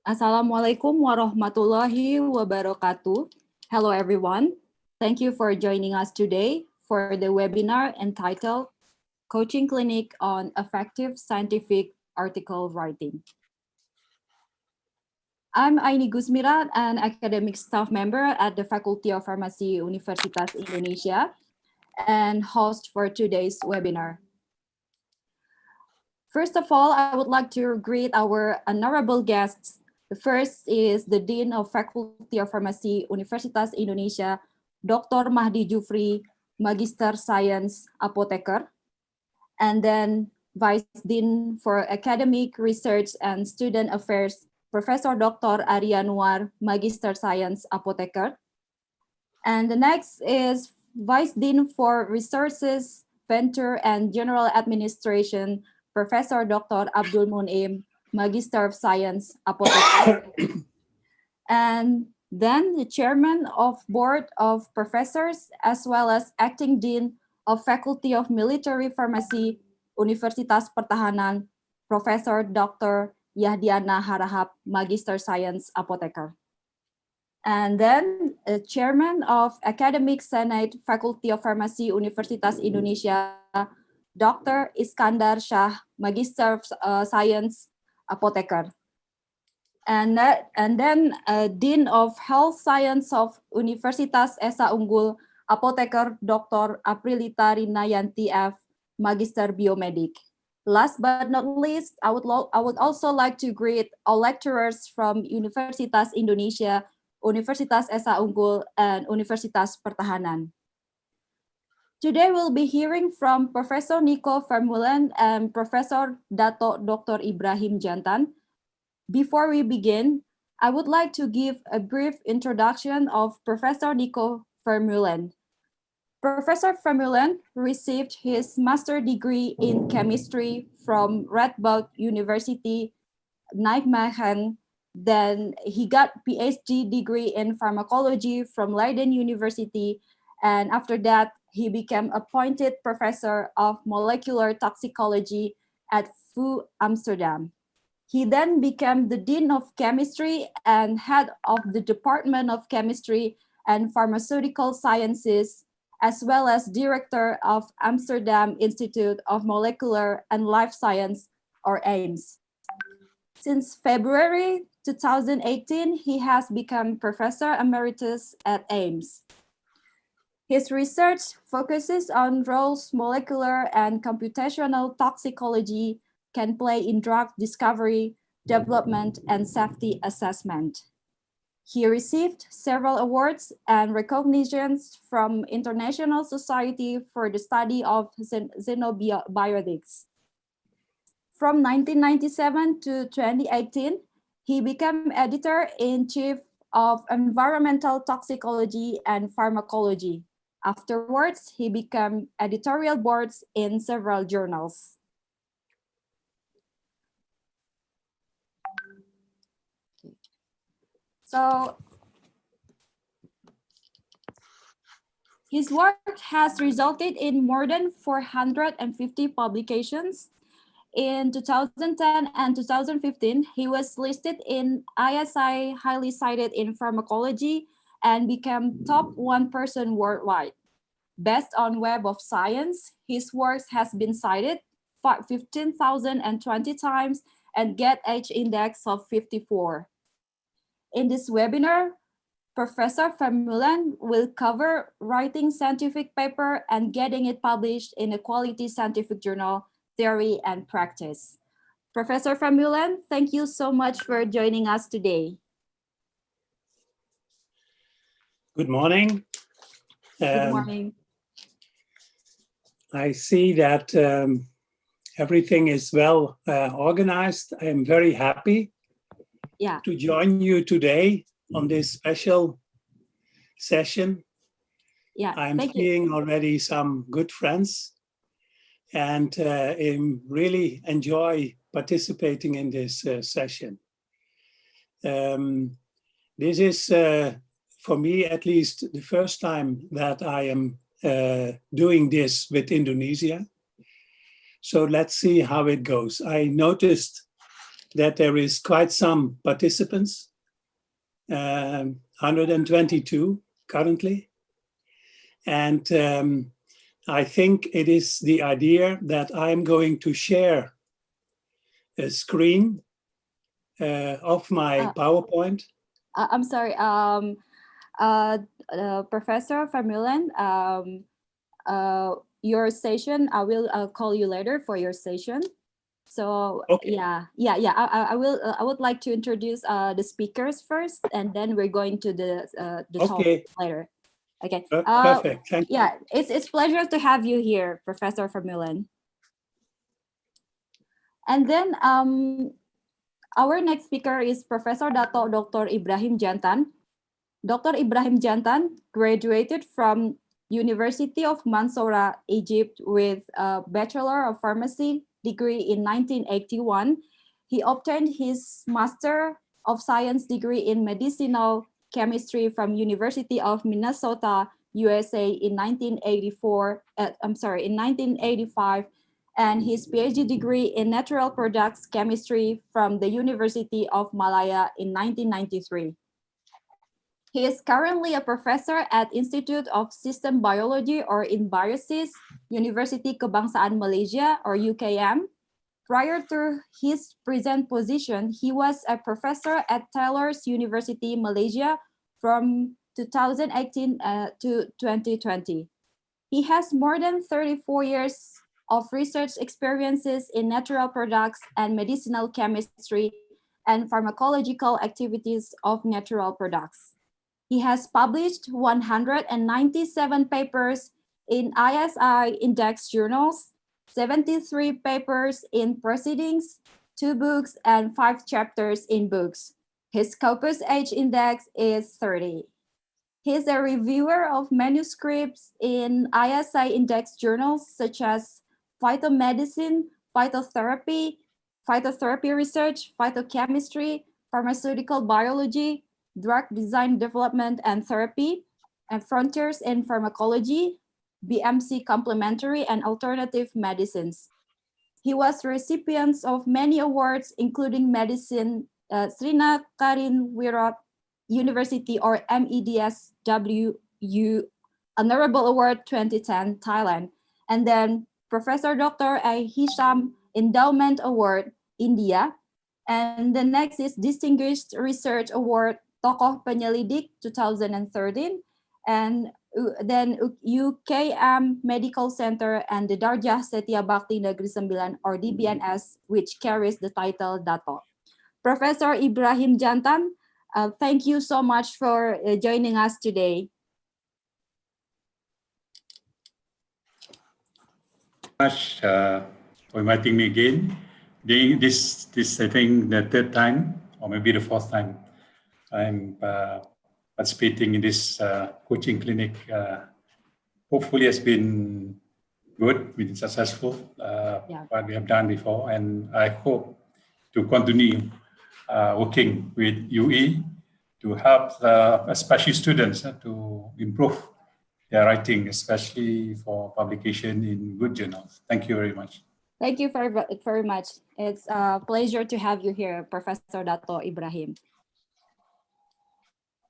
Assalamualaikum warahmatullahi wabarakatuh. Hello everyone. Thank you for joining us today for the webinar entitled Coaching Clinic on Effective Scientific Article Writing. I'm Aini Gusmira, an academic staff member at the Faculty of Pharmacy, Universitas Indonesia, and host for today's webinar. First of all, I would like to greet our honorable guests. The first is the Dean of Faculty of Pharmacy, Universitas Indonesia, Dr. Mahdi Jufri, Magister Science Apotheker, and then Vice Dean for Academic Research and Student Affairs, Professor Dr. Arya Anwar, Magister Science Apotheker. And the next is Vice Dean for Resources, Venture, and General Administration, Professor Dr. Abdul Munim, Magister of Science Apotheker. And then the Chairman of Board of Professors, as well as Acting Dean of Faculty of Military Pharmacy, Universitas Pertahanan, Professor Dr. Yahdiana Harahap, Magister Science Apotheker. And then the Chairman of Academic Senate, Faculty of Pharmacy, Universitas Indonesia, Dr. Iskandar Shah, Magister of Science Apotheker. And then Dean of Health Science of Universitas Esa Unggul, Apotheker Dr. Aprilita Rinayanti F, Magister Biomedik. Last but not least, I would also like to greet all lecturers from Universitas Indonesia, Universitas Esa Unggul, and Universitas Pertahanan. Today we'll be hearing from Professor Nico Vermeulen and Professor Dato Dr. Ibrahim Jantan. Before we begin, I would like to give a brief introduction of Professor Nico Vermeulen. Professor Vermeulen received his master's degree in chemistry from Radboud University, Nijmegen. Then he got PhD degree in pharmacology from Leiden University, and after that he became appointed professor of molecular toxicology at VU Amsterdam. He then became the Dean of Chemistry and head of the Department of Chemistry and Pharmaceutical Sciences, as well as director of Amsterdam Institute of Molecular and Life Science, or AIMS. Since February 2018, he has become Professor Emeritus at AIMS. His research focuses on roles molecular and computational toxicology can play in drug discovery, development, and safety assessment. He received several awards and recognitions from International Society for the Study of Xenobiotics. From 1997 to 2018, he became editor-in-chief of Environmental Toxicology and Pharmacology. Afterwards, he became editorial boards in several journals. So his work has resulted in more than 450 publications. In 2010 and 2015, he was listed in ISI Highly Cited in Pharmacology and became top 1% worldwide. Based on Web of Science, his work has been cited 15,020 times and get H index of 54. In this webinar, Professor Vermeulen will cover writing scientific paper and getting it published in a quality scientific journal, Theory and Practice. Professor Vermeulen, thank you so much for joining us today. Good morning. Good morning. I see that everything is well organized. I am very happy to join you today on this special session. I'm seeing already some good friends and I really enjoy participating in this session. This is, for me at least, the first time that I am doing this with Indonesia. So let's see how it goes. I noticed that there is quite some participants, 122 currently. And I think it is the idea that I'm going to share a screen of my PowerPoint. I'm sorry, Professor Vermeulen, your session, I will call you later for your session. So okay. I would like to introduce the speakers first, and then we're going to the talk later. Okay. Perfect. Thank you. Yeah, it's a pleasure to have you here, Professor Vermeulen. And then our next speaker is Professor Dato Dr. Ibrahim Jantan. Dr. Ibrahim Jantan graduated from University of Mansoura, Egypt with a Bachelor of Pharmacy degree in 1981. He obtained his Master of Science degree in Medicinal Chemistry from University of Minnesota, USA in 1985, and his PhD degree in Natural Products Chemistry from the University of Malaya in 1993. He is currently a professor at Institute of System Biology or in Biosis, University Kebangsaan Malaysia or UKM. Prior to his present position, he was a professor at Taylor's University, Malaysia from 2018 to 2020. He has more than 34 years of research experiences in natural products and medicinal chemistry and pharmacological activities of natural products. He has published 197 papers in ISI index journals, 73 papers in proceedings, 2 books, and 5 chapters in books. His Scopus H index is 30. He's a reviewer of manuscripts in ISI index journals such as phytomedicine, phytotherapy, phytotherapy research, phytochemistry, pharmaceutical biology, drug design development and therapy, and frontiers in pharmacology, BMC complementary and alternative medicines. He was recipient of many awards, including Medicine Srina Karin Wirat University or MEDSWU Honorable Award 2010 Thailand. And then Professor Dr. A. Hisham Endowment Award India. And the next is Distinguished Research Award Tokoh Penyelidik 2013. And then UKM Medical Center and the Darjah Setia Bakti Negeri Sembilan or DBNS, which carries the title Dato. Professor Ibrahim Jantan, thank you so much for joining us today. Much for inviting me again. This I think the third time or maybe the fourth time I'm participating in this coaching clinic. Hopefully it's been good, been successful, what we have done before, and I hope to continue working with UE to help especially students to improve their writing, especially for publication in good journals. Thank you very much. Thank you very much. It's a pleasure to have you here, Professor Dato Ibrahim.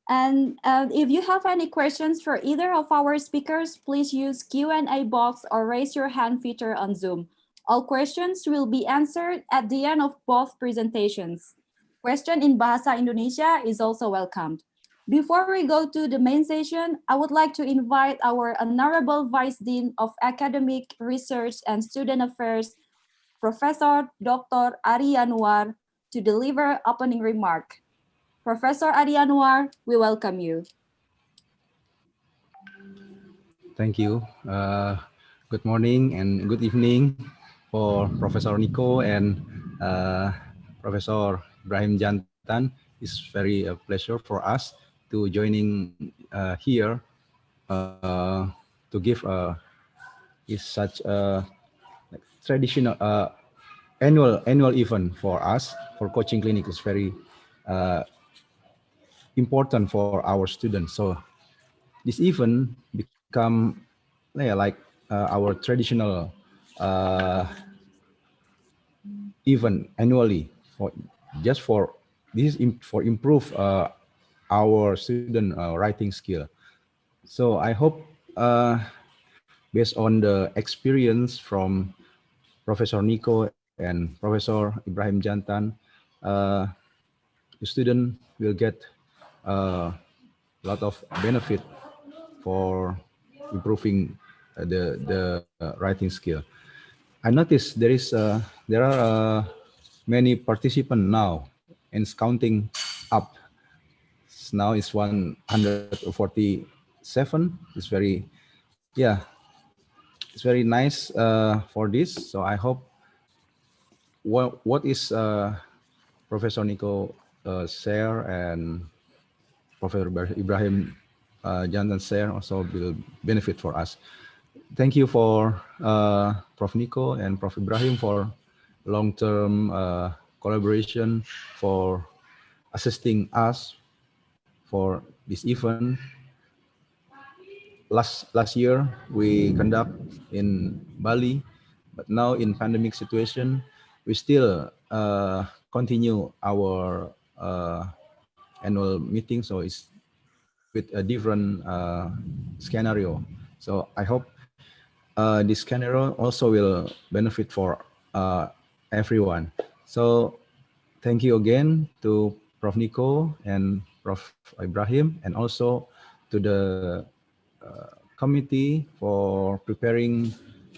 And if you have any questions for either of our speakers, please use Q&A box or raise your hand feature on Zoom. All questions will be answered at the end of both presentations. Question in Bahasa Indonesia is also welcomed. Before we go to the main session, I would like to invite our Honorable Vice Dean of Academic Research and Student Affairs, Professor Dr. Ari Anwar, to deliver opening remark. Professor Ari Anwar, we welcome you. Thank you. Good morning and good evening for Professor Nico and Professor Ibrahim Jantan. It's very a pleasure for us to joining here to give is such a traditional annual event for us for coaching clinic. Is very important for our students. So this event become like our traditional event annually for this is for improve our student writing skill. So I hope based on the experience from Professor Nico and Professor Ibrahim Jantan, the student will get a lot of benefit for improving the writing skill. I noticed there are many participants now, and it's counting up. Now it's 147. It's very, it's very nice for this. So I hope what is Professor Nico share and Professor Ibrahim Jantan share also will benefit for us. Thank you for Prof. Nico and Prof. Ibrahim for long-term collaboration, for assisting us for this event. Last year we conduct in Bali, but now in pandemic situation, we still continue our annual meeting. So it's with a different scenario. So I hope this scenario also will benefit for everyone. So thank you again to Prof. Nico and Prof. Ibrahim, and also to the committee for preparing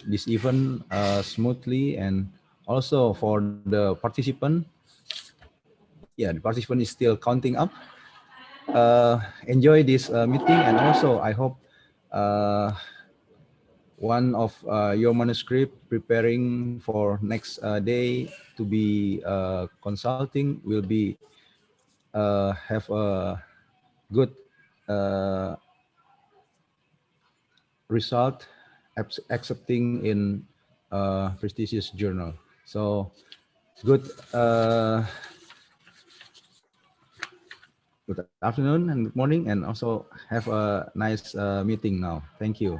this event smoothly, and also for the participant. Yeah, the participant is still counting up. Enjoy this meeting, and also I hope one of your manuscript preparing for next day to be consulting will be have a good result accepting in prestigious journal. So good good afternoon and good morning, and also have a nice meeting now. Thank you.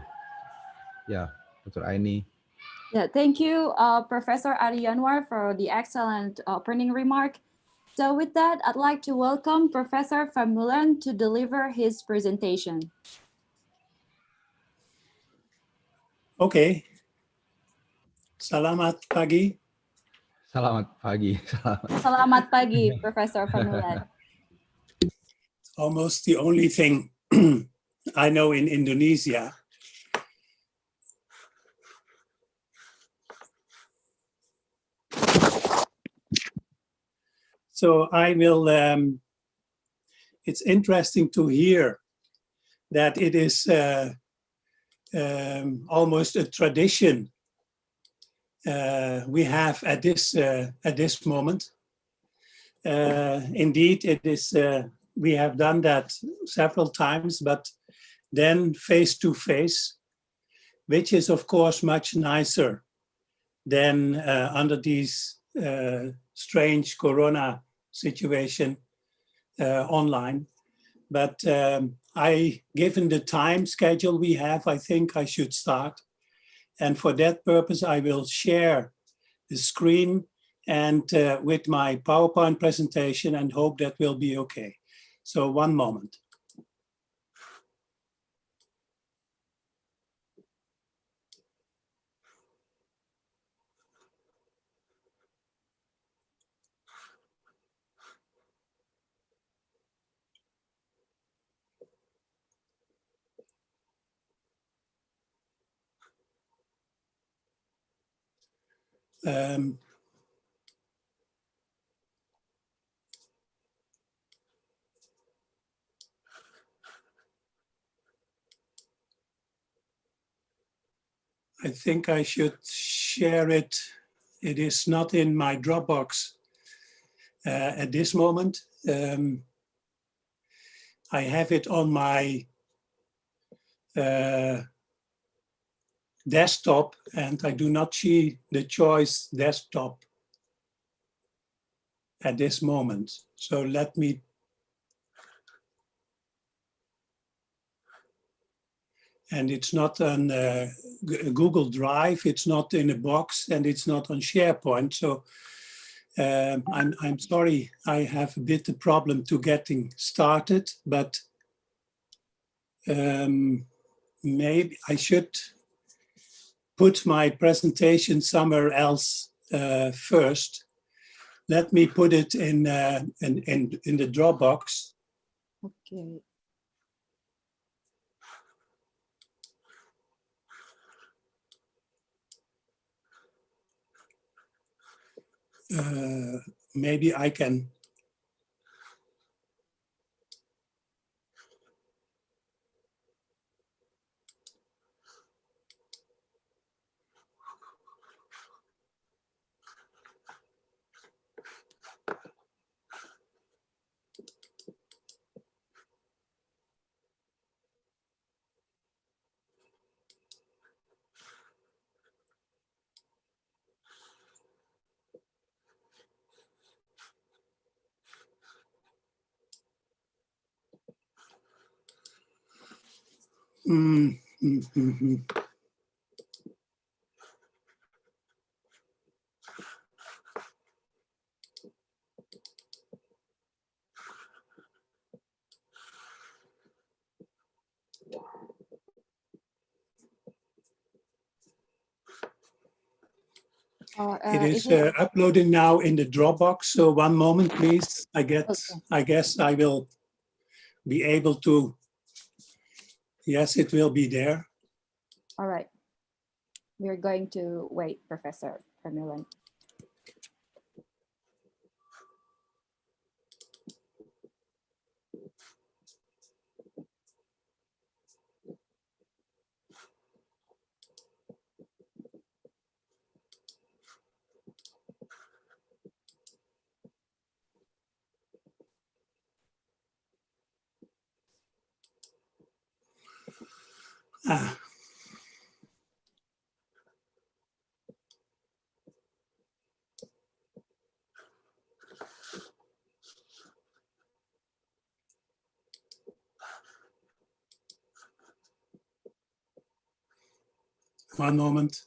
Yeah, Dr. Aini. Yeah, thank you, Professor Ari Yanwar, for the excellent opening remark. So with that, I'd like to welcome Professor Famulan to deliver his presentation. Okay. Selamat pagi. Selamat pagi. Selamat pagi, Professor Famulan. Almost the only thing I know in Indonesia. So I will, it's interesting to hear that it is almost a tradition we have at this moment. Indeed, it is, we have done that several times, but then face to face, which is of course much nicer than under these strange Corona situation online. But given the time schedule we have, I think I should start. And for that purpose, I will share the screen and with my PowerPoint presentation and hope that will be okay. So one moment. I think I should share it. It is not in my Dropbox at this moment. I have it on my desktop, and I do not see the choice desktop at this moment. So let me. And it's not on Google Drive, it's not in a box, and it's not on SharePoint. So I'm sorry, I have a bit of problem to getting started, but maybe I should put my presentation somewhere else first. Let me put it in the Dropbox. Okay. Maybe I can. It is uploading now in the Dropbox. So one moment, please. I guess I will be able to. Yes, it will be there. All right. We're going to wait, Professor Famulan. Ah. One moment.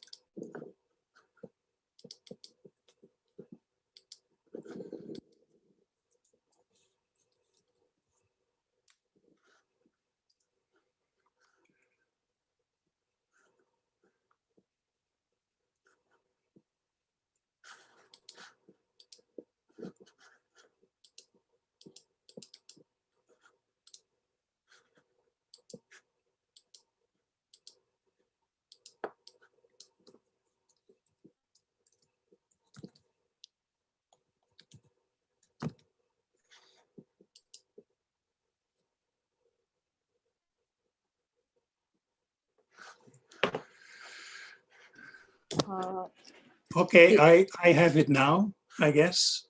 Okay, I have it now, I guess.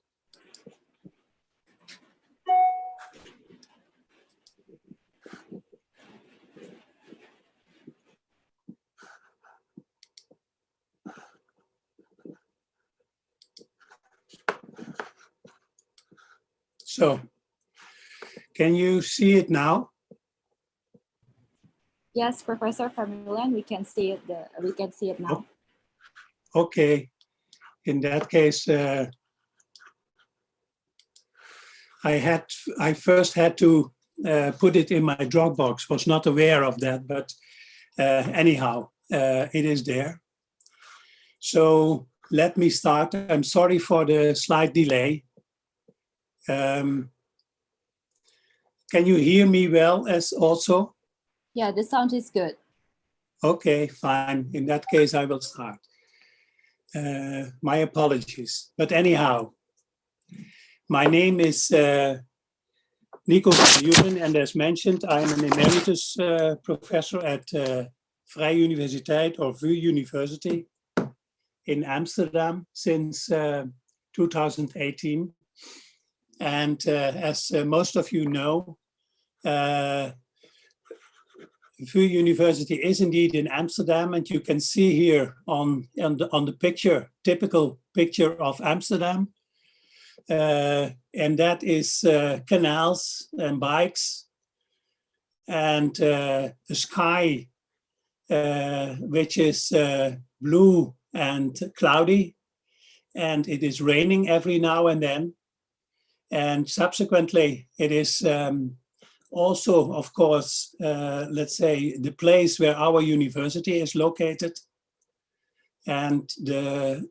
So, can you see it now? Yes, Professor Vermeulen, we can see it now. Okay, in that case, I first had to put it in my Dropbox. Was not aware of that, but anyhow, it is there. So let me start. I'm sorry for the slight delay. Can you hear me well as also? Yeah, the sound is good. Okay, fine. In that case, I will start. My apologies. But anyhow, my name is Nico van Juwen, and as mentioned, I'm an emeritus professor at Vrije Universiteit or VU University in Amsterdam since 2018. And as most of you know, VU University is indeed in Amsterdam, and you can see here on the picture, typical picture of Amsterdam. And that is canals and bikes and the sky, which is blue and cloudy, and it is raining every now and then. And subsequently, it is also, of course, let's say, the place where our university is located. And the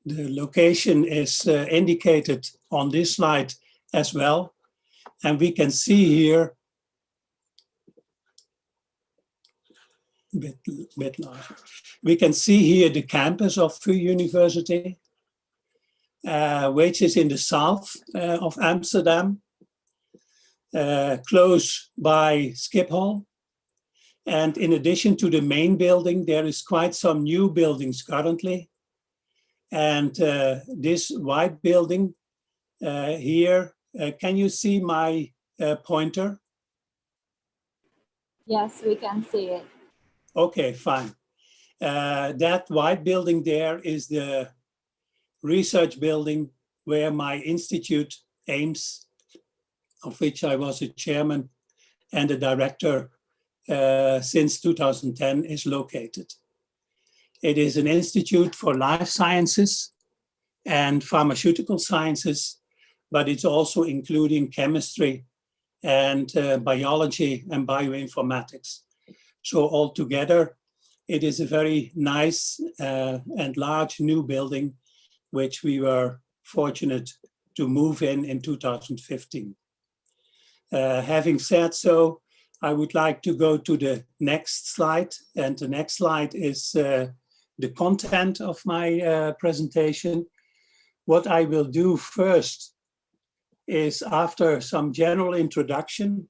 location is indicated on this slide as well. And we can see here, bit larger. We can see here the campus of VU University, which is in the south of Amsterdam, close by Schiphol. And in addition to the main building, there is quite some new buildings currently. And this white building here, can you see my pointer? Yes, we can see it. Okay, fine. That white building there is the research building where my institute, AIMS, of which I was a chairman and a director since 2010, is located. It is an institute for life sciences and pharmaceutical sciences, but it's also including chemistry and biology and bioinformatics. So altogether, it is a very nice and large new building, which we were fortunate to move in 2015. Having said so, I would like to go to the next slide. And the next slide is the content of my presentation. What I will do first is, after some general introduction,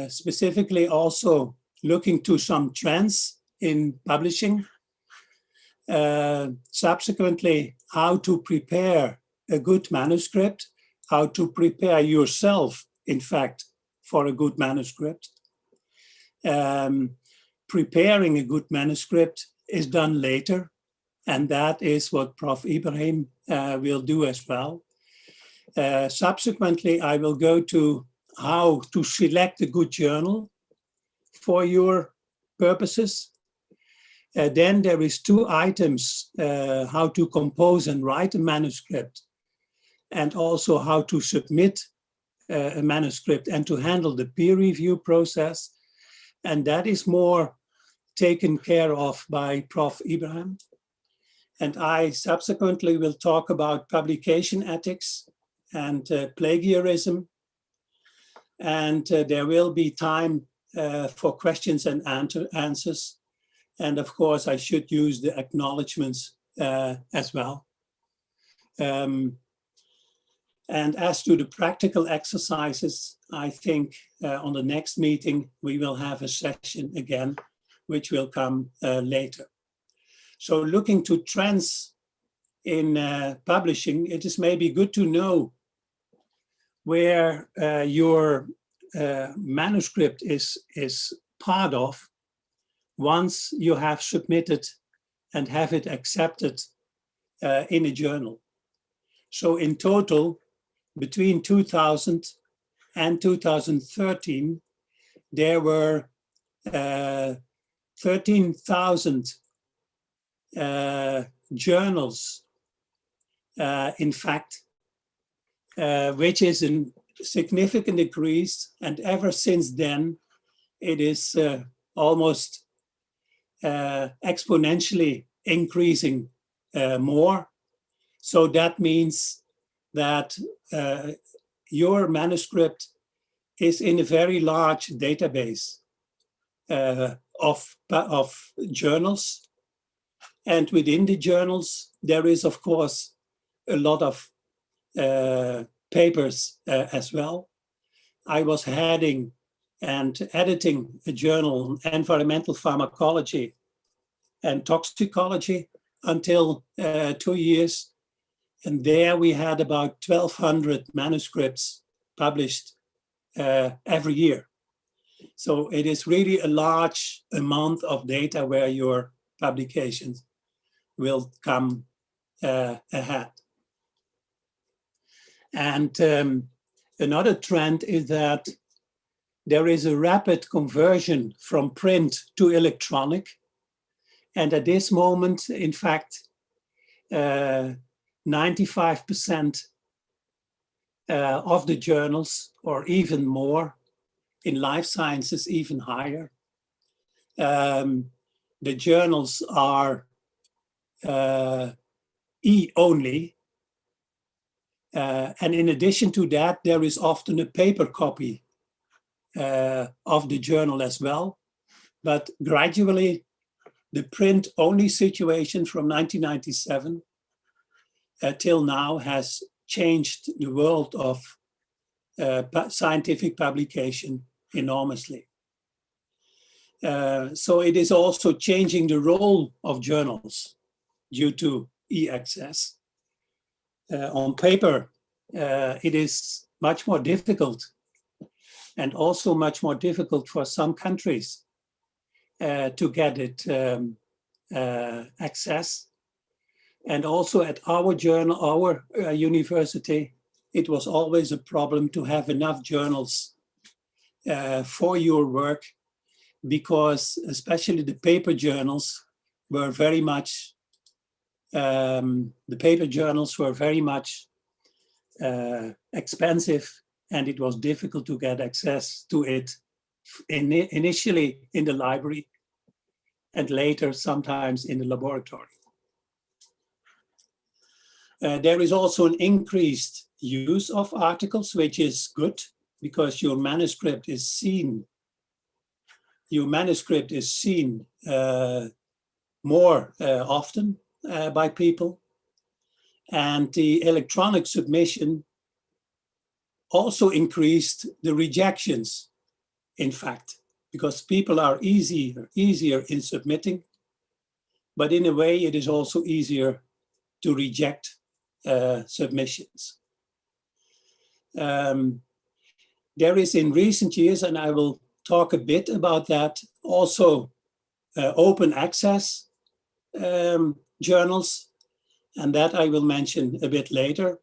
specifically also looking to some trends in publishing, subsequently how to prepare a good manuscript, how to prepare yourself, in fact, for a good manuscript. Preparing a good manuscript is done later, and that is what Prof. Ibrahim will do as well. Subsequently, I will go to how to select a good journal for your purposes. Then there is 2 items, how to compose and write a manuscript, and also how to submit a manuscript and to handle the peer review process. And that is more taken care of by Prof. Ibrahim. And I subsequently will talk about publication ethics and plagiarism. And there will be time for questions and answers. And of course, I should use the acknowledgements as well. And as to the practical exercises, I think on the next meeting, we will have a session again, which will come later. So looking to trends in publishing, it is maybe good to know where your manuscript is part of once you have submitted and have it accepted in a journal. So in total, between 2000 and 2013, there were 13,000 journals, in fact, which is a significant increase. And ever since then, it is almost exponentially increasing more. So that means that your manuscript is in a very large database of journals. And within the journals, there is, of course, a lot of papers as well. I was heading and editing a journal on environmental pharmacology and toxicology until 2 years. And there we had about 1,200 manuscripts published every year. So it is really a large amount of data where your publications will come ahead. And another trend is that there is a rapid conversion from print to electronic. And at this moment, in fact, 95% of the journals, or even more, in life sciences, even higher, the journals are e-only. And in addition to that, there is often a paper copy of the journal as well. But gradually, the print-only situation from 1997 till now has changed the world of scientific publication enormously. So it is also changing the role of journals due to e-access. On paper, it is much more difficult, and also much more difficult for some countries to get it access. And also at our journal, our university, it was always a problem to have enough journals for your work, because especially the paper journals were very much expensive, and it was difficult to get access to it initially in the library and later sometimes in the laboratory. There is also an increased use of articles, which is good because your manuscript is seen. Your manuscript is seen more often by people. And the electronic submission also increased the rejections, in fact, because people are easier in submitting, but in a way it is also easier to reject submissions. There is in recent years, and I will talk a bit about that. Also, open access journals, and that I will mention a bit later.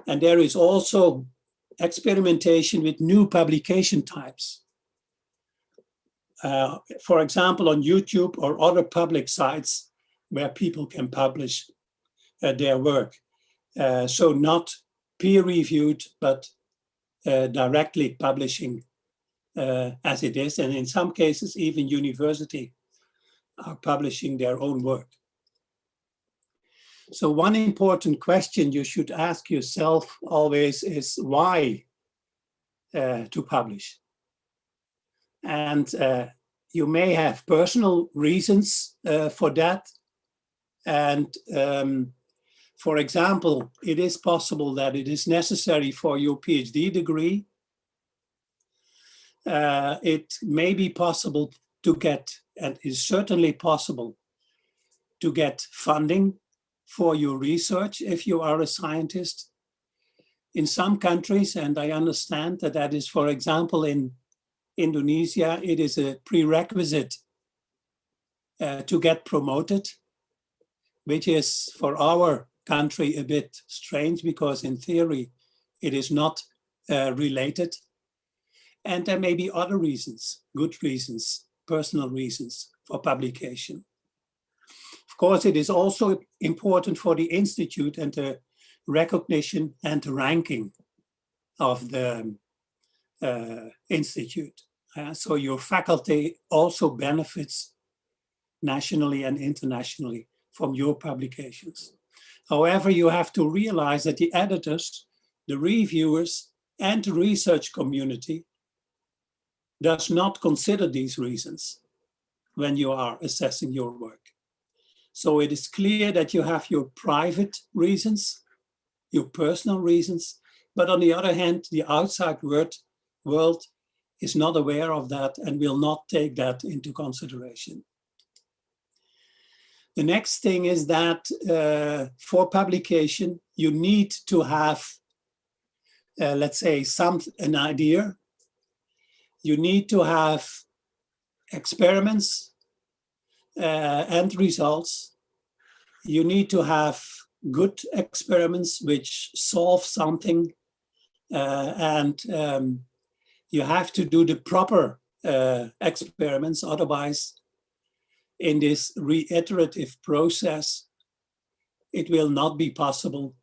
And there is also experimentation with new publication types. For example, on YouTube or other public sites where people can publish their work. So not peer-reviewed, but directly publishing as it is. And in some cases, even university are publishing their own work. So one important question you should ask yourself always is why to publish? And you may have personal reasons for that. And for example, it is possible that it is necessary for your PhD degree. It may be possible to get, and is certainly possible, to get funding for your research if you are a scientist. In some countries, and I understand that that is, for example, in Indonesia, it is a prerequisite to get promoted, which is for our country a bit strange because in theory it is not related. And there may be other reasons, good reasons, personal reasons for publication. Of course, it is also important for the institute and the recognition and the ranking of the institute. So your faculty also benefits nationally and internationally from your publications. However, you have to realize that the editors, the reviewers, and the research community does not consider these reasons when you are assessing your work. So it is clear that you have your private reasons, your personal reasons, but on the other hand, the outside world is not aware of that and will not take that into consideration. The next thing is that for publication, you need to have, let's say, an idea. You need to have experiments and results. You need to have good experiments which solve something, and you have to do the proper experiments. Otherwise, in this reiterative process, it will not be possible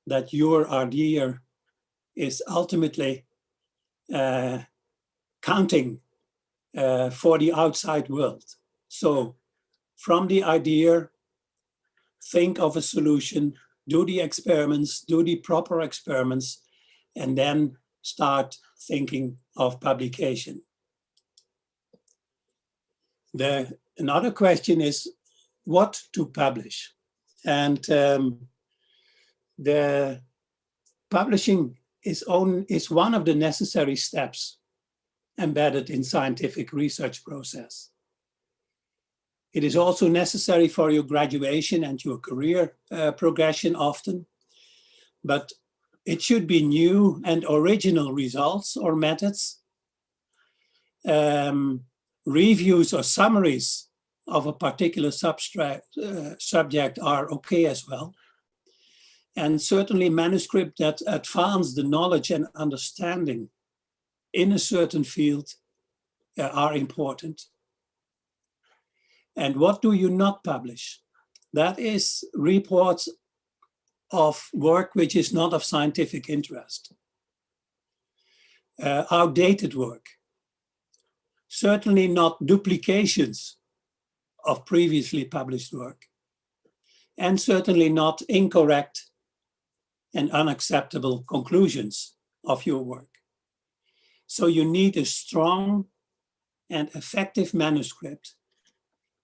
that your idea is ultimately counting for the outside world. So from the idea, think of a solution, do the experiments, do the proper experiments, and then start thinking of publication. Another question is what to publish. And the publishing is one of the necessary steps embedded in scientific research process. It is also necessary for your graduation and your career progression often, but it should be new and original results or methods. Reviews or summaries of a particular subject are okay as well. And certainly manuscripts that advance the knowledge and understanding in a certain field are important. And what do you not publish? That is reports of work which is not of scientific interest. Outdated work. Certainly not duplications of previously published work. And certainly not incorrect and unacceptable conclusions of your work. So you need a strong and effective manuscript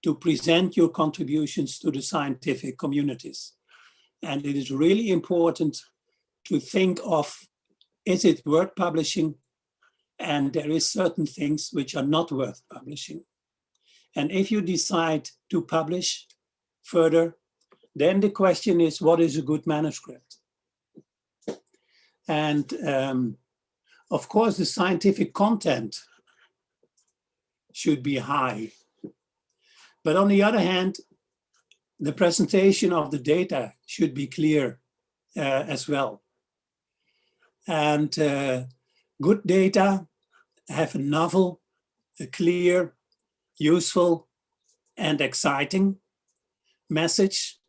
to present your contributions to the scientific communities. And it is really important to think of, is it worth publishing? And there is certain things which are not worth publishing. And if you decide to publish further, then the question is, what is a good manuscript? And of course, the scientific content should be high. But on the other hand, the presentation of the data should be clear as well. And good data have a novel, a clear, useful, and exciting message.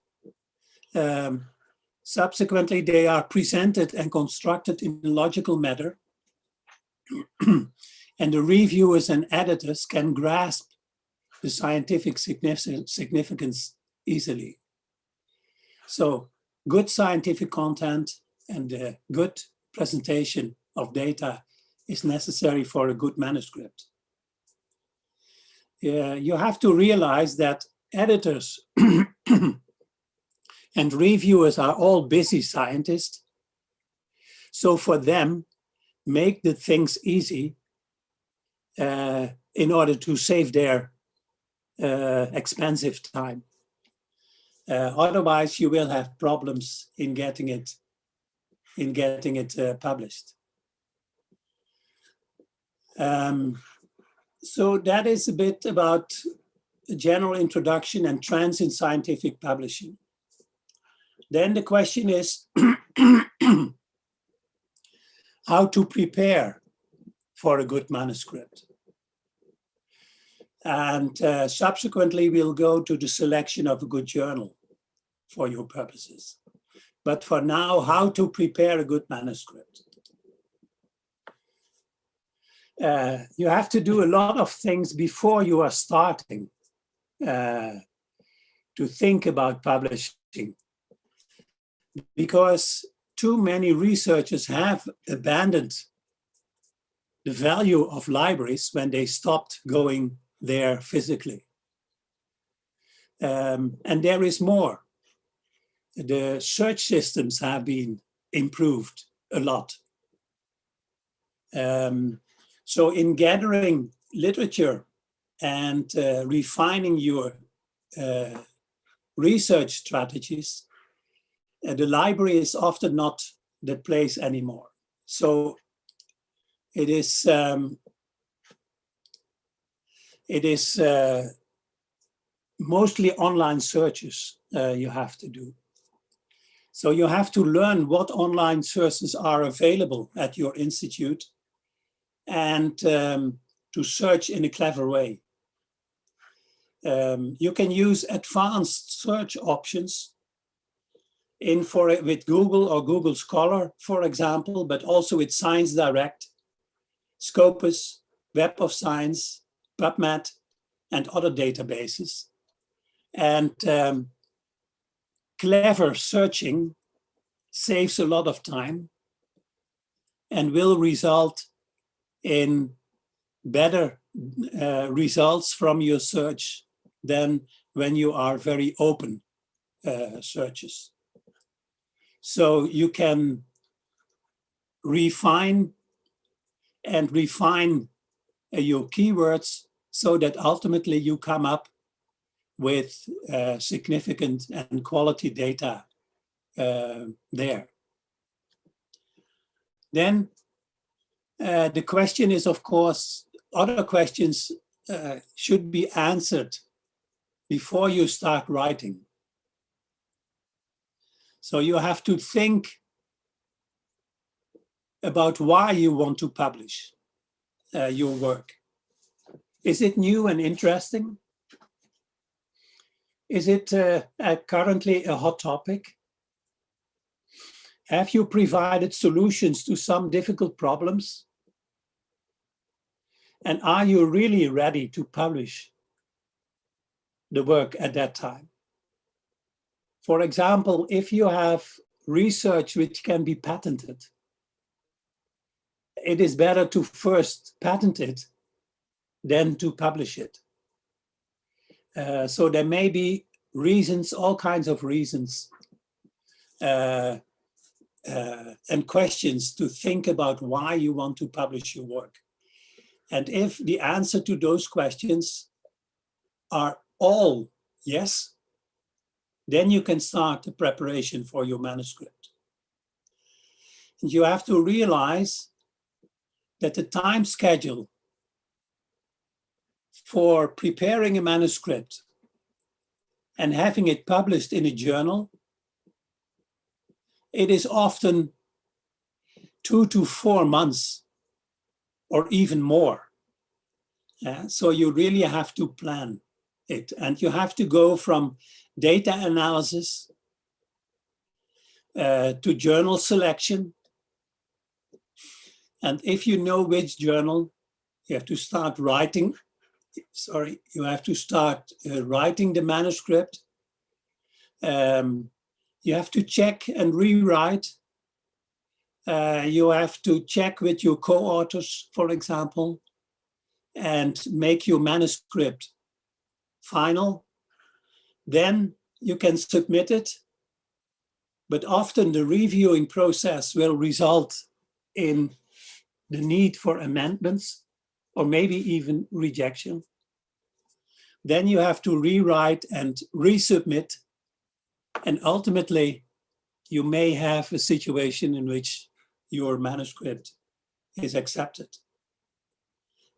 Subsequently, they are presented and constructed in a logical manner. And the reviewers and editors can grasp the scientific significance easily. So good scientific content and good presentation of data is necessary for a good manuscript. You have to realize that editors and reviewers are all busy scientists. So for them, make the things easy in order to save their expensive time. Otherwise, you will have problems in getting it published. So that is a bit about a general introduction and trends in scientific publishing. Then the question is how to prepare for a good manuscript. And subsequently, we'll go to the selection of a good journal for your purposes. But for now, how to prepare a good manuscript. You have to do a lot of things before you are starting to think about publishing, because too many researchers have abandoned the value of libraries when they stopped going there physically. And there is more. The search systems have been improved a lot. So in gathering literature and refining your research strategies, the library is often not the place anymore. So it is mostly online searches you have to do. So you have to learn what online sources are available at your institute and to search in a clever way. You can use advanced search options with Google or Google Scholar, for example, but also with Science Direct, Scopus, Web of Science, PubMed, and other databases. And clever searching saves a lot of time and will result in better results from your search than when you are very open searches. So you can refine your keywords so that ultimately you come up with significant and quality data there. Then the question is, of course, other questions should be answered before you start writing. So you have to think about why you want to publish your work. Is it new and interesting? Is it currently a hot topic? Have you provided solutions to some difficult problems? And are you really ready to publish the work at that time? For example, if you have research which can be patented, it is better to first patent it than to publish it. So there may be reasons, all kinds of reasons, and questions to think about why you want to publish your work. And if the answer to those questions are all yes, then you can start the preparation for your manuscript. And you have to realize that the time schedule for preparing a manuscript and having it published in a journal, it is often 2 to 4 months or even more. So you really have to plan it, and you have to go from data analysis to journal selection. And if you know which journal, you have to start writing. You have to start writing the manuscript. You have to check and rewrite. You have to check with your co-authors, for example, and make your manuscript final. Then you can submit it. But often the reviewing process will result in the need for amendments or maybe even rejection. Then you have to rewrite and resubmit. And ultimately, you may have a situation in which your manuscript is accepted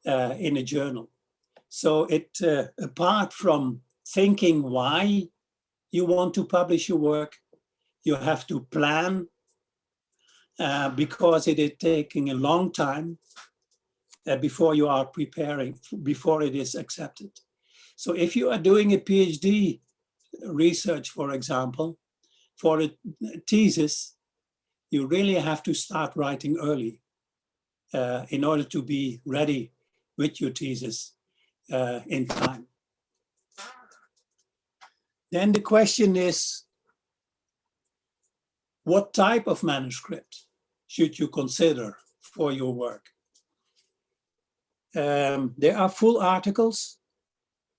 in a journal. So it, apart from thinking why you want to publish your work, you have to plan because it is taking a long time before you are preparing, before it is accepted. So if you are doing a PhD research, for example, for a thesis, you really have to start writing early in order to be ready with your thesis in time. Then the question is, what type of manuscript should you consider for your work? There are full articles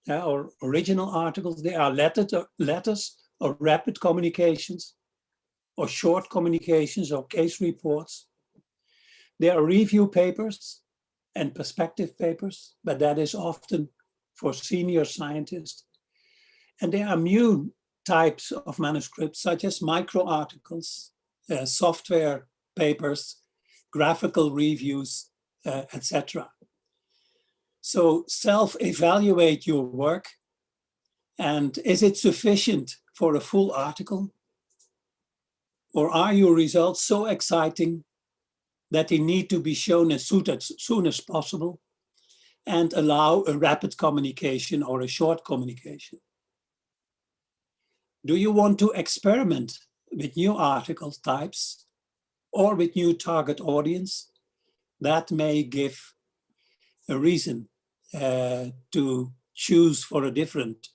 or original articles. There are letters or rapid communications or short communications or case reports. There are review papers and perspective papers, but that is often for senior scientists. And there are new types of manuscripts, such as micro articles, software papers, graphical reviews, etc. So self-evaluate your work, and is it sufficient for a full article? Or are your results so exciting that they need to be shown as soon as possible and allow a rapid communication or a short communication? Do you want to experiment with new article types or with new target audience? That may give a reason to choose for a different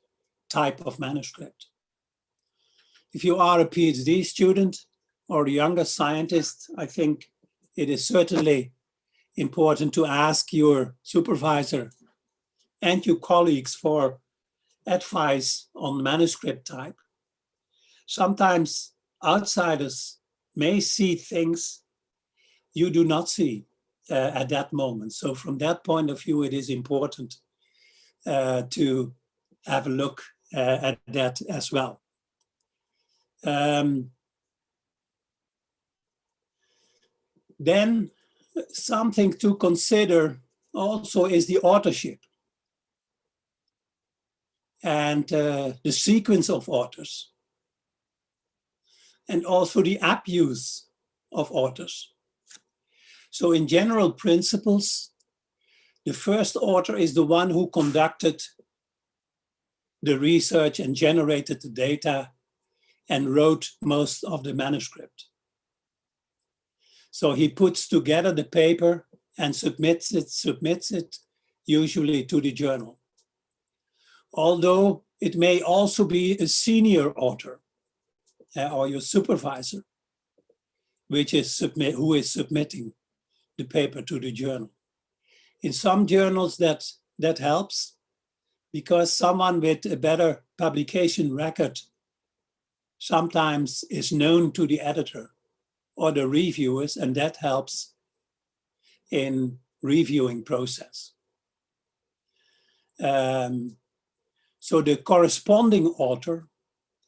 type of manuscript. If you are a PhD student or a younger scientist, I think it is certainly important to ask your supervisor and your colleagues for advice on manuscript type. Sometimes outsiders may see things you do not see at that moment. So from that point of view, it is important to have a look at that as well. Then something to consider also is the authorship and the sequence of authors, and also the abuse of authors. So in general principles, the first author is the one who conducted the research and generated the data and wrote most of the manuscript. So he puts together the paper and submits it usually to the journal. Although it may also be a senior author or your supervisor, who is submitting the paper to the journal. In some journals that helps, because someone with a better publication record sometimes is known to the editor or the reviewers, and that helps in reviewing process. So the corresponding author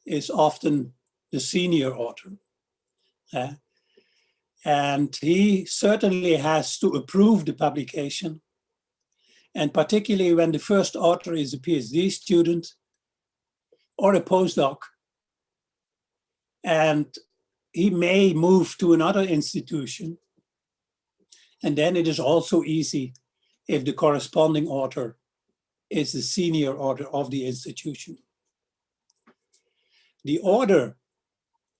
is often the senior author. And he certainly has to approve the publication And particularly when the first author is a PhD student or a postdoc, and he may move to another institution. And then it is also easy if the corresponding author is the senior author of the institution. The order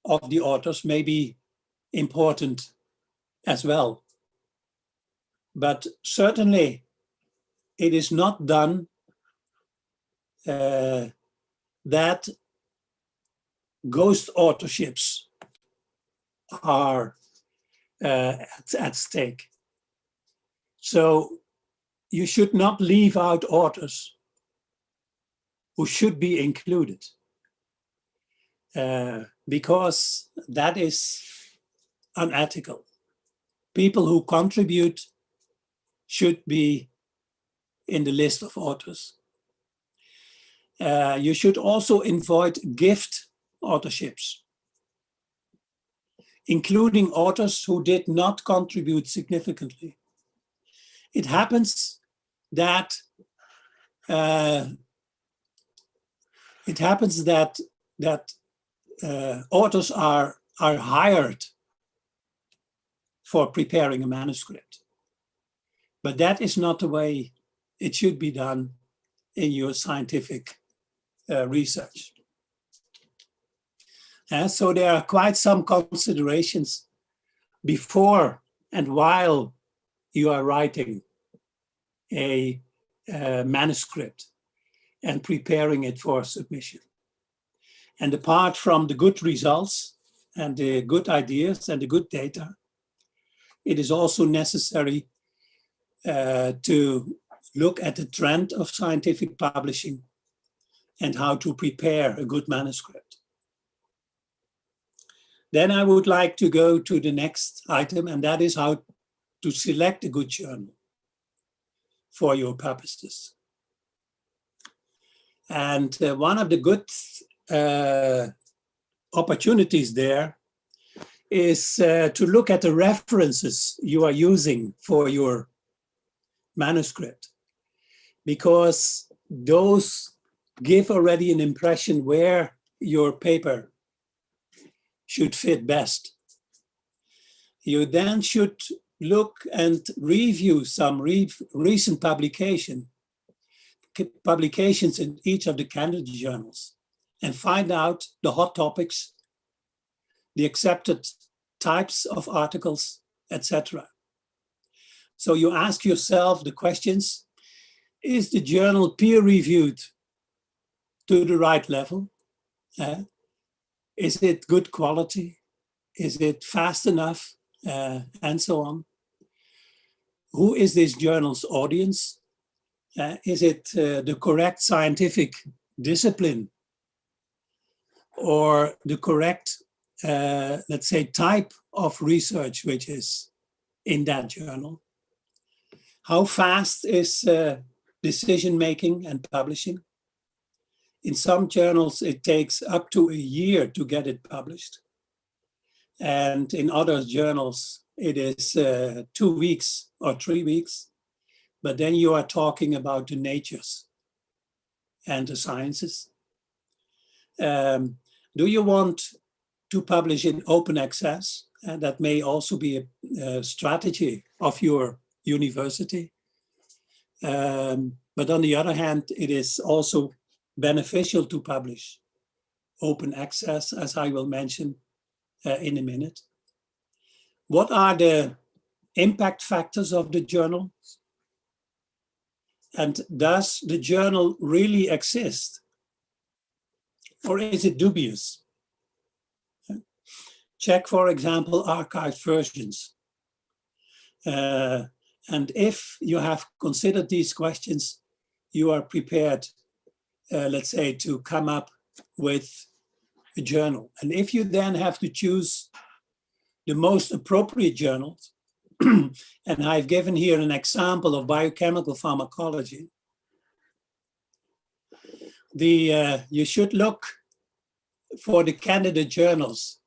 of the authors may be important as well, but certainly it is not done that ghost authorships are at stake. So you should not leave out authors who should be included, because that is unethical. People who contribute should be in the list of authors. You should also avoid gift authorships, including authors who did not contribute significantly. It happens that authors are hired for preparing a manuscript, but that is not the way it should be done in your scientific research. So there are quite some considerations before and while you are writing a manuscript and preparing it for submission. And apart from the good results and the good ideas and the good data, it is also necessary to look at the trend of scientific publishing and how to prepare a good manuscript. Then I would like to go to the next item, and that is how to select a good journal for your purposes. And one of the good opportunities there is to look at the references you are using for your manuscript, because those give already an impression where your paper should fit best. You then should look and review some recent publications in each of the candidate journals and find out the hot topics, the accepted types of articles, etc. So you ask yourself the questions: is the journal peer-reviewed to the right level? Is it good quality? Is it fast enough? And so on. Who is this journal's audience? Is it the correct scientific discipline or the correct, let's say, type of research which is in that journal? How fast is decision-making and publishing? In some journals, it takes up to a year to get it published. And in other journals, it is 2 weeks or 3 weeks. But then you are talking about the natures and the sciences. Do you want to publish in open access? And that may also be a strategy of your university. But on the other hand, it is also beneficial to publish open access, as I will mention in a minute. What are the impact factors of the journal? And does the journal really exist? Or is it dubious? Check, for example, archived versions. And if you have considered these questions, you are prepared, let's say, to come up with a journal. And if you then have to choose the most appropriate journals, and I've given here an example of biochemical pharmacology, you should look for the candidate journals,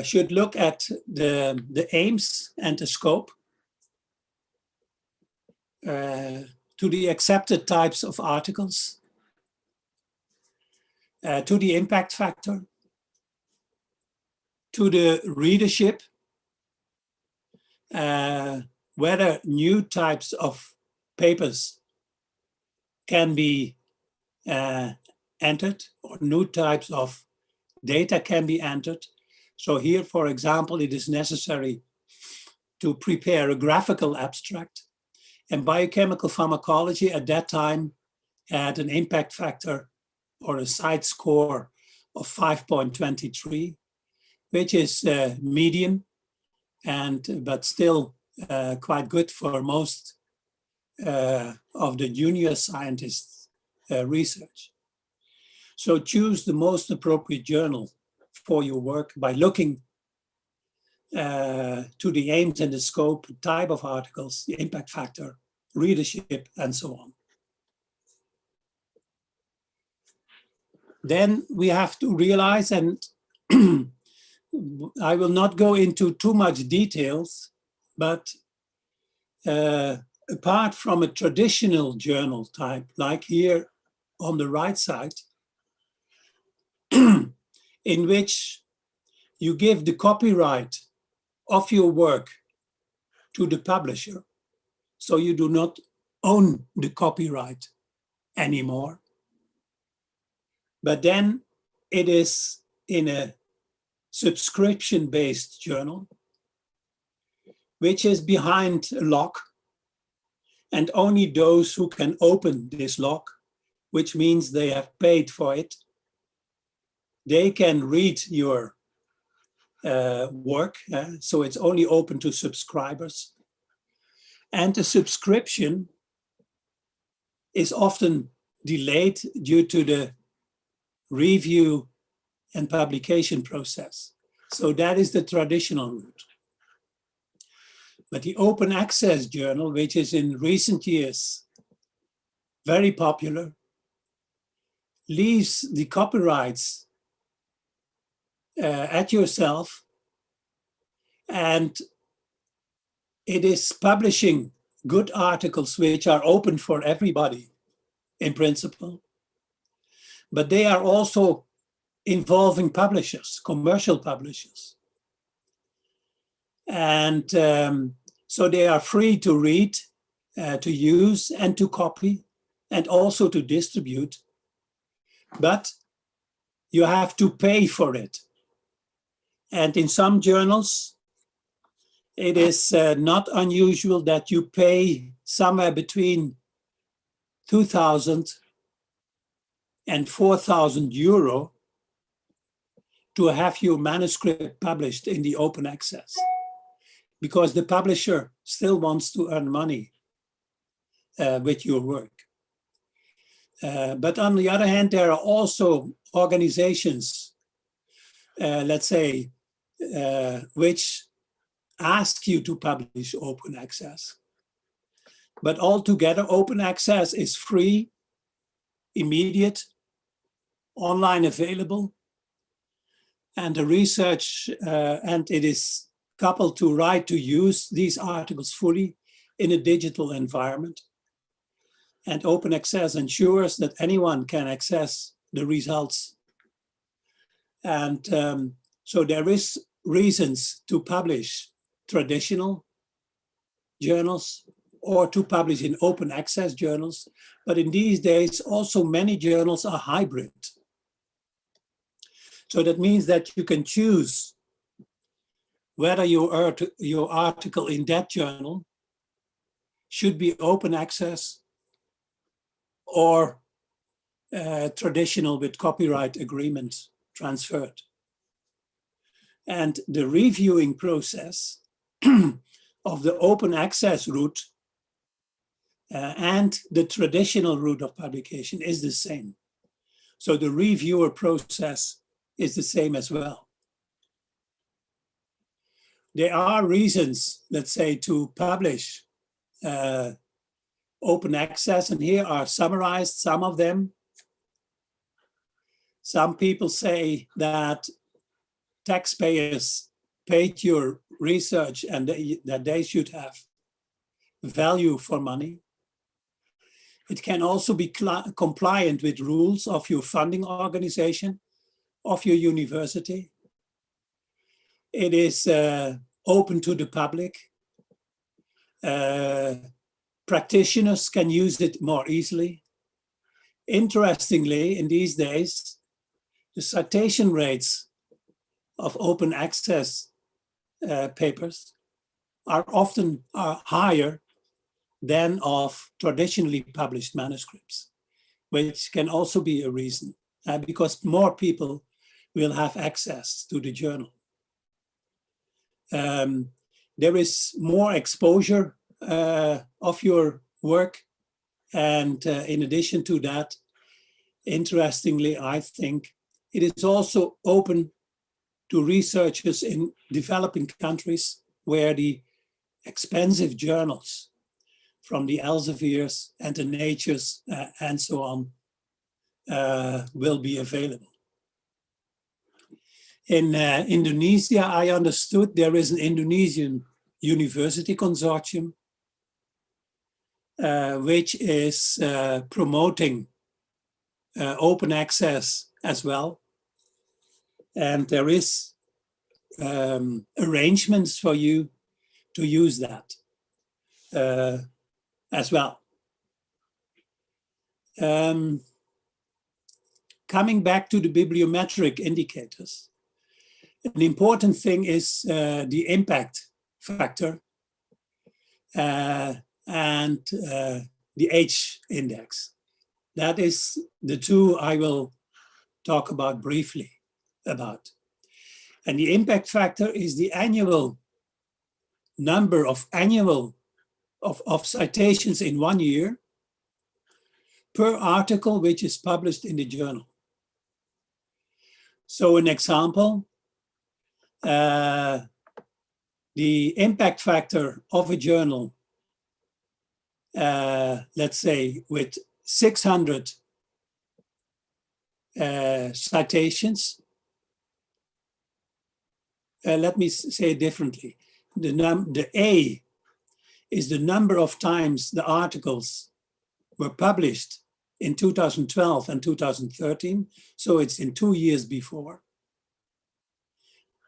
should look at the aims and the scope. to the accepted types of articles, to the impact factor, to the readership, whether new types of papers can be entered or new types of data can be entered. So here, for example, it is necessary to prepare a graphical abstract. And biochemical pharmacology at that time had an impact factor or a site score of 5.23, which is medium, but still quite good for most of the junior scientists' research. So choose the most appropriate journal for your work by looking to the aims and the scope, type of articles, the impact factor, readership, and so on. Then we have to realize, and I will not go into too much details, but apart from a traditional journal type, like here on the right side, in which you give the copyright of your work to the publisher, so you do not own the copyright anymore. But then it is in a subscription-based journal, which is behind a lock, and only those who can open this lock, which means they have paid for it, they can read your work. So it's only open to subscribers. And the subscription is often delayed due to the review and publication process. So that is the traditional route. But the open access journal, which is in recent years very popular, leaves the copyrights at yourself, and it is publishing good articles which are open for everybody in principle, but they are also involving publishers, commercial publishers. And so they are free to read, to use, and to copy, and also to distribute, but you have to pay for it. And in some journals, it is not unusual that you pay somewhere between 2,000 and 4,000 euro to have your manuscript published in the open access, because the publisher still wants to earn money with your work. But on the other hand, there are also organizations, let's say, which ask you to publish open access. But altogether, open access is free, immediate, online available, and the research, and it is coupled to right to use these articles fully in a digital environment. And open access ensures that anyone can access the results. And so there is reasons to publish traditional journals or to publish in open access journals. But in these days, also many journals are hybrid. So that means that you can choose whether your article in that journal should be open access or traditional with copyright agreements transferred. And the reviewing process of the open access route and the traditional route of publication is the same. So the reviewer process is the same as well. There are reasons, let's say, to publish open access, and here are summarized some of them. Some people say that taxpayers paid your research and that they should have value for money. It can also be compliant with rules of your funding organization, of your university. It is open to the public. Practitioners can use it more easily. Interestingly, in these days, the citation rates of open access papers are often higher than of traditionally published manuscripts, which can also be a reason, because more people will have access to the journal. There is more exposure of your work, and in addition to that, interestingly, I think it is also open to researchers in developing countries where the expensive journals from the Elsevier's and the Nature's and so on will be available. In Indonesia, I understood there is an Indonesian university consortium which is promoting open access as well. And there is arrangements for you to use that as well. Coming back to the bibliometric indicators, an important thing is the impact factor and the H index. That is the two I will talk about briefly about. And the impact factor is the annual number of citations in 1 year per article which is published in the journal. So an example, the impact factor of a journal, let's say with 600 citations. Let me say it differently. The A is the number of times the articles were published in 2012 and 2013. So it's in 2 years before.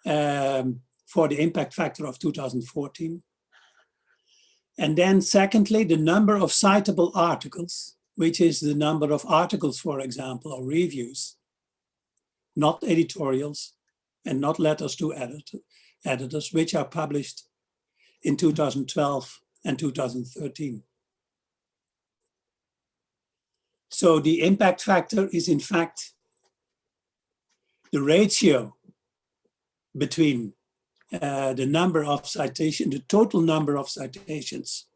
For the impact factor of 2014. And then secondly, the number of citable articles, which is the number of articles, for example, or reviews, not editorials and not letters to editors, which are published in 2012 and 2013. So the impact factor is in fact the ratio between the number of citations, the total number of citations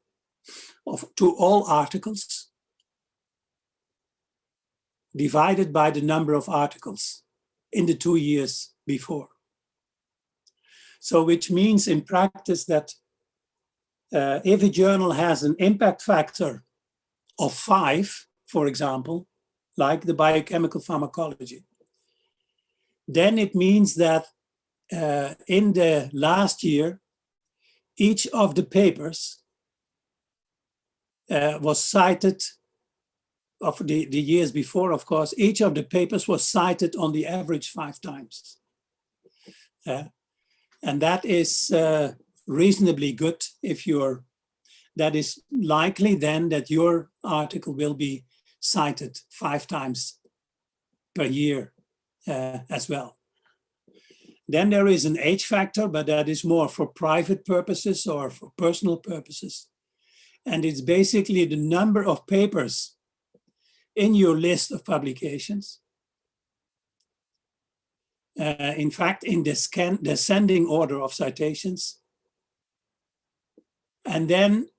to all articles divided by the number of articles in the 2 years before. So which means in practice that if a journal has an impact factor of 5, for example, like the biochemical pharmacology, then it means that in the last year, each of the papers was cited, of the years before, of course, each of the papers was cited on the average 5 times. And that is reasonably good if that is likely then that your article will be cited 5 times per year as well. Then there is an H factor, but that is more for private purposes or for personal purposes. And it's basically the number of papers in your list of publications. In fact, in the descending order of citations. And then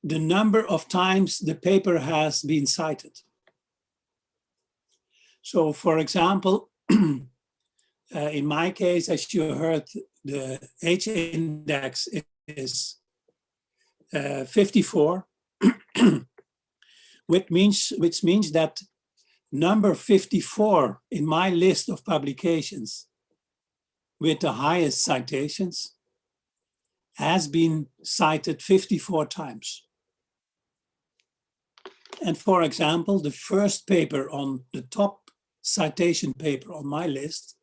the number of times the paper has been cited. So for example, in my case, as you heard, the H index is 54, which means that number 54 in my list of publications with the highest citations has been cited 54 times. And for example, the first paper on the top citation paper on my list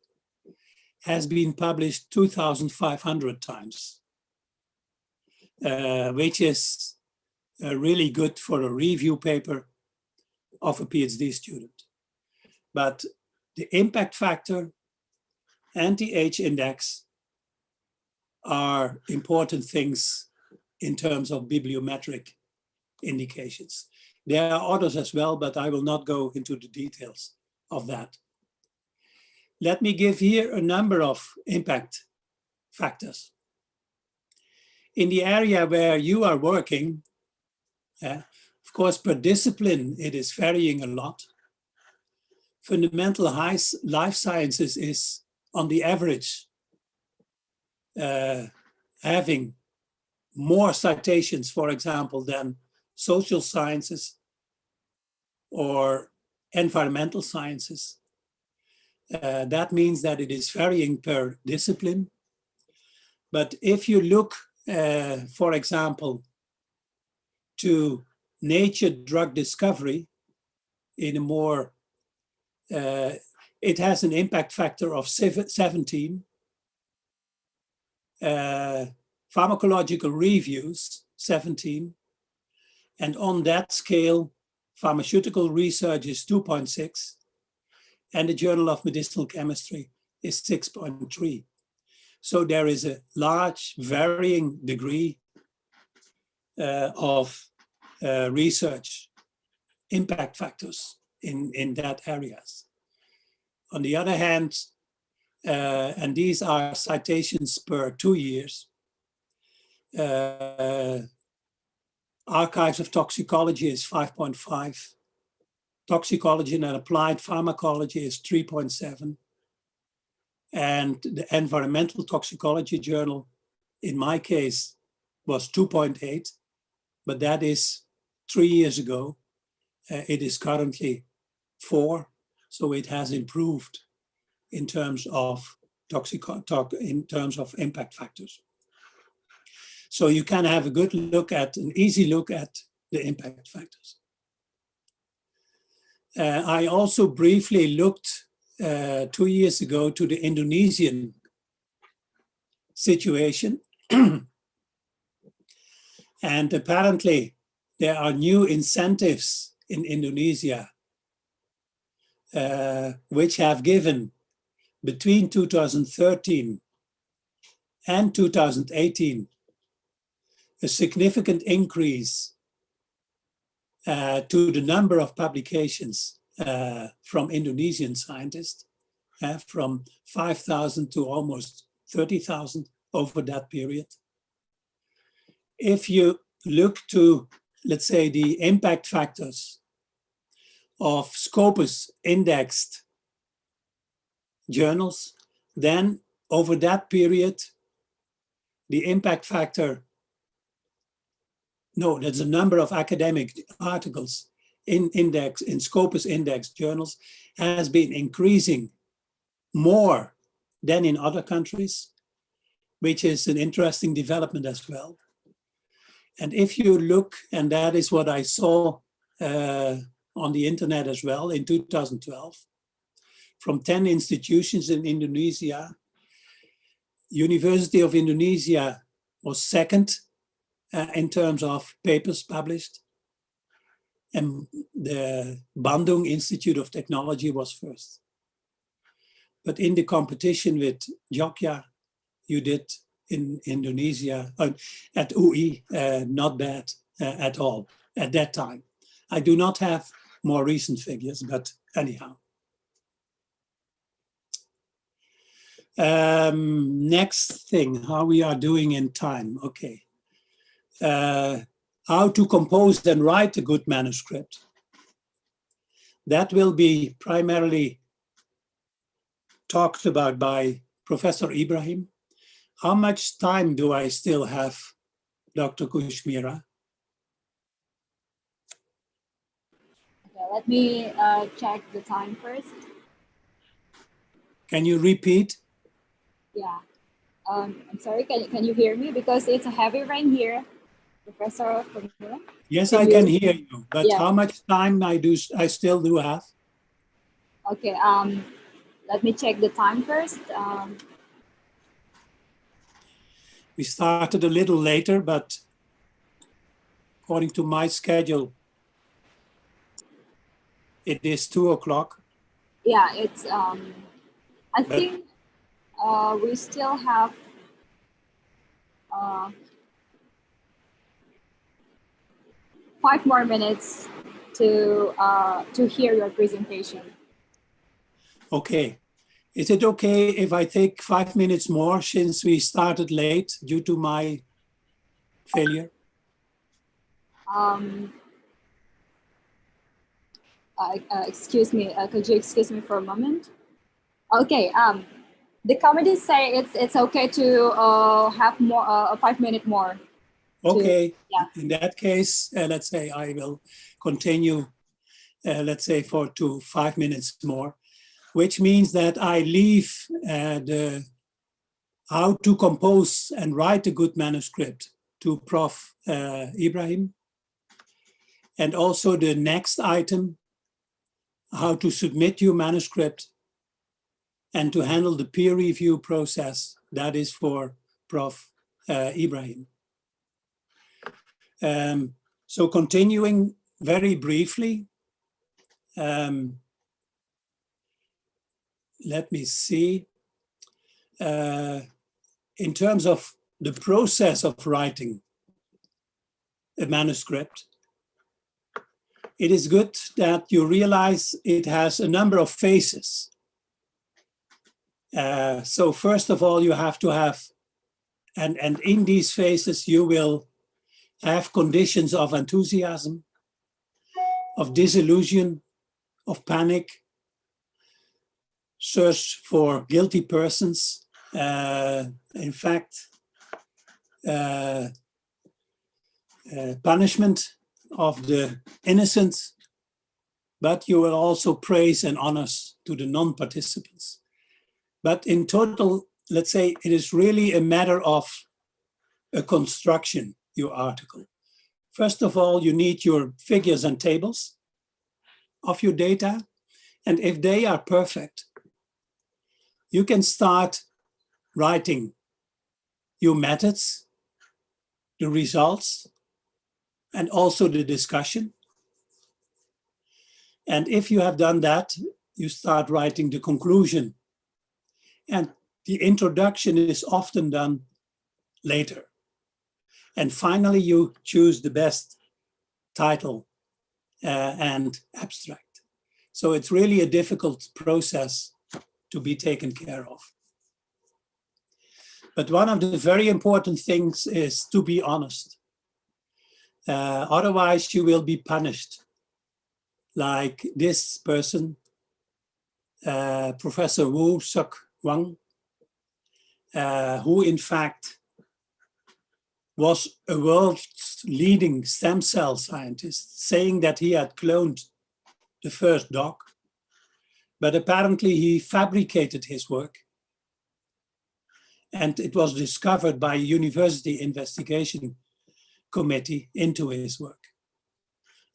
has been published 2,500 times, which is really good for a review paper of a PhD student. But the impact factor and the H index are important things in terms of bibliometric indications. There are others as well, but I will not go into the details of that. Let me give here a number of impact factors. In the area where you are working, of course, per discipline, it is varying a lot. Fundamental life sciences is, on the average, having more citations, for example, than social sciences or environmental sciences. That means that it is varying per discipline. But if you look, for example, to Nature Drug Discovery, in a more, it has an impact factor of 17. Pharmacological Reviews, 17. And on that scale, pharmaceutical research is 2.6. And the Journal of Medicinal Chemistry is 6.3. So there is a large varying degree of research impact factors in that areas. On the other hand, and these are citations per 2 years, Archives of Toxicology is 5.5. Toxicology and Applied Pharmacology is 3.7. And the Environmental Toxicology Journal, in my case, was 2.8, but that is 3 years ago. It is currently 4, so it has improved in terms of in terms of impact factors. So you can have a good look at, an easy look at the impact factors. I also briefly looked 2 years ago to the Indonesian situation. And apparently there are new incentives in Indonesia which have given between 2013 and 2018 a significant increase to the number of publications from Indonesian scientists, from 5,000 to almost 30,000 over that period. If you look to, let's say, the impact factors of Scopus indexed journals, then over that period, the impact factor, no, there's a number of academic articles in Scopus index journals has been increasing more than in other countries, which is an interesting development as well. And if you look, and that is what I saw on the internet as well in 2012, from 10 institutions in Indonesia, University of Indonesia was second in terms of papers published, and the Bandung Institute of Technology was first. But in the competition with Jogja, you did in Indonesia, at UI, not bad at all at that time. I do not have more recent figures, but anyhow. Next thing, how we are doing in time. Okay. How to compose and write a good manuscript. That will be primarily talked about by Professor Ibrahim. How much time do I still have, Dr. Kushmira? Okay, let me check the time first. Can you repeat? Yeah. I'm sorry, can you hear me? Because it's a heavy rain here. Professor Formula? Yes, I can hear you, but Yeah. how much time I still do have? Okay, let me check the time first. We started a little later, but according to my schedule, it is 2 o'clock. Yeah, it's, I think we still have 5 more minutes to hear your presentation. Okay. Is it okay if I take 5 minutes more since we started late due to my failure? Excuse me, could you excuse me for a moment? Okay, the committee say it's okay to have more 5 minutes more. Okay, yeah. In that case, let's say I will continue, let's say to 5 minutes more, which means that I leave the how to compose and write a good manuscript to Prof. Ibrahim. And also the next item, how to submit your manuscript and to handle the peer review process, that is for Prof. Ibrahim. So continuing very briefly, let me see. In terms of the process of writing a manuscript, it is good that you realize it has a number of phases. So first of all, you have to have, and in these phases, you will have conditions of enthusiasm, of disillusion, of panic, search for guilty persons. In fact, punishment of the innocent, but you will also praise and honors to the non-participants. But in total, let's say it is really a matter of a construction, your article. First of all, you need your figures and tables of your data. And if they are perfect, you can start writing your methods, the results, and also the discussion. And if you have done that, you start writing the conclusion. And the introduction is often done later. And finally, you choose the best title and abstract. So it's really a difficult process to be taken care of. But one of the very important things is to be honest. Otherwise, you will be punished. Like this person, Professor Wu Suk Wang, who in fact was a world's leading stem cell scientist, saying that he had cloned the first dog, but apparently he fabricated his work. And it was discovered by a university investigation committee into his work.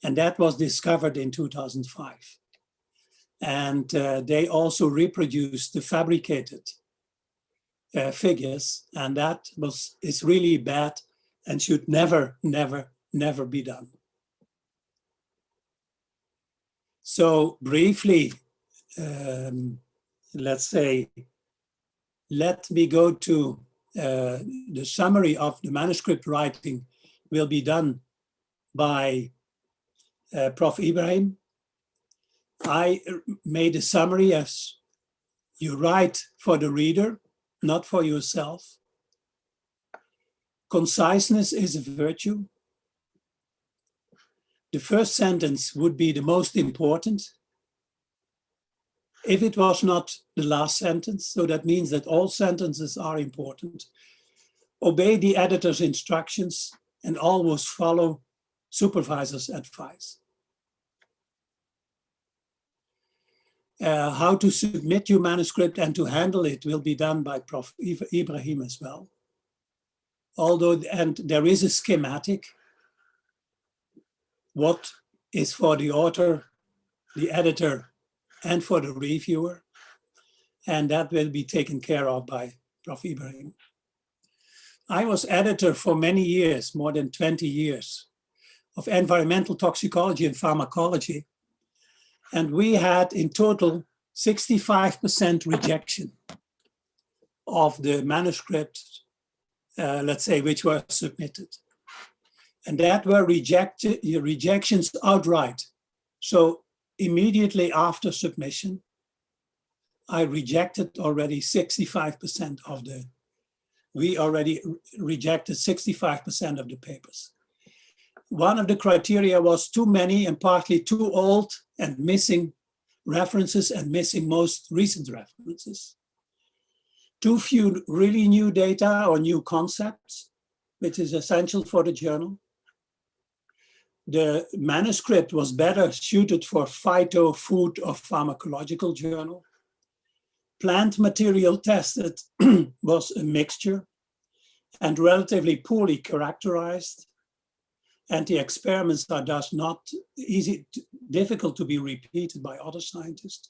And that was discovered in 2005. And they also reproduced the fabricated figures, and that is really bad and should never, never, never be done. So briefly, let's say, let me go to the summary of the manuscript writing will be done by Prof. Ibrahim. I made a summary as you write for the reader, not for yourself. Conciseness is a virtue. The first sentence would be the most important. If it was not the last sentence, so that means that all sentences are important. Obey the editor's instructions and always follow supervisor's advice. How to submit your manuscript and to handle it will be done by Prof. Ibrahim as well. although, and there is a schematic, what is for the author, the editor, and for the reviewer, and that will be taken care of by Prof. Ibrahim. I was editor for many years, more than 20 years, of environmental toxicology and pharmacology, and we had in total 65% rejection of the manuscripts, let's say, which were submitted. And that were rejections outright. So immediately after submission, I rejected already 65% of we already rejected 65% of the papers. One of the criteria was too many and partly too old and missing references and missing most recent references. Too few really new data or new concepts, which is essential for the journal. The manuscript was better suited for phyto, food, or pharmacological journal. Plant material tested was a mixture and relatively poorly characterized. And the experiments are thus not difficult to be repeated by other scientists.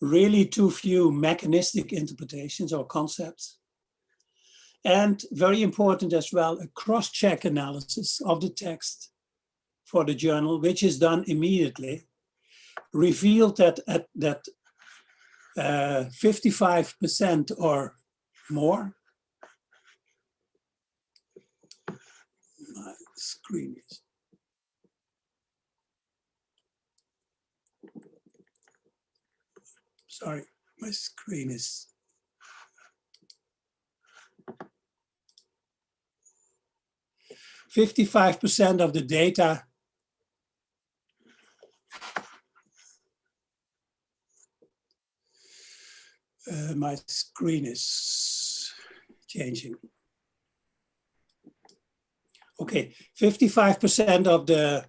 Really too few mechanistic interpretations or concepts. And very important as well, a cross-check analysis of the text for the journal, which is done immediately, revealed that 55% or more. My screen is. Sorry, my screen is. 55% of the data my screen is changing. Okay, 55% of the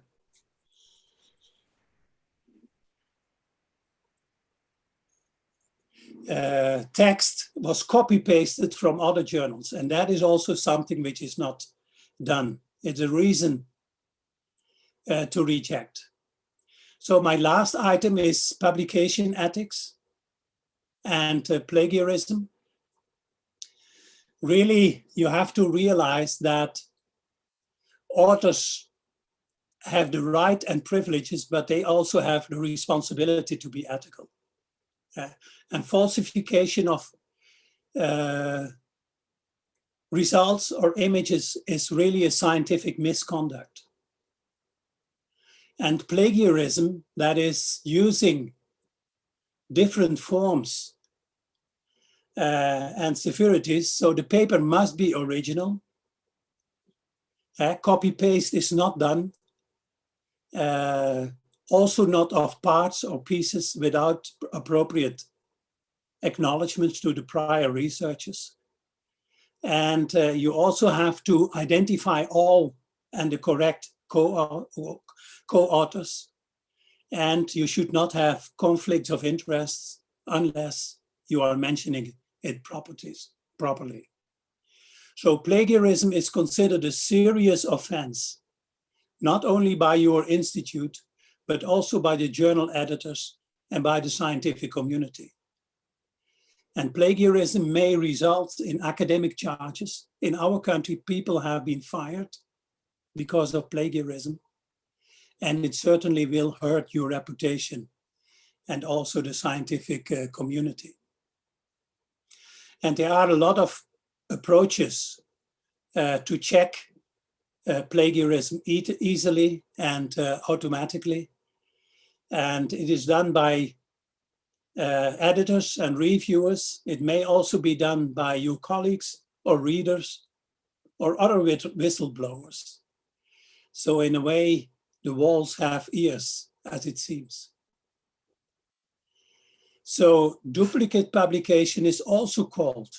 text was copy-pasted from other journals, and that is also something which is not done. It's a reason to reject. So my last item is publication ethics and plagiarism. Really, you have to realize that authors have the right and privileges, but they also have the responsibility to be ethical. And falsification of results or images is really a scientific misconduct. And plagiarism, that is using different forms and severities, so the paper must be original. Copy-paste is not done. Also not of parts or pieces without appropriate acknowledgements to the prior researchers. And you also have to identify all and the correct co-authors. And you should not have conflicts of interests unless you are mentioning it properly. So plagiarism is considered a serious offense, not only by your institute, but also by the journal editors and by the scientific community. And plagiarism may result in academic charges. In our country, people have been fired because of plagiarism, and it certainly will hurt your reputation and also the scientific community. And there are a lot of approaches to check plagiarism easily and automatically. And it is done by editors and reviewers. It may also be done by your colleagues or readers or other whistleblowers. So in a way, the walls have ears, as it seems. So duplicate publication is also called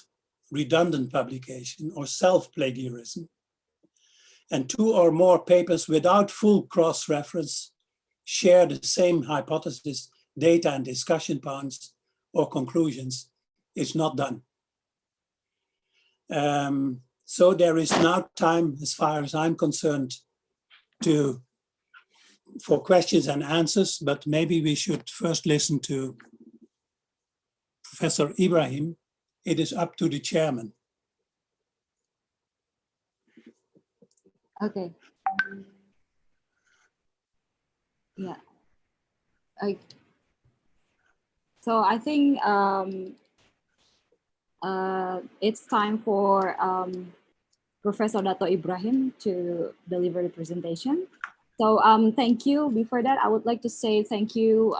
redundant publication or self-plagiarism. And two or more papers without full cross-reference share the same hypothesis, data and discussion points or conclusions is not done. So there is now time, as far as I'm concerned, for questions and answers, but maybe we should first listen to Professor Ibrahim. It is up to the chairman. Okay. Yeah. So I think it's time for Professor Dato Ibrahim to deliver the presentation. So thank you. Before that, I would like to say thank you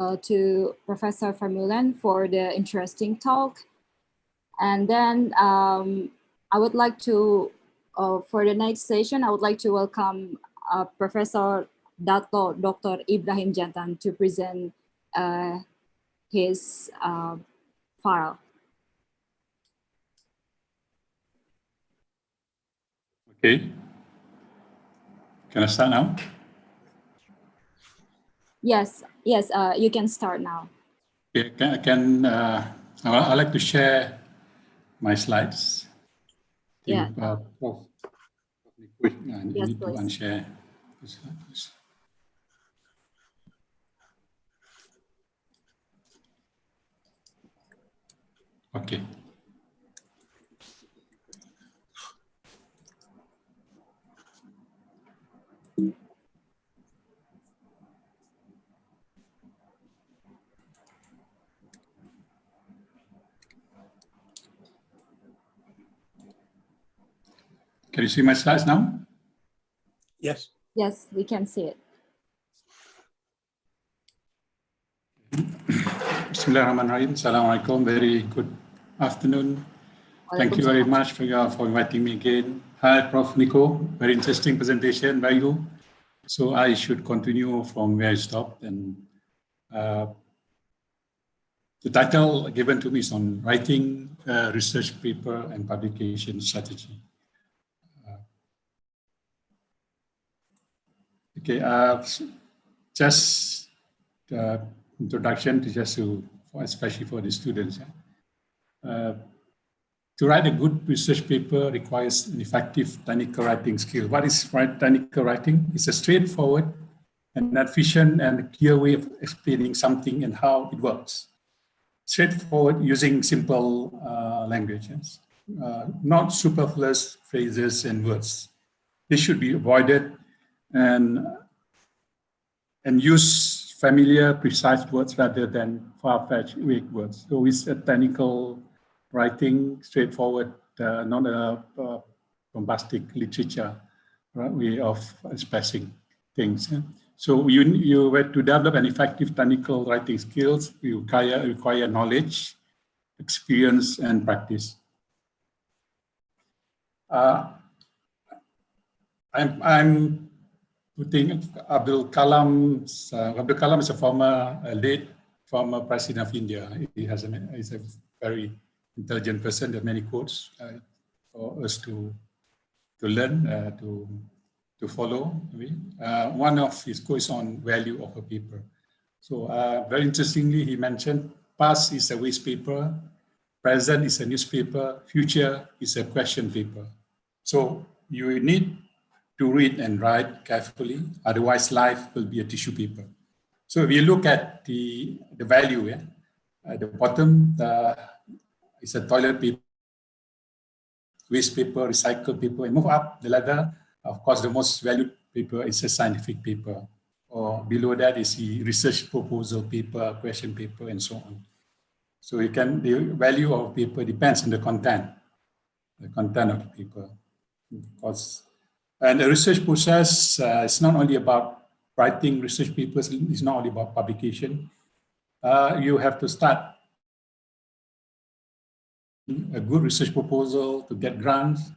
to Professor Vermeulen for the interesting talk. And then I would like to, for the next session, I would like to welcome Professor Dato Dr. Ibrahim Jantan to present his file. Okay. Can I start now? Yes, yes, you can start now. Okay, I'd like to share my slides. Yeah. I Yes, need to please. unshare the slides. Okay. Can you see my slides now? Yes. Yes, we can see it. Bismillahirrahmanirrahim. Assalamualaikum. Very good afternoon. Thank you very much for inviting me again. Hi, Prof. Nico. Very interesting presentation by you. So I should continue from where I stopped. And the title given to me is on writing research paper and publication strategy. Okay, just introduction to especially for the students. To write a good research paper requires an effective technical writing skill. What is technical writing? It's a straightforward and efficient and clear way of explaining something and how it works. Straightforward using simple languages, not superfluous phrases and words. This should be avoided and use familiar, precise words rather than far-fetched, vague words. So it's a technical writing, straightforward, not a bombastic literature way of expressing things. So you were to develop an effective technical writing skills, you require knowledge, experience, and practice. I'm putting Abdul Kalam is a late former president of India. He's a very intelligent person. There are many quotes for us to learn, to follow. One of his quotes on value of a paper. So very interestingly, he mentioned past is a waste paper, present is a newspaper, future is a question paper. So you need to read and write carefully, otherwise life will be a tissue paper. So if you look at the value, at the bottom is a toilet paper, waste paper, recycled paper, and move up the ladder. Of course, the most valued paper is a scientific paper, or below that is the research proposal paper, question paper, and so on. So the value of paper depends on the content of the paper. Of course. And the research process is not only about writing research papers, it's not only about publication. You have to start a good research proposal to get grants,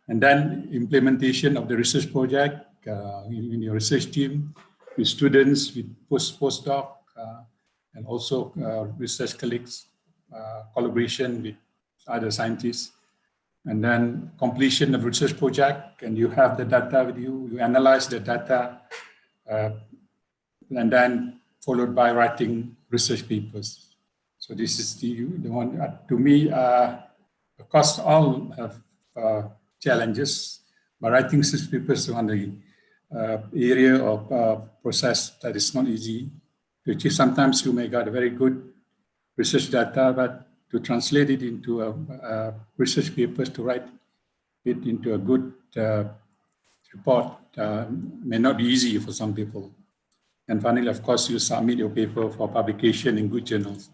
and then implementation of the research project in your research team, with students, with postdoc, and also research colleagues, collaboration with other scientists. And then completion of research project, and you have the data with you, you analyze the data, and then followed by writing research papers. So this is the one, to me, Of course, all have challenges, but writing research papers on the area of process that is not easy to achieve. Sometimes you may get a very good research data, but to translate it into a research papers, to write it into a good report may not be easy for some people. And finally, of course, you submit your paper for publication in good journals.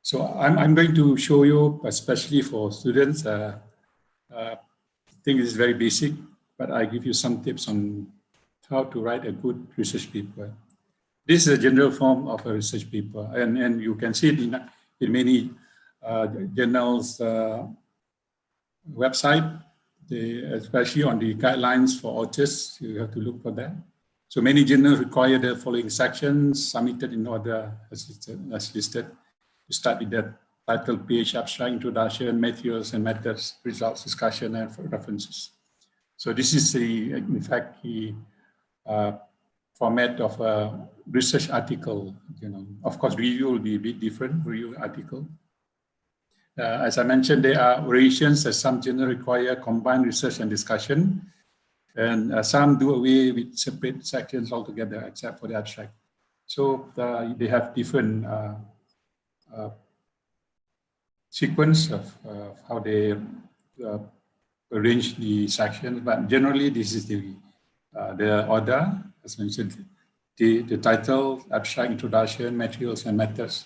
So I'm going to show you, especially for students, I think it's very basic, but I give you some tips on how to write a good research paper. This is a general form of a research paper, and you can see it in many journals website, especially on the guidelines for authors, you have to look for that. So many journals require the following sections submitted in order as listed. You start with the title page, abstract, introduction, materials and methods, results, discussion, and references. So this is the, in fact, the format of a research article. Of course, review will be a bit different, review article. As I mentioned, there are variations as some journals require combined research and discussion, and some do away with separate sections altogether, except for the abstract. So they have different sequence of how they arrange the sections, but generally this is the order, as mentioned, the title, abstract, introduction, materials and methods,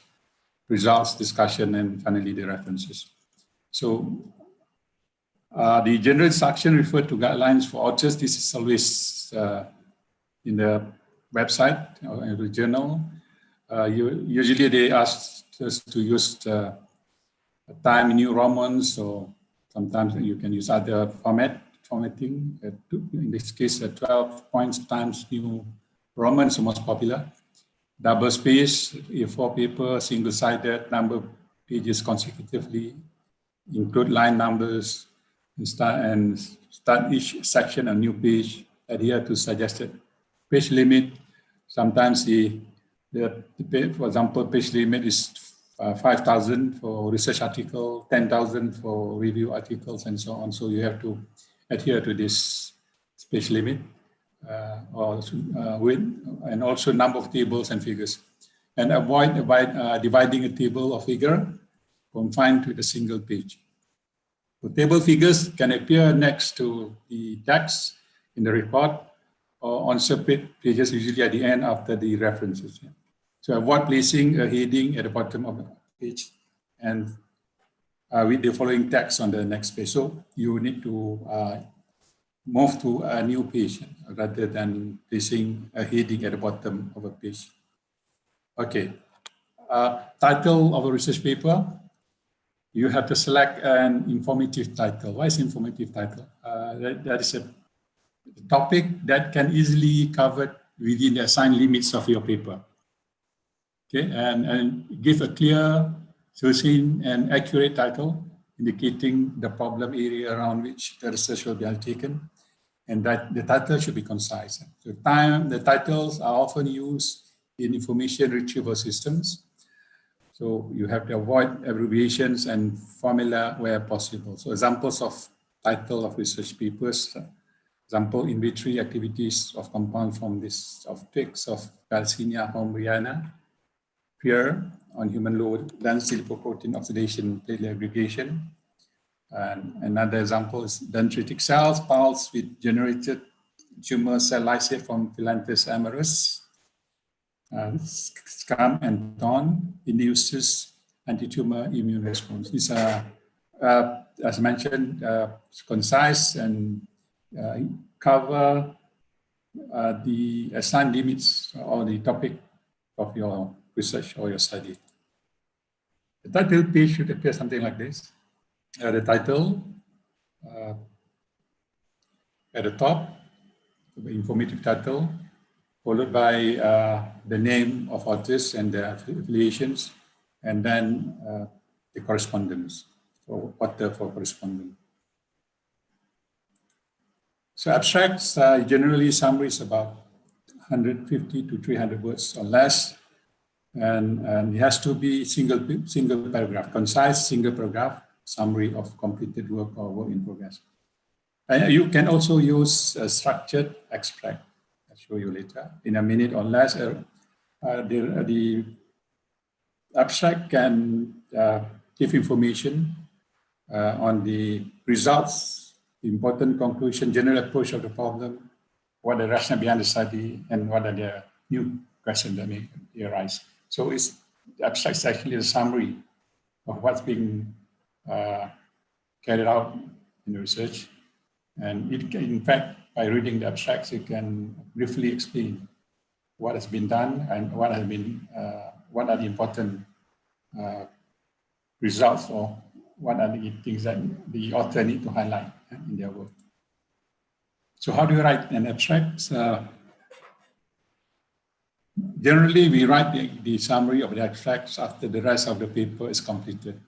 results, discussion, and finally the references. So the general instruction referred to guidelines for authors. This is always in the website or in the journal. Usually they ask us to use Time New Romans, so sometimes you can use other formatting. In this case, 12 points Times New Roman is most popular. Double space, A4 paper, single-sided, number pages consecutively, include line numbers, and start each section a new page, adhere to suggested page limit. Sometimes for example, page limit is 5,000 for research article, 10,000 for review articles, and so on. So you have to adhere to this page limit. And also number of tables and figures, and avoid dividing a table or figure confined to the single page. The table figures can appear next to the text in the report or on separate pages, usually at the end after the references. So avoid placing a heading at the bottom of the page and with the following text on the next page. So you need to move to a new page rather than placing a heading at the bottom of a page. Okay, title of a research paper. You have to select an informative title. Why is informative title? That is a topic that can easily covered within the assigned limits of your paper. Okay, and give a clear, succinct, and accurate title indicating the problem area around which the research will be undertaken. And that the title should be concise. The titles are often used in information retrieval systems. So you have to avoid abbreviations and formula where possible. So examples of title of research papers, example, inventory activities of compound from this of pigs of Garcinia hombriana, here on human low density lipoprotein oxidation platelet aggregation. And another example is dendritic cells pulse with generated tumor cell lysate from Philanthus amarus. Scam and TON induces anti-tumor immune response. These are, as mentioned, concise and cover the assigned limits or the topic of your research or your study. The title page should appear something like this. The title at the top, the informative title, followed by the name of authors and their affiliations, and then the correspondence, for author for correspondent. So abstracts are generally summaries about 150 to 300 words or less, and it has to be single paragraph, concise single paragraph, summary of completed work or work in progress. You can also use a structured abstract. I'll show you later in a minute or less. The abstract can give information on the results, the important conclusion, general approach of the problem, what the rationale behind the study, and what are the new questions that may arise. So the abstract is actually a summary of what's being carried out in the research. And it can, in fact, by reading the abstracts, you can briefly explain what has been done and what are the important results, or what are the things that the author need to highlight in their work. So how do you write an abstract? Generally, we write the summary of the abstracts after the rest of the paper is completed,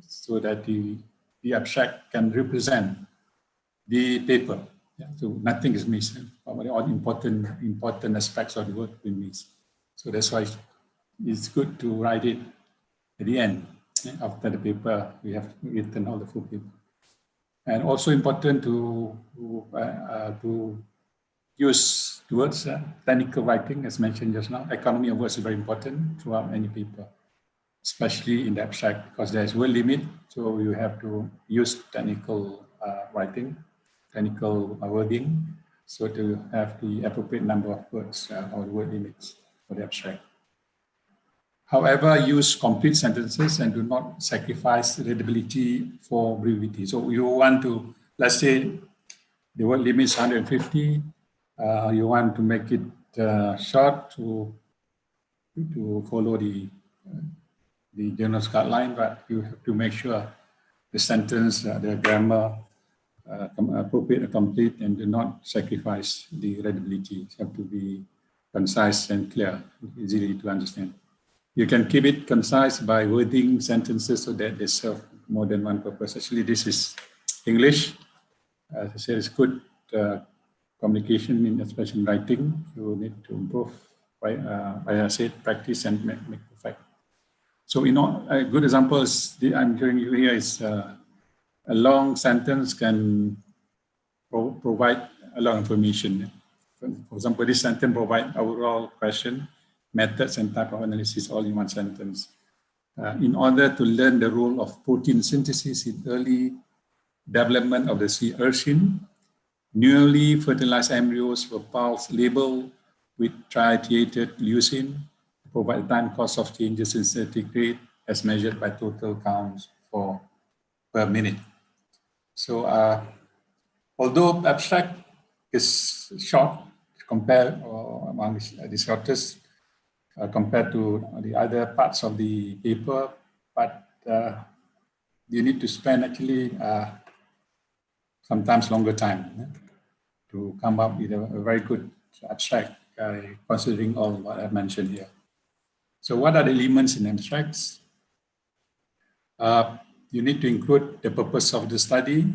so that the abstract can represent the paper. Yeah, so nothing is missing. All important aspects of the work will be missed. So that's why it's good to write it at the end. After the paper, we have written all the full paper. And also important to use the words technical writing, as mentioned just now. Economy of words is very important throughout any paper, especially in the abstract, because there's word limit. So you have to use technical writing, technical wording, so to have the appropriate number of words or word limits for the abstract. However, use complete sentences and do not sacrifice readability for brevity. So you want to, let's say, the word limit is 150. You want to make it short to follow the general guideline, but you have to make sure the sentence, the grammar, appropriate and complete, and do not sacrifice the readability. It have to be concise and clear, easily to understand. You can keep it concise by wording sentences so that they serve more than one purpose. Actually, this is English. As I said, it's good communication, especially in writing. You need to improve, right? I said, practice and make perfect. So, a good example is I'm showing you here is a long sentence can provide a lot of information. For example, this sentence provides overall question, methods, and type of analysis all in one sentence. In order to learn the role of protein synthesis in early development of the sea urchin, newly fertilized embryos were pulse labeled with tritiated leucine to provide time course of changes in synthetic rate as measured by total counts per minute. So, although abstract is short compared among the shortest compared to the other parts of the paper, but you need to spend actually sometimes longer time to come up with a very good abstract, considering all what I've mentioned here. So what are the elements in abstracts? You need to include the purpose of the study,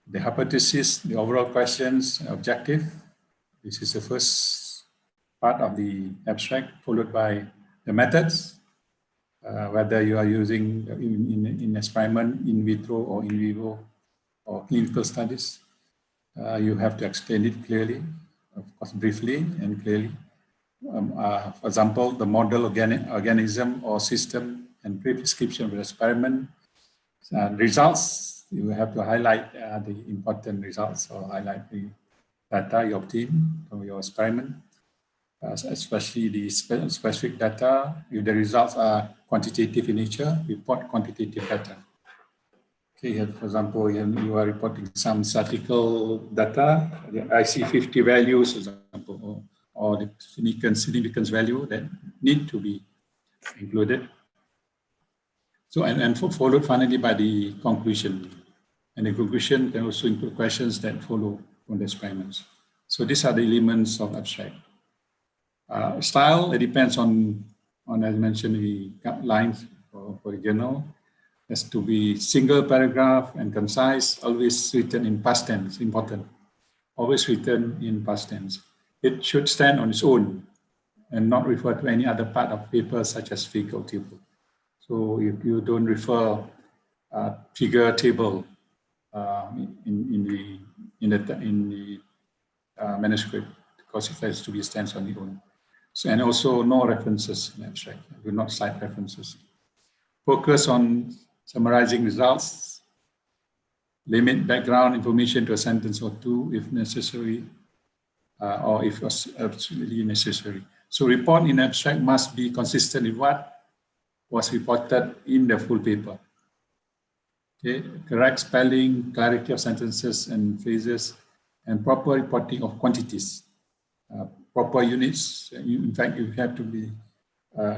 the hypothesis, the overall questions, objective. This is the first part of the abstract, followed by the methods, whether you are using in experiment, in vitro or in vivo, or clinical studies. You have to explain it clearly, of course, briefly and clearly. For example, the model organism or system and pre-prescription of the experiment. Results, you have to highlight the important results or highlight the data you obtain from your experiment, especially the specific data. If the results are quantitative in nature, report quantitative data. Okay, for example, you are reporting some statistical data, the IC50 values, for example, or the significance value that need to be included. So, and followed finally by the conclusion. And the conclusion can also include questions that follow from the experiments. So these are the elements of abstract. Style, it depends on as mentioned, the guidelines for the journal. Has to be single paragraph and concise, always written in past tense, important. Always written in past tense. It should stand on its own and not refer to any other part of paper such as figure or table. So if you don't refer figure table in the manuscript, because it has to be stands on its own. So, and also no references in abstract. Do not cite references. Focus on summarizing results. Limit background information to a sentence or two if necessary, or if absolutely necessary. So report in abstract must be consistent with what was reported in the full paper. Okay, correct spelling, clarity of sentences and phrases, and proper reporting of quantities. Proper units, in fact, you have to be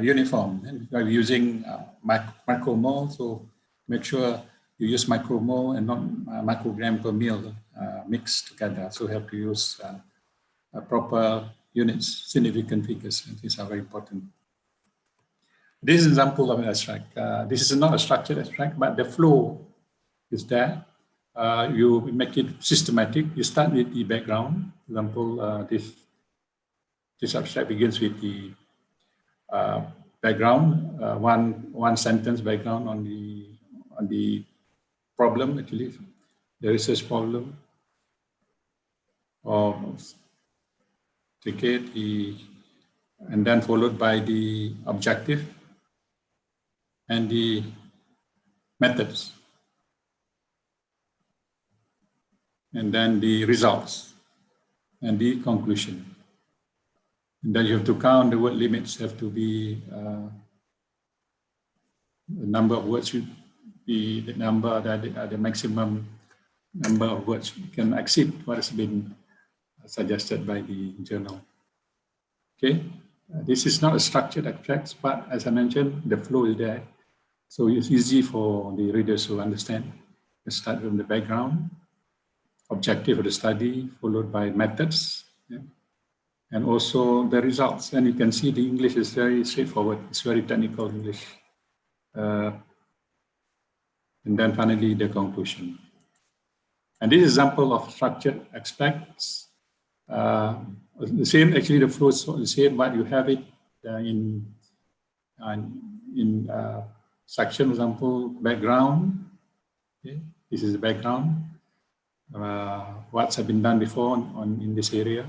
uniform. And if you are using micromole, so make sure you use micromole and not microgram per mil mixed together. So you have to use proper units, significant figures, and these are very important. This is an example of an abstract. This is not a structured abstract, but the flow is there. You make it systematic. You start with the background. For example, this abstract begins with the background, one sentence background on the problem, actually, the research problem, or take it, and then followed by the objective and the methods, and then the results and the conclusion. And then you have to count the word limits, have to be the number of words should be the number that the maximum number of words can exceed what has been suggested by the journal. Okay, this is not a structured abstract, but as I mentioned, the flow is there. So it's easy for the readers to understand. You start from the background, objective of the study, followed by methods, and also the results. And you can see the English is very straightforward. It's very technical English. And then finally, the conclusion. And this example of structured abstracts, the same, actually the flow is the same, but you have it in section, example, background. Okay. This is the background. What's have been done before in this area.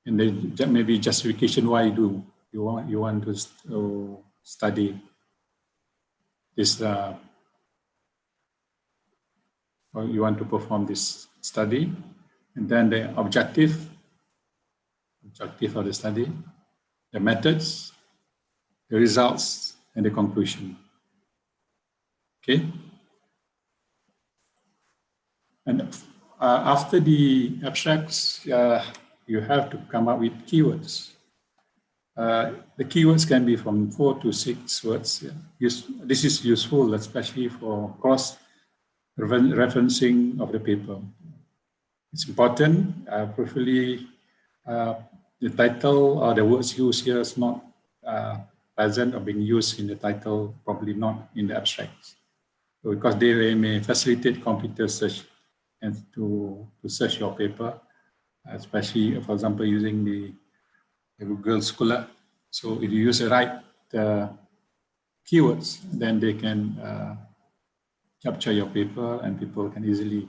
And then maybe justification why you want to study this, or you want to perform this study, and then the objective of the study, the methods, the results, and the conclusion. Okay. And after the abstracts, you have to come up with keywords. The keywords can be from 4 to 6 words. Yeah. This is useful, especially for cross-referencing of the paper. It's important, preferably the title or the words used here is not present or being used in the title, probably not in the abstracts. So because they may facilitate computer search and to search your paper, especially, for example, using the Google Scholar. So if you use the right keywords, then they can capture your paper and people can easily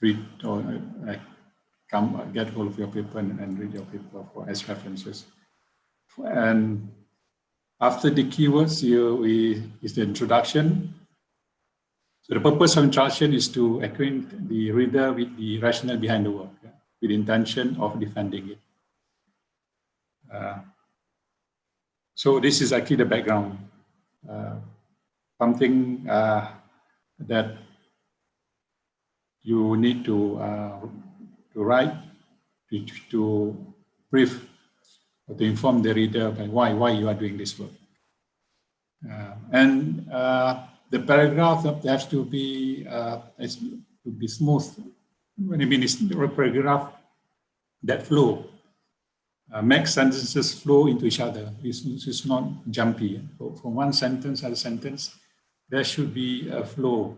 read or get hold of your paper and read your paper as references. And after the keywords, is the introduction. So the purpose of introduction is to acquaint the reader with the rationale behind the work, with the intention of defending it. So this is actually the background, something that you need to write to brief or to inform the reader about why you are doing this work. And the paragraph has to be smooth. When I mean it's a paragraph that flow, make sentences flow into each other. It's not jumpy. From one sentence to a sentence, there should be a flow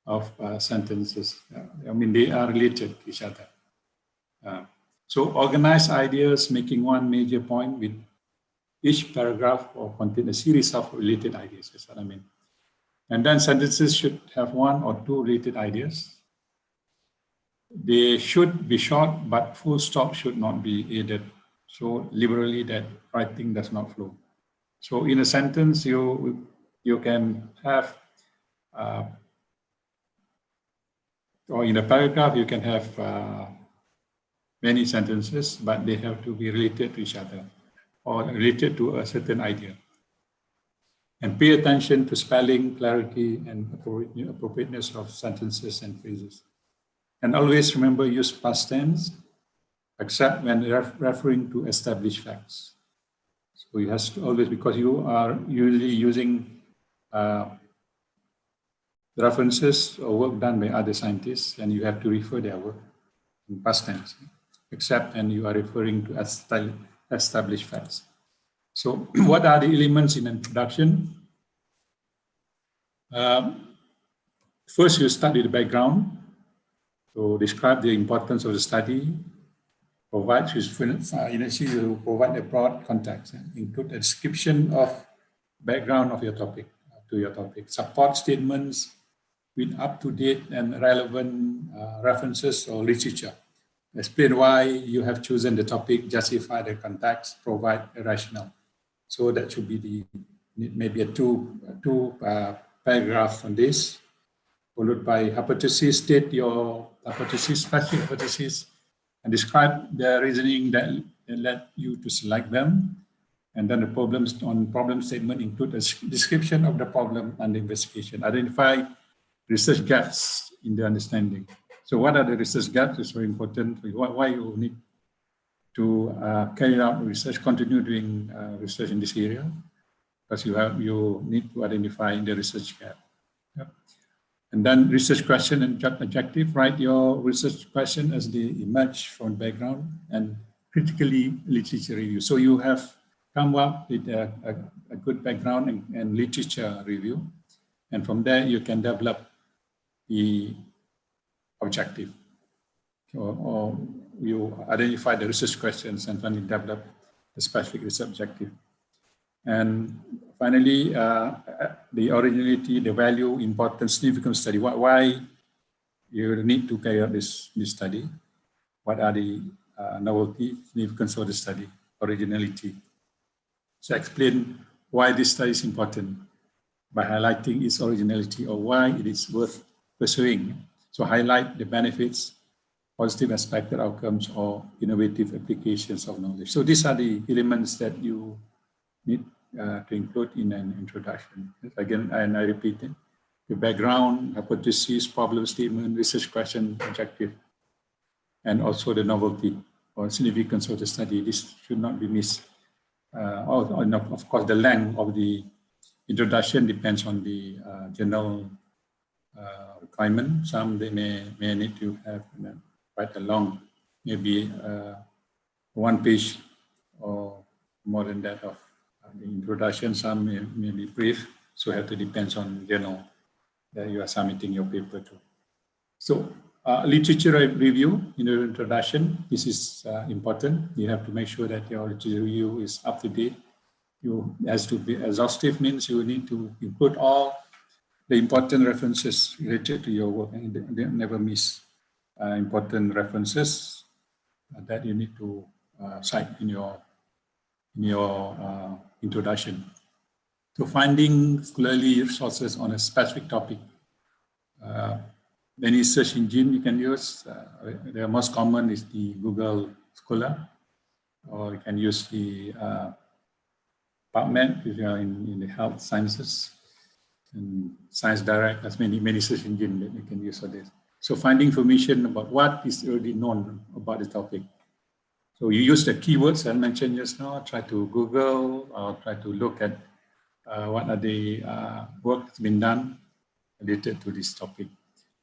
of sentences. I mean, they are related to each other. So organize ideas, making one major point with each paragraph or contain a series of related ideas. That's what I mean. And then sentences should have one or two related ideas. They should be short, but full stop should not be added so liberally that writing does not flow. So in a sentence, you can have, or in a paragraph, you can have many sentences, but they have to be related to each other or related to a certain idea. And pay attention to spelling, clarity, and appropriateness of sentences and phrases. And always remember, use past tense, except when referring to established facts. So you have to always, because you are usually using references or work done by other scientists, and you have to refer their work in past tense, except when you are referring to established facts. So what are the elements in introduction? First, you start with the background. So describe the importance of the study, provide initially you provide a broad context, include a description of background of your topic, support statements with up-to-date and relevant references or literature. Explain why you have chosen the topic, justify the context, provide a rationale. So that should be maybe a two paragraphs on this, followed by hypothesis, state your hypothesis, specific hypothesis, and describe the reasoning that led you to select them. And then the problem statement include a description of the problem and the investigation. Identify research gaps in the understanding. So what are the research gaps? It's very important. Why you need to carry out research, continue doing research in this area, because you need to identify the research gap. Yep. And then research question and objective. Write your research question as they emerge from background and critically literature review. So you have come up with a good background and literature review, and from there you can develop the objective, or you identify the research questions and finally develop the specific research objective. And finally, the originality, the value, importance, significance study. Why you need to carry out this study? What are the novelty, significance of the study, originality? So explain why this study is important by highlighting its originality or why it is worth pursuing. So highlight the benefits, positive expected outcomes, or innovative applications of knowledge. So these are the elements that you need to include in an introduction. Again, and I repeat it, the background, hypothesis, problem statement, research question, objective, and also the novelty or significance of the study. This should not be missed. Of course, the length of the introduction depends on the journal requirement. Some they may need to have quite a long, maybe 1 page or more than that of the introduction. Some may be brief, so it depends on journal that you are submitting your paper to. So literature review in the introduction, this is important. You have to make sure that your literature review is up to date. You has to be exhaustive, means you need to include all the important references related to your work, and never miss important references that you need to cite in your introduction. So finding scholarly resources on a specific topic. Any search engine you can use. The most common is the Google Scholar, or you can use the PubMed if you are in the health sciences, and Science Direct. There's many search engines that you can use for this. So finding information about what is already known about the topic. So you use the keywords I mentioned just now. Try to Google or try to look at what are the work that's been done related to this topic,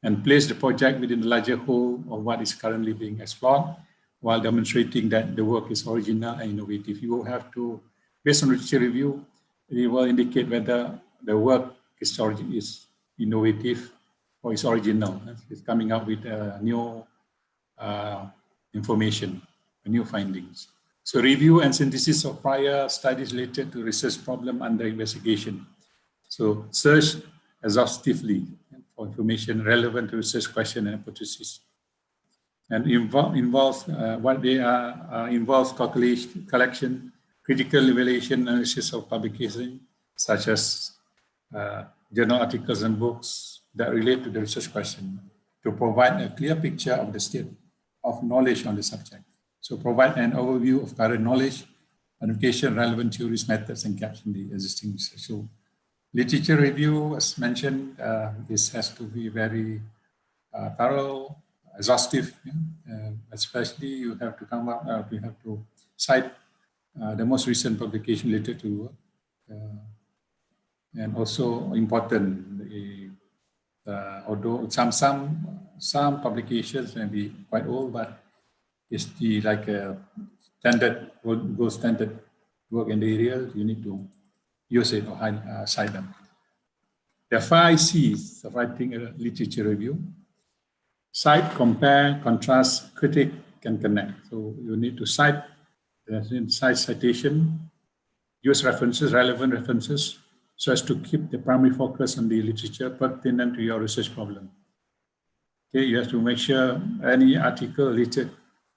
and place the project within the larger whole of what is currently being explored, while demonstrating that the work is original and innovative. You will have to, based on literature review, it will indicate whether the work is innovative or is original. It's coming up with new information, new findings. So review and synthesis of prior studies related to research problem under investigation. So search exhaustively for information relevant to research question and hypothesis. And involves calculation, collection, critical evaluation, analysis of publication, such as journal articles and books that relate to the research question, to provide a clear picture of the state of knowledge on the subject. So provide an overview of current knowledge, education, relevant theories, methods, and gaps in the existing research. So literature review, as mentioned, this has to be very thorough, exhaustive, especially you have to come up, you have to cite the most recent publication related to work. And also important, although some publications may be quite old, but it's like a standard, gold standard work in the area, you need to use it or cite them. There are 5 C's of writing a literature review: cite, compare, contrast, critique, and connect. So you need to cite citation, use references, relevant references, so as to keep the primary focus on the literature pertinent to your research problem. Okay, you have to make sure any article related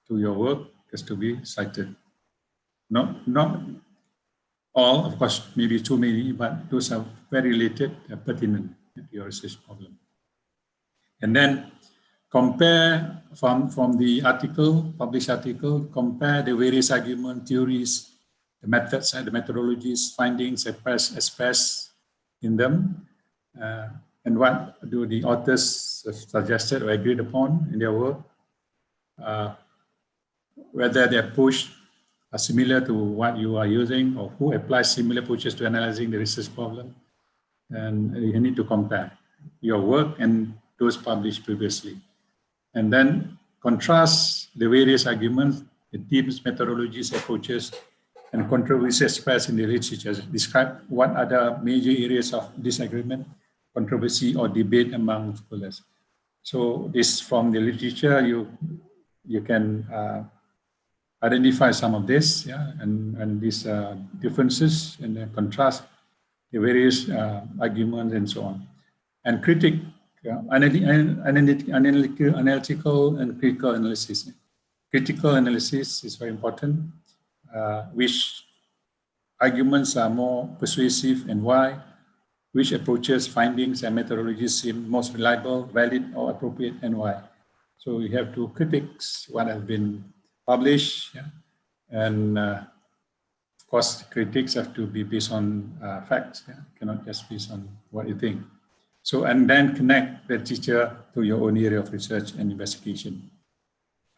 to your work has to be cited. Not all, of course, maybe too many, but those are very related, pertinent to your research problem. And then compare from the article, published article, compare the various argument, theories, the methods and the methodologies, findings expressed in them, and what do the authors suggested or agreed upon in their work, whether their approach are similar to what you are using, or who applies similar approaches to analyzing the research problem. And you need to compare your work and those published previously. And then contrast the various arguments, the themes, methodologies, approaches, and controversies expressed in the literature. Describe what are the major areas of disagreement, controversy, or debate among scholars. So this from the literature, you can identify some of this, and these differences, and then contrast the various arguments and so on. And critique, analytical and critical analysis. Critical analysis is very important. Which arguments are more persuasive and why? Which approaches, findings, and methodologies seem most reliable, valid, or appropriate, and why? So you have to critique what has been published, and of course, critiques have to be based on facts, cannot just based on what you think. So, and then connect the teacher to your own area of research and investigation.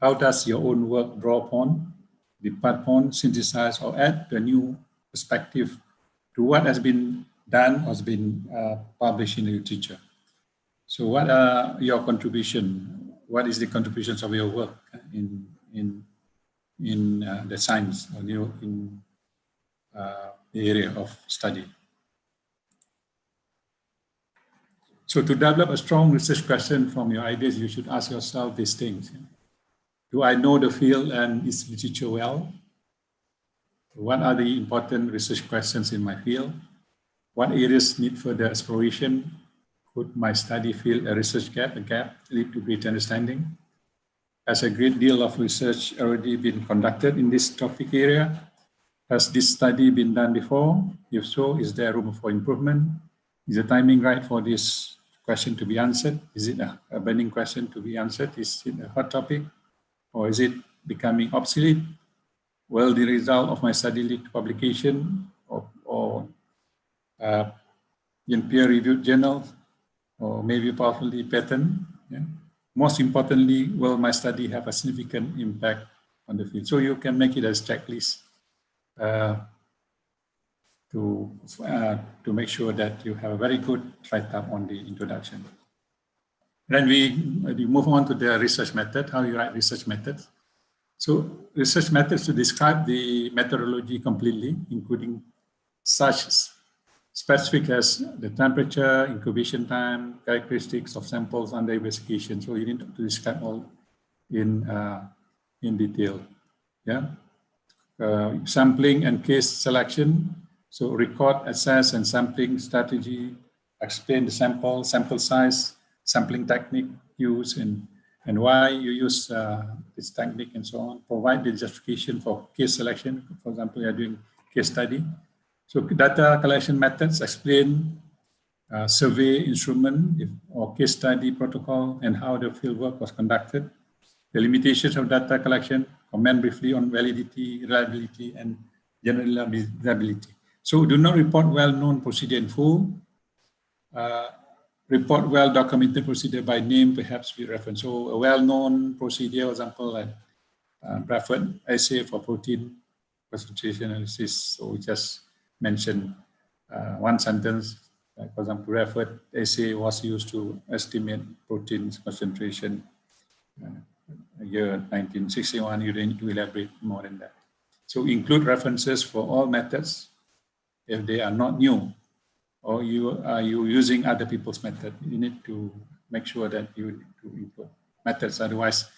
How does your own work draw upon, depart upon, synthesize, or add a new perspective to what has been done or has been published in the literature? So what are your contribution? What is the contributions of your work in the science or in the area of study? So to develop a strong research question from your ideas, you should ask yourself these things. Do I know the field and its literature well? What are the important research questions in my field? What areas need further exploration? Could my study fill a research gap, lead to greater understanding? Has a great deal of research already been conducted in this topic area? Has this study been done before? If so, is there room for improvement? Is the timing right for this question to be answered? Is it a burning question to be answered? Is it a hot topic? Or is it becoming obsolete? Will the result of my study lead to publication or in peer-reviewed journals, or maybe possibly patent? Most importantly, will my study have a significant impact on the field? So you can make it as a checklist to make sure that you have a very good write-up on the introduction. Then we move on to the research method, how you write research methods. So research methods to describe the methodology completely, including such specific as the temperature, incubation time, characteristics of samples under investigation. So you need to describe all in detail. sampling and case selection. So record, assess, and sampling strategy, explain the sample size, sampling technique used, and why you use this technique and so on. Provide the justification for case selection. For example, you're doing case study. So data collection methods, explain survey instrument or case study protocol and how the fieldwork was conducted. The limitations of data collection, comment briefly on validity, reliability, and general reliability. So do not report well-known procedure in full. Report well-documented procedure by name, perhaps with reference. So a well-known procedure, for example, like Bradford assay for protein concentration analysis. So we just mentioned one sentence. Like, for example, Bradford assay was used to estimate protein concentration. Year 1961, you don't need to elaborate more than that. So include references for all methods if they are not new, or you are using other people's method. You need to make sure that you include methods, otherwise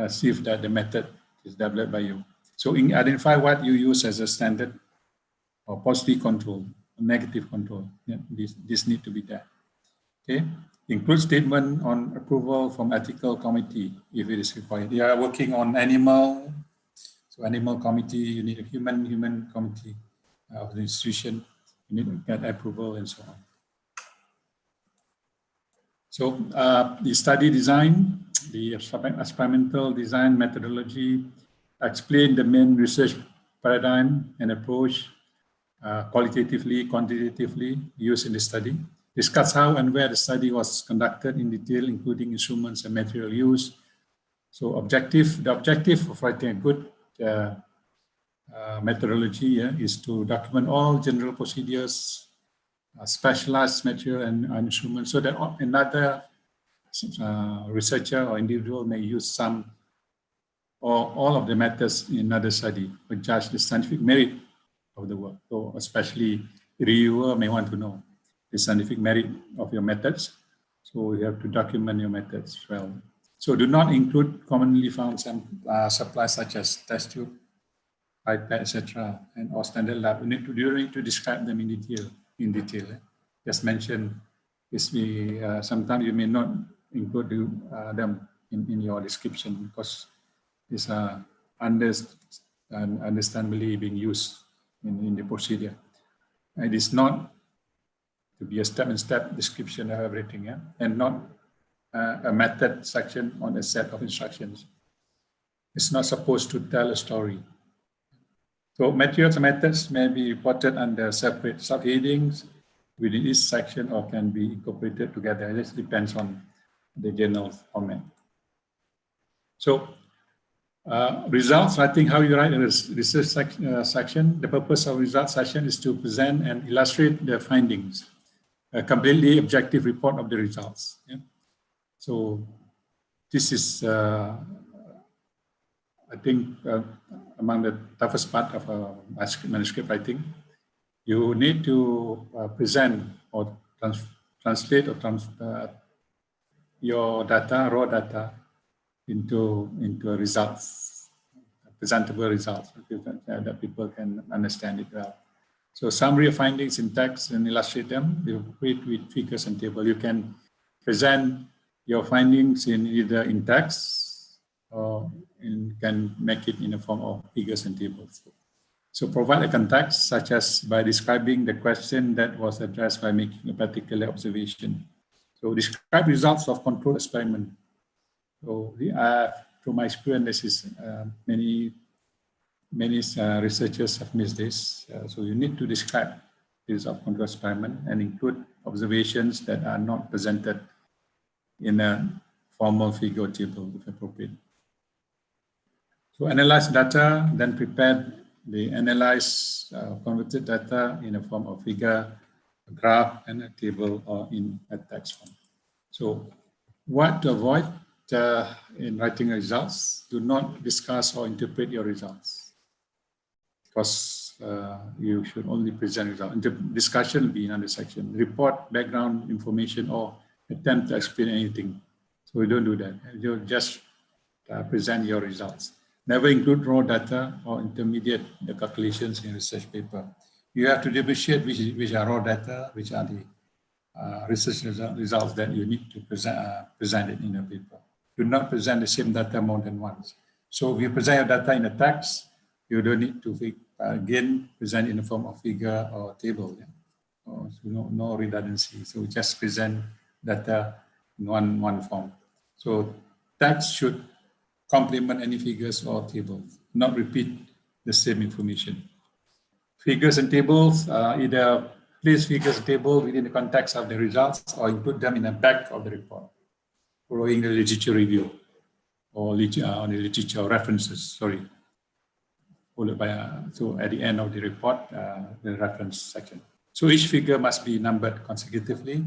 see if that the method is developed by you. So identify what you use as a standard or positive control, negative control. Yeah, this need to be there. Okay. Include statement on approval from ethical committee if it is required. You are working on animal, so animal committee, you need a human committee of the institution, you need to get approval and so on. So the study design, the experimental design methodology, explain the main research paradigm and approach qualitatively, quantitatively used in the study. Discuss how and where the study was conducted in detail, including instruments and material use. So the objective of writing a good methodology is to document all general procedures, specialized material and instruments, so that another researcher or individual may use some or all of the methods in another study to judge the scientific merit of the work. So especially the reviewer may want to know the scientific merit of your methods. So you have to document your methods as well. So do not include commonly found supplies such as test tube, pipette, etc., and or standard lab. You need to describe them in detail. Just mention this. Sometimes you may not include them in your description because these are understandably being used in the procedure. It is not to be a step-by-step description of everything, yeah? And not a method section on a set of instructions. It's not supposed to tell a story. So materials and methods may be reported under separate subheadings within each section or can be incorporated together. This depends on the general format. So results, I think how you write a research section, the purpose of results section is to present and illustrate the findings, a completely objective report of the results. Yeah? So this is, I think, among the toughest part of manuscript writing. You need to present or translate or your data, raw data, into results, presentable results that people can understand it well. So summary of findings in text and illustrate them with figures and tables. You can present your findings in either in text or can make it in the form of figures and tables. So provide a context, such as by describing the question that was addressed by making a particular observation. So describe results of controlled experiment. So from my experience, this is many researchers have missed this. So you need to describe the result of controlled experiment and include observations that are not presented in a formal figure or table if appropriate. So analyze data, then prepare the analyzed converted data in a form of figure, a graph, and a table or in a text form. So what to avoid in writing results? Do not discuss or interpret your results, because you should only present results. Discussion will be in another section. Report background information or attempt to explain anything. So we don't do that. You just present your results. Never include raw data or intermediate calculations in research paper. You have to differentiate which are raw data, which are the research results that you need to present it in a paper. Do not present the same data more than once. So if you present your data in a text, you don't need to again present in the form of figure or table. Yeah? Or, no redundancy. So just present data in one form. So text should complement any figures or tables, not repeat the same information. Figures and tables, either place figures and tables within the context of the results or include them in the back of the report, following the literature review or on the literature references, followed by, so at the end of the report, the reference section. So each figure must be numbered consecutively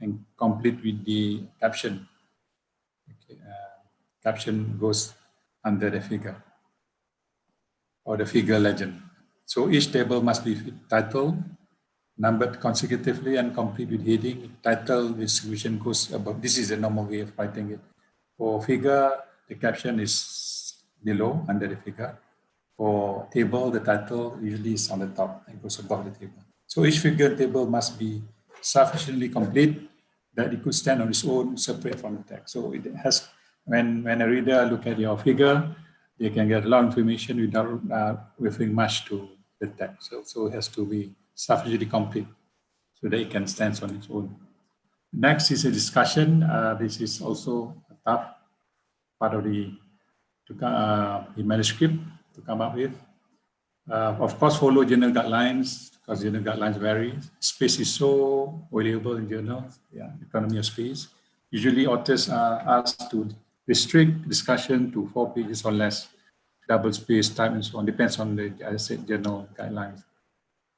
and complete with the caption. Okay, caption goes under the figure or the figure legend. So each table must be titled, numbered consecutively and complete with heading. Title distribution goes above. This is the normal way of writing it. For figure, the caption is below, under the figure. For table, the title usually is on the top and goes above the table. So each figure table must be sufficiently complete that it could stand on its own, separate from the text. So it has, when a reader look at your figure, they can get a lot of information without referring much to the text. So it has to be sufficiently complete so that it can stand on its own. Next is a discussion. This is also a tough part of the manuscript to come up with. Of course, follow general guidelines because general guidelines vary. Space is so valuable in journals, economy of space. Usually authors are asked to restrict discussion to 4 pages or less, double space, time and so on, depends on the, as I said, general guidelines.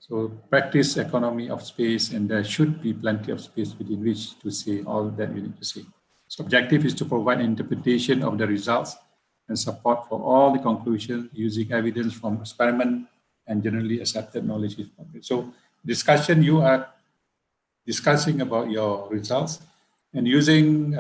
So practice economy of space, and there should be plenty of space within which to say all that you need to say. So objective is to provide an interpretation of the results and support for all the conclusions using evidence from experiment and generally accepted knowledge. So discussion, you are discussing about your results and using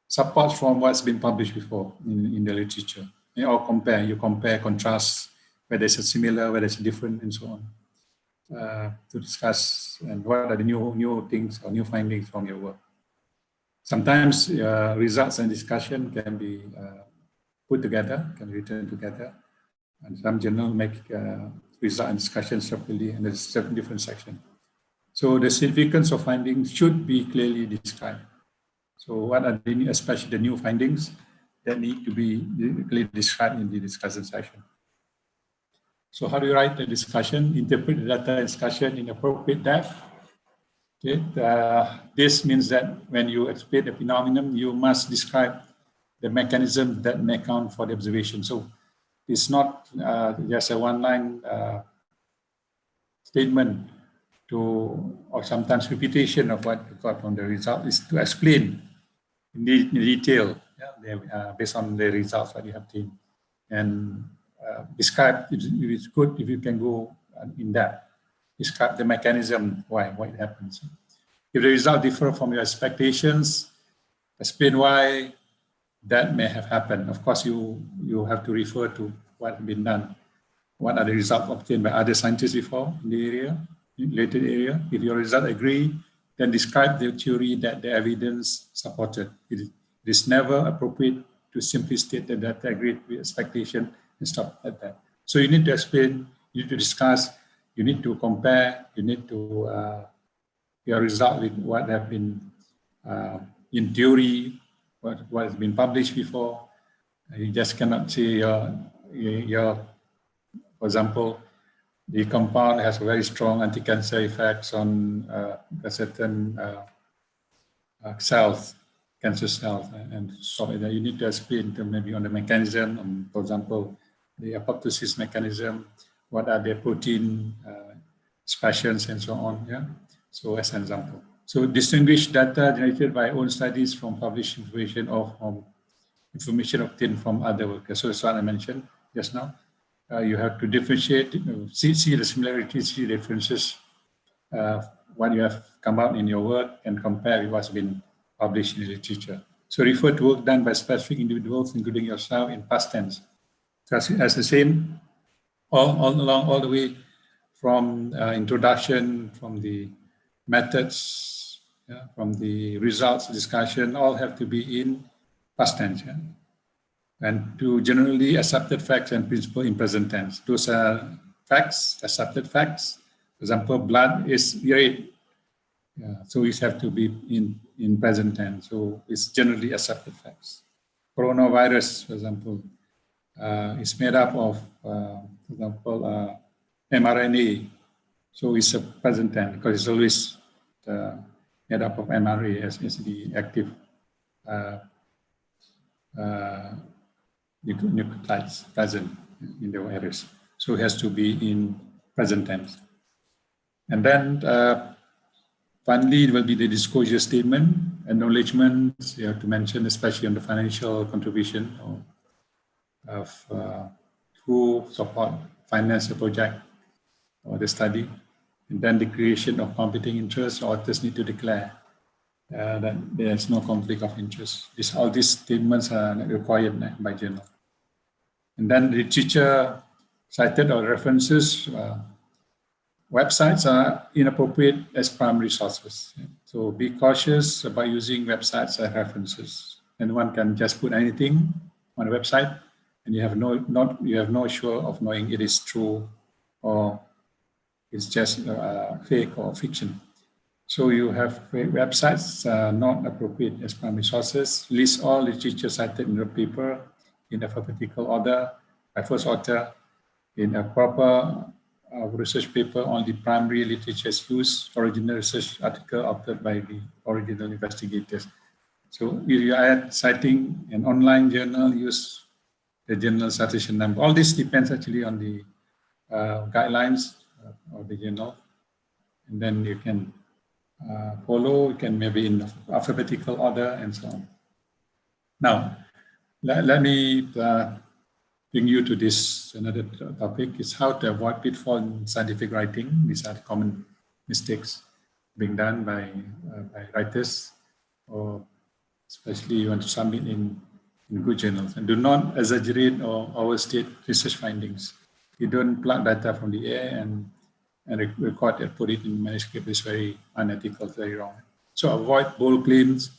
support from what's been published before in the literature. Or you compare, contrast, whether it's similar, whether it's different, and so on. To discuss and what are the new things or new findings from your work. Sometimes results and discussion can be put together, can be written together, and some journals make result and discussion separately, and there's 7 different sections. So the significance of findings should be clearly described. So what are the, especially the new findings that need to be clearly described in the discussion section. So how do you write the discussion? Interpret the data discussion in appropriate depth. Okay. This means that when you explain the phenomenon, you must describe the mechanism that may account for the observation. So it's not just a one-line statement or sometimes repetition of what you got from the result. Is to explain in detail, based on the results that you have seen, and describe. It's good if you can go in depth. Describe the mechanism why it happens. If the result differ from your expectations, explain why that may have happened. Of course, you have to refer to what has been done. What are the results obtained by other scientists before in the area, related area? If your result agree, then describe the theory that the evidence supported. It is never appropriate to simply state that data agreed with expectation and stop at that. So you need to explain, you need to discuss, you need to compare, you need to your result with what have been in theory, what has been published before. You just cannot say for example, the compound has very strong anti-cancer effects on a certain cells, cancer cells, and so that you need to explain to maybe on the mechanism, for example, the apoptosis mechanism, what are the protein expressions and so on. Yeah. So as an example. So distinguish data generated by own studies from published information or from information obtained from other workers. So that's what I mentioned just now. You have to differentiate, see the similarities, see the differences, what you have come out in your work and compare with what's been published in the literature. So refer to work done by specific individuals, including yourself, in past tense. as the same all along, all the way from introduction, from the methods, from the results discussion, all have to be in past tense. Yeah? And to generally accepted facts and principles in present tense. Those are facts, accepted facts. For example, blood is red. So it have to be in present tense. So it's generally accepted facts. Coronavirus, for example, is made up of, for example, mRNA. So it's a present tense because it's always made up of mRNA as the active nucleotides present in the virus. So it has to be in present tense. And then finally, it will be the disclosure statement, acknowledgements. You have to mention, especially on the financial contribution of who support finance the project or the study. And then the creation of competing interests, authors need to declare that there is no conflict of interest. All these statements are required by journal. And then literature cited or references, websites are inappropriate as primary sources. So be cautious about using websites as references. And one can just put anything on a website, and you have no assurance of knowing it is true or it's just fake or fiction. So you have websites not appropriate as primary sources. List all literature cited in the paper in alphabetical order by first author. In a proper research paper, only primary literature is used. Original research article authored by the original investigators. So if you are citing an online journal, use the journal citation number. All this depends actually on the guidelines of the journal. And then you can follow, you can maybe in alphabetical order and so on. Now, let me bring you to this another topic, is how to avoid pitfall in scientific writing. These are the common mistakes being done by writers, or especially you want to submit in good journals. And do not exaggerate or overstate research findings. You don't plug data from the air and record and put it in manuscript. Is very unethical, very wrong. So avoid bold claims.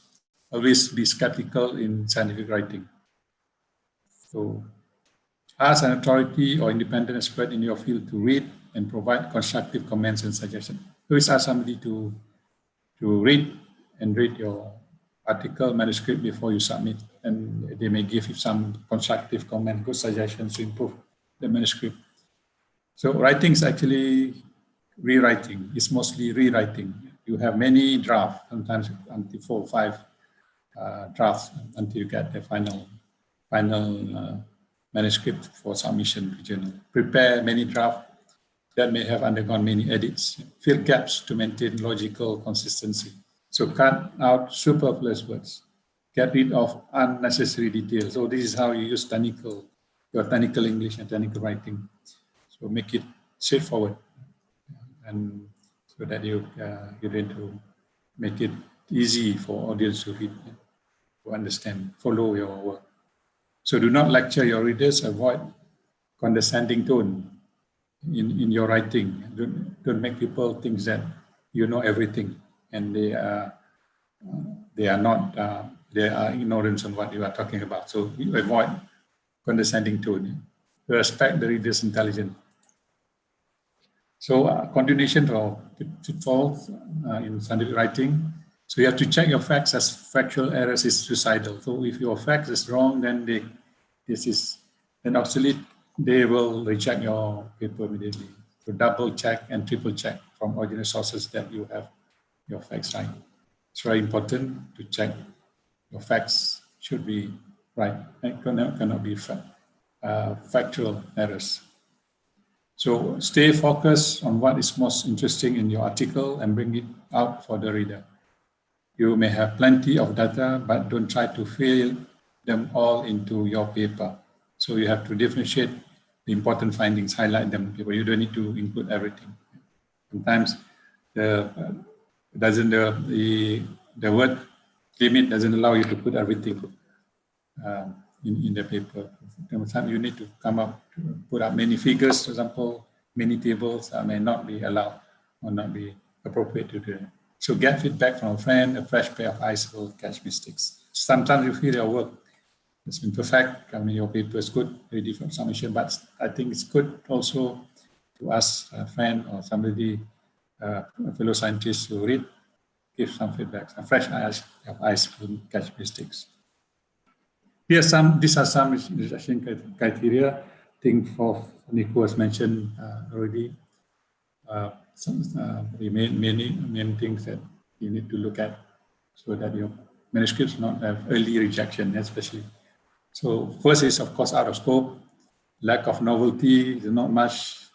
Always be skeptical in scientific writing. So ask an authority or independent expert in your field to read and provide constructive comments and suggestions. Always ask somebody to read your article, manuscript before you submit, and they may give you some constructive comment, good suggestions to improve the manuscript. So writing is actually rewriting. It's mostly rewriting. You have many drafts, sometimes until 4 or 5 drafts until you get the final manuscript for submission to journal. Prepare many drafts that may have undergone many edits. Fill gaps to maintain logical consistency. So cut out superfluous words. Get rid of unnecessary details. So this is how you use your technical English and technical writing. So make it straightforward, and so that you're going to make it easy for audience to read, to understand, follow your work. So do not lecture your readers. Avoid condescending tone in your writing. Don't make people think that you know everything, and they are ignorant on what you are talking about. So you avoid condescending tone. Respect the reader's intelligence. So continuation of pitfalls in scientific writing. So you have to check your facts, as factual errors is suicidal. So if your facts is wrong, then this is obsolete. They will reject your paper immediately. So double check and triple check from original sources that you have your facts right. It's very important to check your facts should be right. It cannot be factual errors. So stay focused on what is most interesting in your article and bring it out for the reader. You may have plenty of data, but don't try to fill them all into your paper. So you have to differentiate the important findings, highlight them. You don't need to include everything. Sometimes the word limit doesn't allow you to put everything. in the paper. Sometimes you need to put up many figures, for example, many tables may not be allowed or not be appropriate to do that. So get feedback from a friend, a fresh pair of eyes will catch mistakes. Sometimes you feel your work has been perfect, your paper is good, ready for submission, but I think it's good also to ask a friend or somebody, a fellow scientist to read, give some feedback. Some fresh eyes will catch mistakes. These are some rejection criteria. I think for Nico has mentioned already. The main things that you need to look at so that your manuscripts not have early rejection, especially. So first is, of course, out of scope, lack of novelty, there's not much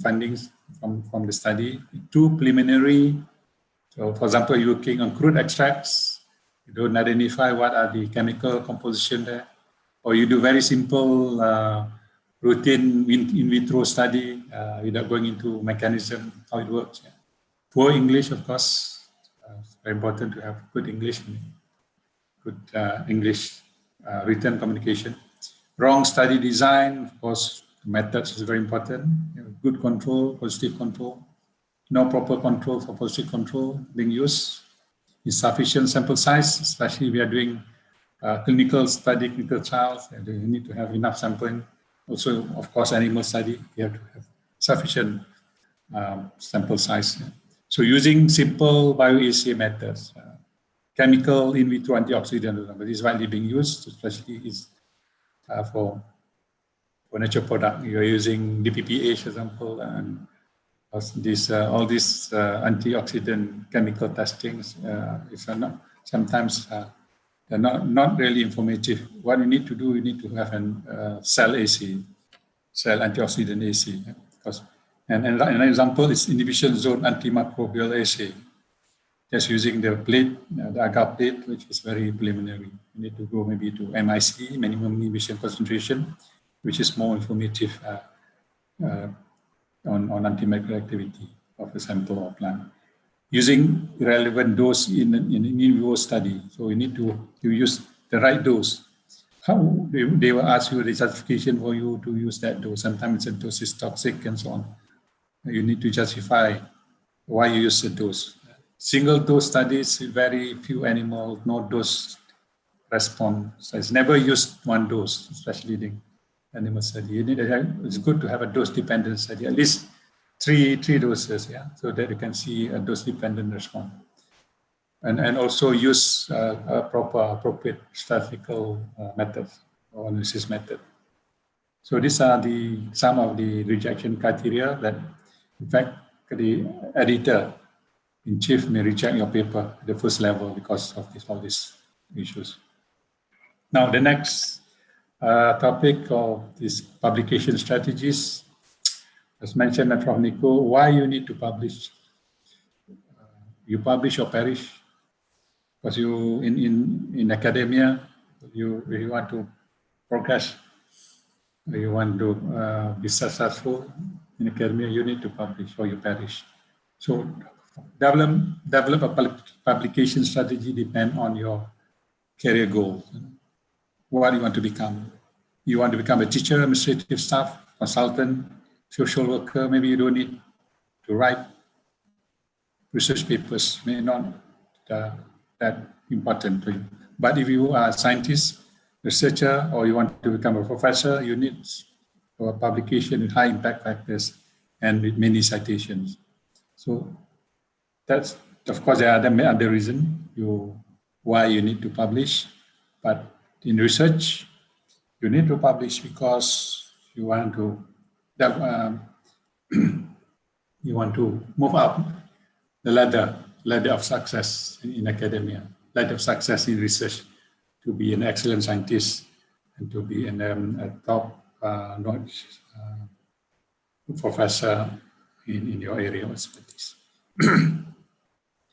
findings from the study. Too preliminary. So for example, you're looking on crude extracts, you don't identify what are the chemical composition there, or you do very simple routine in vitro study without going into mechanism, how it works. Yeah. Poor English, of course, it's very important to have good English, written communication. Wrong study design, of course, methods is very important. Good control, positive control. No proper control for positive control being used. Insufficient sample size, especially if we are doing clinical study, clinical trials, and you need to have enough sampling. Also, of course, animal study, you have to have sufficient sample size. So using simple bioassay methods, chemical in vitro antioxidant, this is widely being used, especially is for natural product. You are using DPPH, for example, and all these antioxidant chemical testings sometimes they're not really informative. What you need to do, you need to have a cell AC, cell antioxidant AC. Because an example is inhibition zone antimicrobial assay. Just using the plate, the agar plate, which is very preliminary. You need to go maybe to MIC, minimum inhibition concentration, which is more informative on antimicrobial activity of a sample or plant. Using relevant dose in vivo study. So you need to use the right dose. How they will ask you the justification for you to use that dose. Sometimes the dose is toxic and so on. You need to justify why you use the dose. Single dose studies, very few animals, no dose response. So it's never used one dose, especially the animal study. It's good to have a dose-dependent study, at least three doses, yeah, so that you can see a dose-dependent response. And also use appropriate statistical methods or analysis method. So these are some of the rejection criteria that, in fact, the editor-in-chief may reject your paper at the first level because of all these issues. Now, the next topic of these publication strategies, as mentioned by Prof. Nico, why you need to publish. You publish or perish, because you in academia, you want to progress, you want to be successful in academia, you need to publish or you perish. So develop a publication strategy depend on your career goals. What you want to become. You want to become a teacher, administrative staff, consultant, social worker. Maybe you don't need to write research papers, may not that important to you. But if you are a scientist, researcher, or you want to become a professor, you need a publication with high impact factors and with many citations. So that's, of course, there are other reasons why you need to publish. But in research, you need to publish because you want to move up the ladder of success in academia, ladder of success in research, to be an excellent scientist and to be a top notch professor in your area of expertise.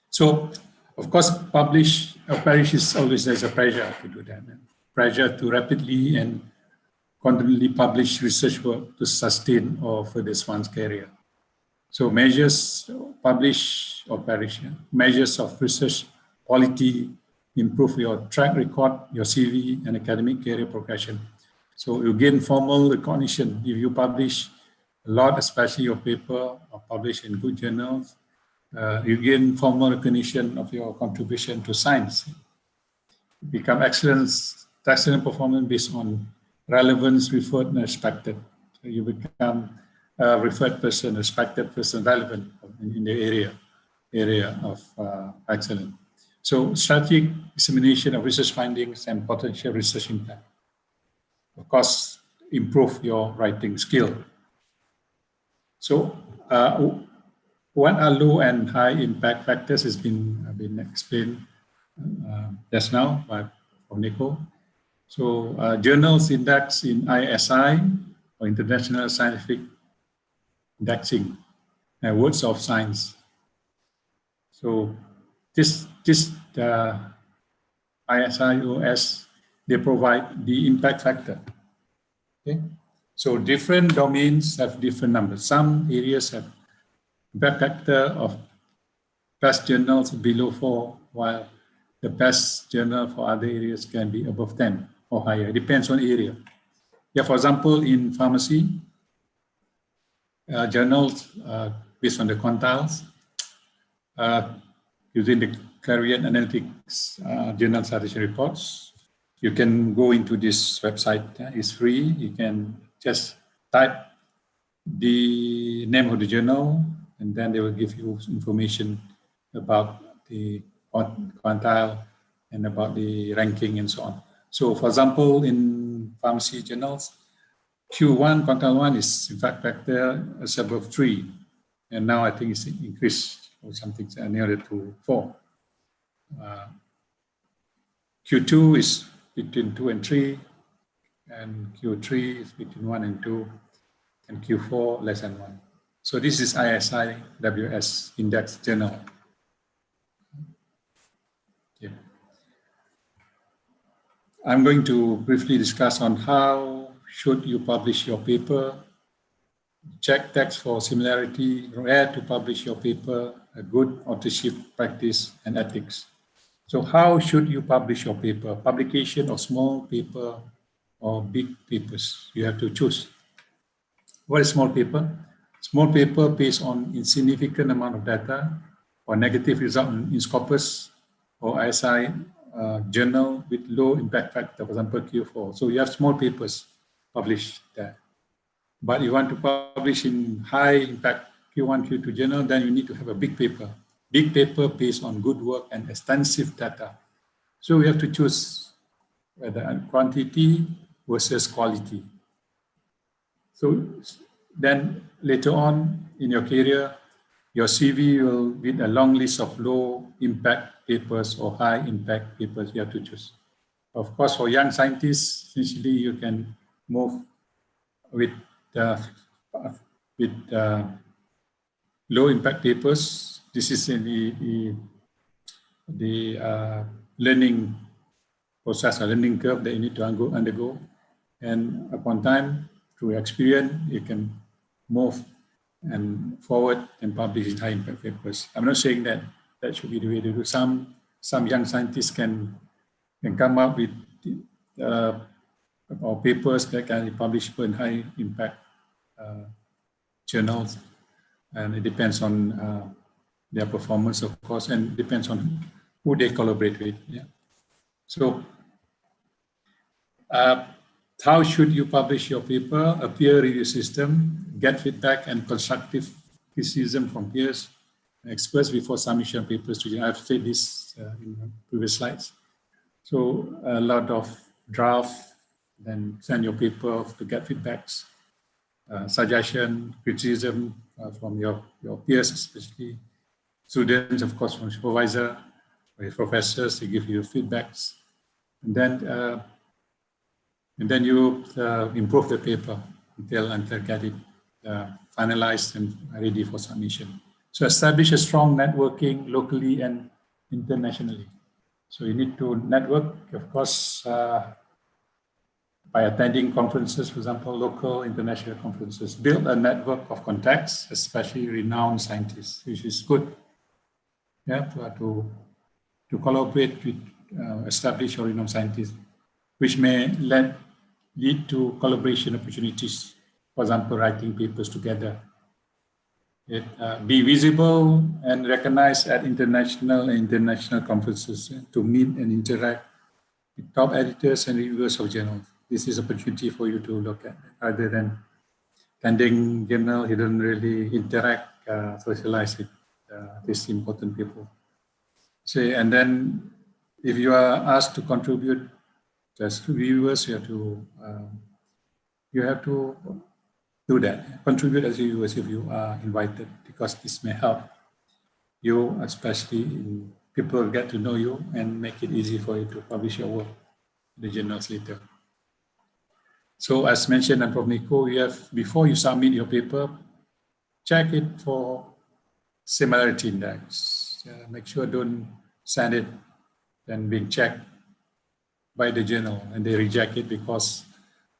So, of course, publish or perish is always, there's a pressure to do that. Pressure to rapidly and continually publish research work to sustain or further one's career. So measures, publish or perish, measures of research quality improve your track record, your CV, and academic career progression. So you gain formal recognition if you publish a lot, especially your paper or publish in good journals. You gain formal recognition of your contribution to science. Become excellent performance based on relevance, referred, and respected. So you become a referred person, respected person, relevant in the area of excellence. So strategic dissemination of research findings and potential research impact. Of course, improve your writing skill. So what are low and high impact factors has been explained just now by Nico. So journals index in ISI or International Scientific Indexing, Words of Science. So this ISI OS, they provide the impact factor. Okay, so different domains have different numbers. Some areas have impact factor of best journals below 4, while the best journal for other areas can be above 10 or higher. It depends on area. Yeah, for example, in pharmacy, journals based on the quantiles, using the Clarion Analytics journal citation reports, you can go into this website. It's free. You can just type the name of the journal, and then they will give you information about the quantile and about the ranking and so on. So, for example, in pharmacy journals, Q1, quantile 1 is impact factor is above 3, and now I think it's increased or something nearer to 4. Q2 is between 2 and 3, and Q3 is between 1 and 2, and Q4 less than 1. So this is ISI WS Index Journal. Okay. I'm going to briefly discuss on how should you publish your paper, check text for similarity, where to publish your paper, a good authorship practice, and ethics. So how should you publish your paper? Publication of small paper or big papers? You have to choose. What is small paper? Small paper based on insignificant amount of data or negative result in Scopus or ISI journal with low impact factor, for example, Q4. So you have small papers published there. But you want to publish in high impact Q1, Q2 journal, then you need to have a big paper. Big paper based on good work and extensive data. So we have to choose whether quantity versus quality. So then later on in your career, your CV will be a long list of low impact papers or high impact papers you have to choose. Of course, for young scientists, essentially you can move with low impact papers. This is in the learning process or learning curve that you need to undergo. And upon time, through experience, you can move and forward and publish high impact papers. I'm not saying that that should be the way to do. Some young scientists can come up with or papers that can be published in high impact journals, and it depends on their performance, of course, and depends on who they collaborate with. Yeah. So, how should you publish your paper? A peer review system, get feedback and constructive criticism from peers, experts before submission of papers to you. I've said this in previous slides. So a lot of draft, then send your paper to get feedbacks, suggestion, criticism from your peers, especially students, of course, from supervisor, or your professors, they give you feedbacks, and then you improve the paper until get it finalized and ready for submission. So establish a strong networking locally and internationally. So you need to network, of course, by attending conferences, for example, local, international conferences. Build a network of contacts, especially renowned scientists, which is good. Yeah, to collaborate with established or renowned scientists, which may lead to collaboration opportunities. For example, writing papers together. It be visible and recognized at international and international conferences to meet and interact with top editors and reviewers of journals. This is an opportunity for you to look at. Rather than attending journal, you don't really interact, socialize with these important people. So, and then if you are asked to contribute as reviewers, you have to do that. Contribute as reviewers if you are invited, because this may help you, especially people get to know you and make it easy for you to publish your work in the journals later. So as mentioned by Prof. Nico, you have, before you submit your paper, check it for similarity index. Make sure don't send it and being checked by the journal and they reject it because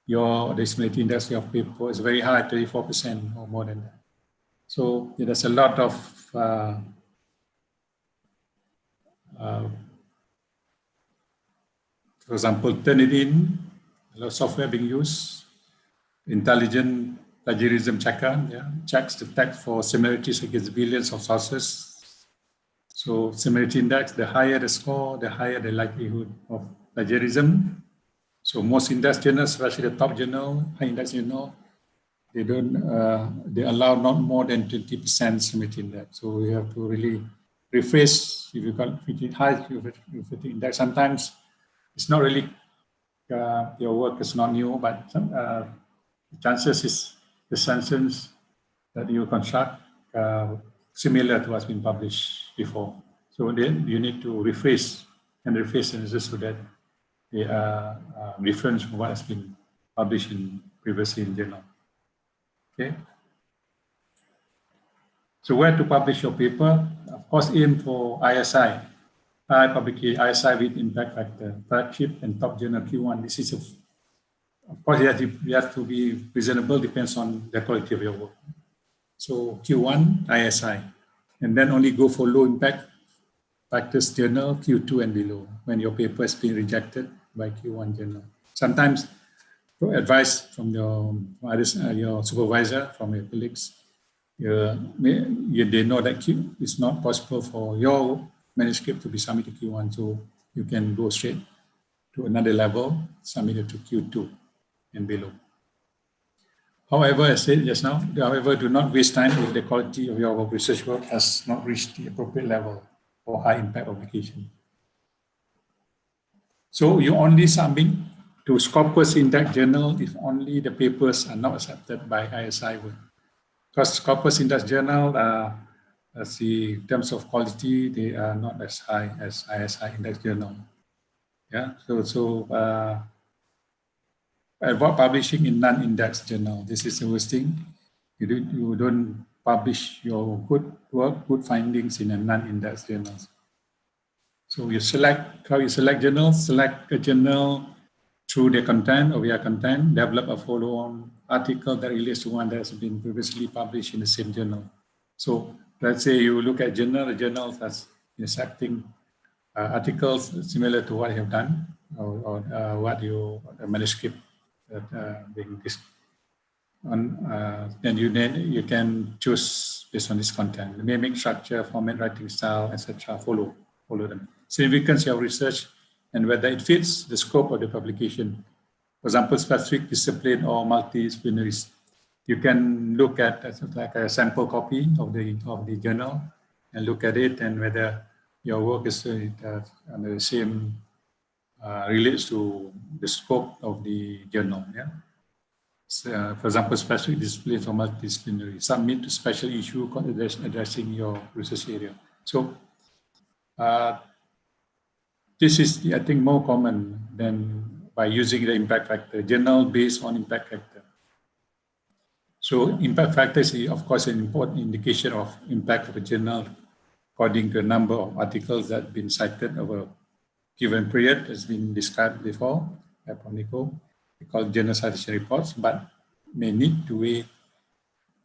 the similarity index of paper is very high, 34% or more than that. So there's a lot of for example, Turnitin, a lot of software being used. Intelligent plagiarism checker, checks the text for similarities against billions of sources. So similarity index, the higher the score, the higher the likelihood of plagiarism. So most index journals, especially the top journal, high index journal, they allow not more than 20% similarity index. So we have to really rephrase. If you got pretty high similarity index, sometimes it's not really your work is not new, but the chances is the sentence that you construct similar to what's been published before. So then you need to rephrase sentences so that they are different from what has been published previously in journal. Okay. So where to publish your paper? Of course, aim for ISI. Publication ISI with impact factor, flagship and top journal Q1. This is of course you have to be reasonable, depends on the quality of your work. So Q1 ISI, and then only go for low impact factors journal Q2 and below when your paper has been rejected by Q1 journal. Sometimes advice from your supervisor, from your colleagues, they know that it's not possible for your manuscript to be submitted to Q1, so you can go straight to another level, submitted to Q2 and below. However, as I said just now, do not waste time if the quality of your research work has not reached the appropriate level for high impact publication. So you only submit to Scopus Index Journal if only the papers are not accepted by ISI. Because Scopus Index Journal, in terms of quality, they are not as high as ISI Index Journal. Yeah, avoid publishing in non-index journal. This is the worst thing. You don't publish your good work, good findings in a non-index journal. So you select journals, select a journal through their content or via content, develop a follow-on article that relates to one that has been previously published in the same journal. So let's say you look at the journal that's accepting articles similar to what you have done or what your manuscript being on, then you can choose based on this content. The naming structure, format, writing style, etc. Follow them. Significance of research and whether it fits the scope of the publication. For example, specific discipline or multidisciplinaries. You can look at like a sample copy of the journal and look at it and whether your work is on the same relates to the scope of the journal. Yeah. So, for example, specific disciplines or multidisciplinary. Submit to special issue addressing your research area. So this is, I think, more common than by using the impact factor. Journal based on impact factor. So impact factor is, of course, an important indication of impact of a journal according to the number of articles that have been cited over a given period, has been described before by Prof. Nico. We call journal citation reports, but may need to weigh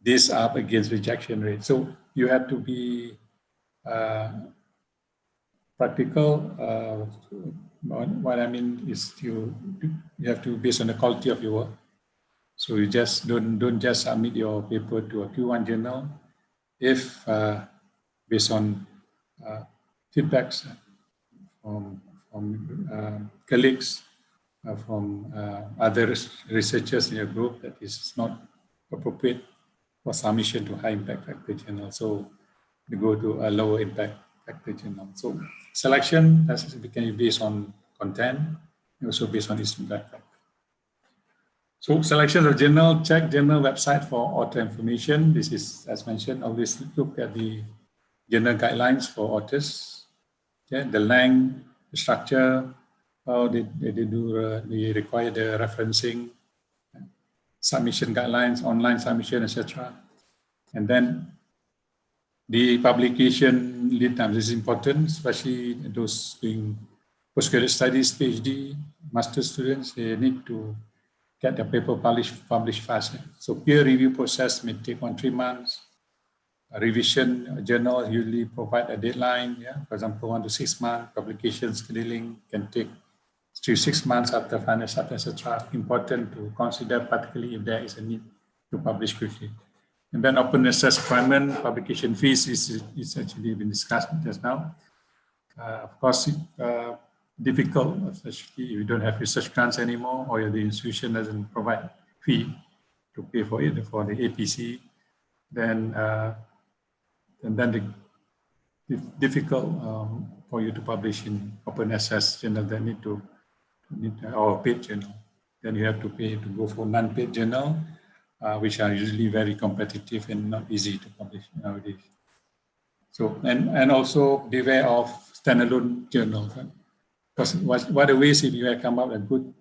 this up against rejection rate. So you have to be practical. What I mean is you have to base on the quality of your work. So you just don't just submit your paper to a Q1 journal if based on feedbacks from colleagues, from other researchers in your group that is not appropriate for submission to high impact factor journal. So you go to a lower impact factor journal. So selection can be based on content, and also based on its impact factor. So selection of journal, check journal website for author information. This is, as mentioned, always look at the journal guidelines for authors. Okay, the length, the structure, how they require the referencing, submission guidelines, online submission, etc. And then the publication lead time is important, especially those doing postgraduate studies, PhD, master students. They need to get the paper published fast. So peer review process may take 1-3 months. A revision journal usually provide a deadline. Yeah, for example, 1 to 6 months. Publication scheduling can take 3 to 6 months after final submission, etc. Important to consider, particularly if there is a need to publish quickly. And then open access requirement, publication fees is actually been discussed just now. Of course, difficult, especially if you don't have research grants anymore, or the institution doesn't provide fee to pay for it for the APC. Then it's difficult for you to publish in open access journal that need or paid journal. Then you have to pay to go for non-paid journal, which are usually very competitive and not easy to publish nowadays. So and also beware of standalone journals. Because what the ways if you come up with a good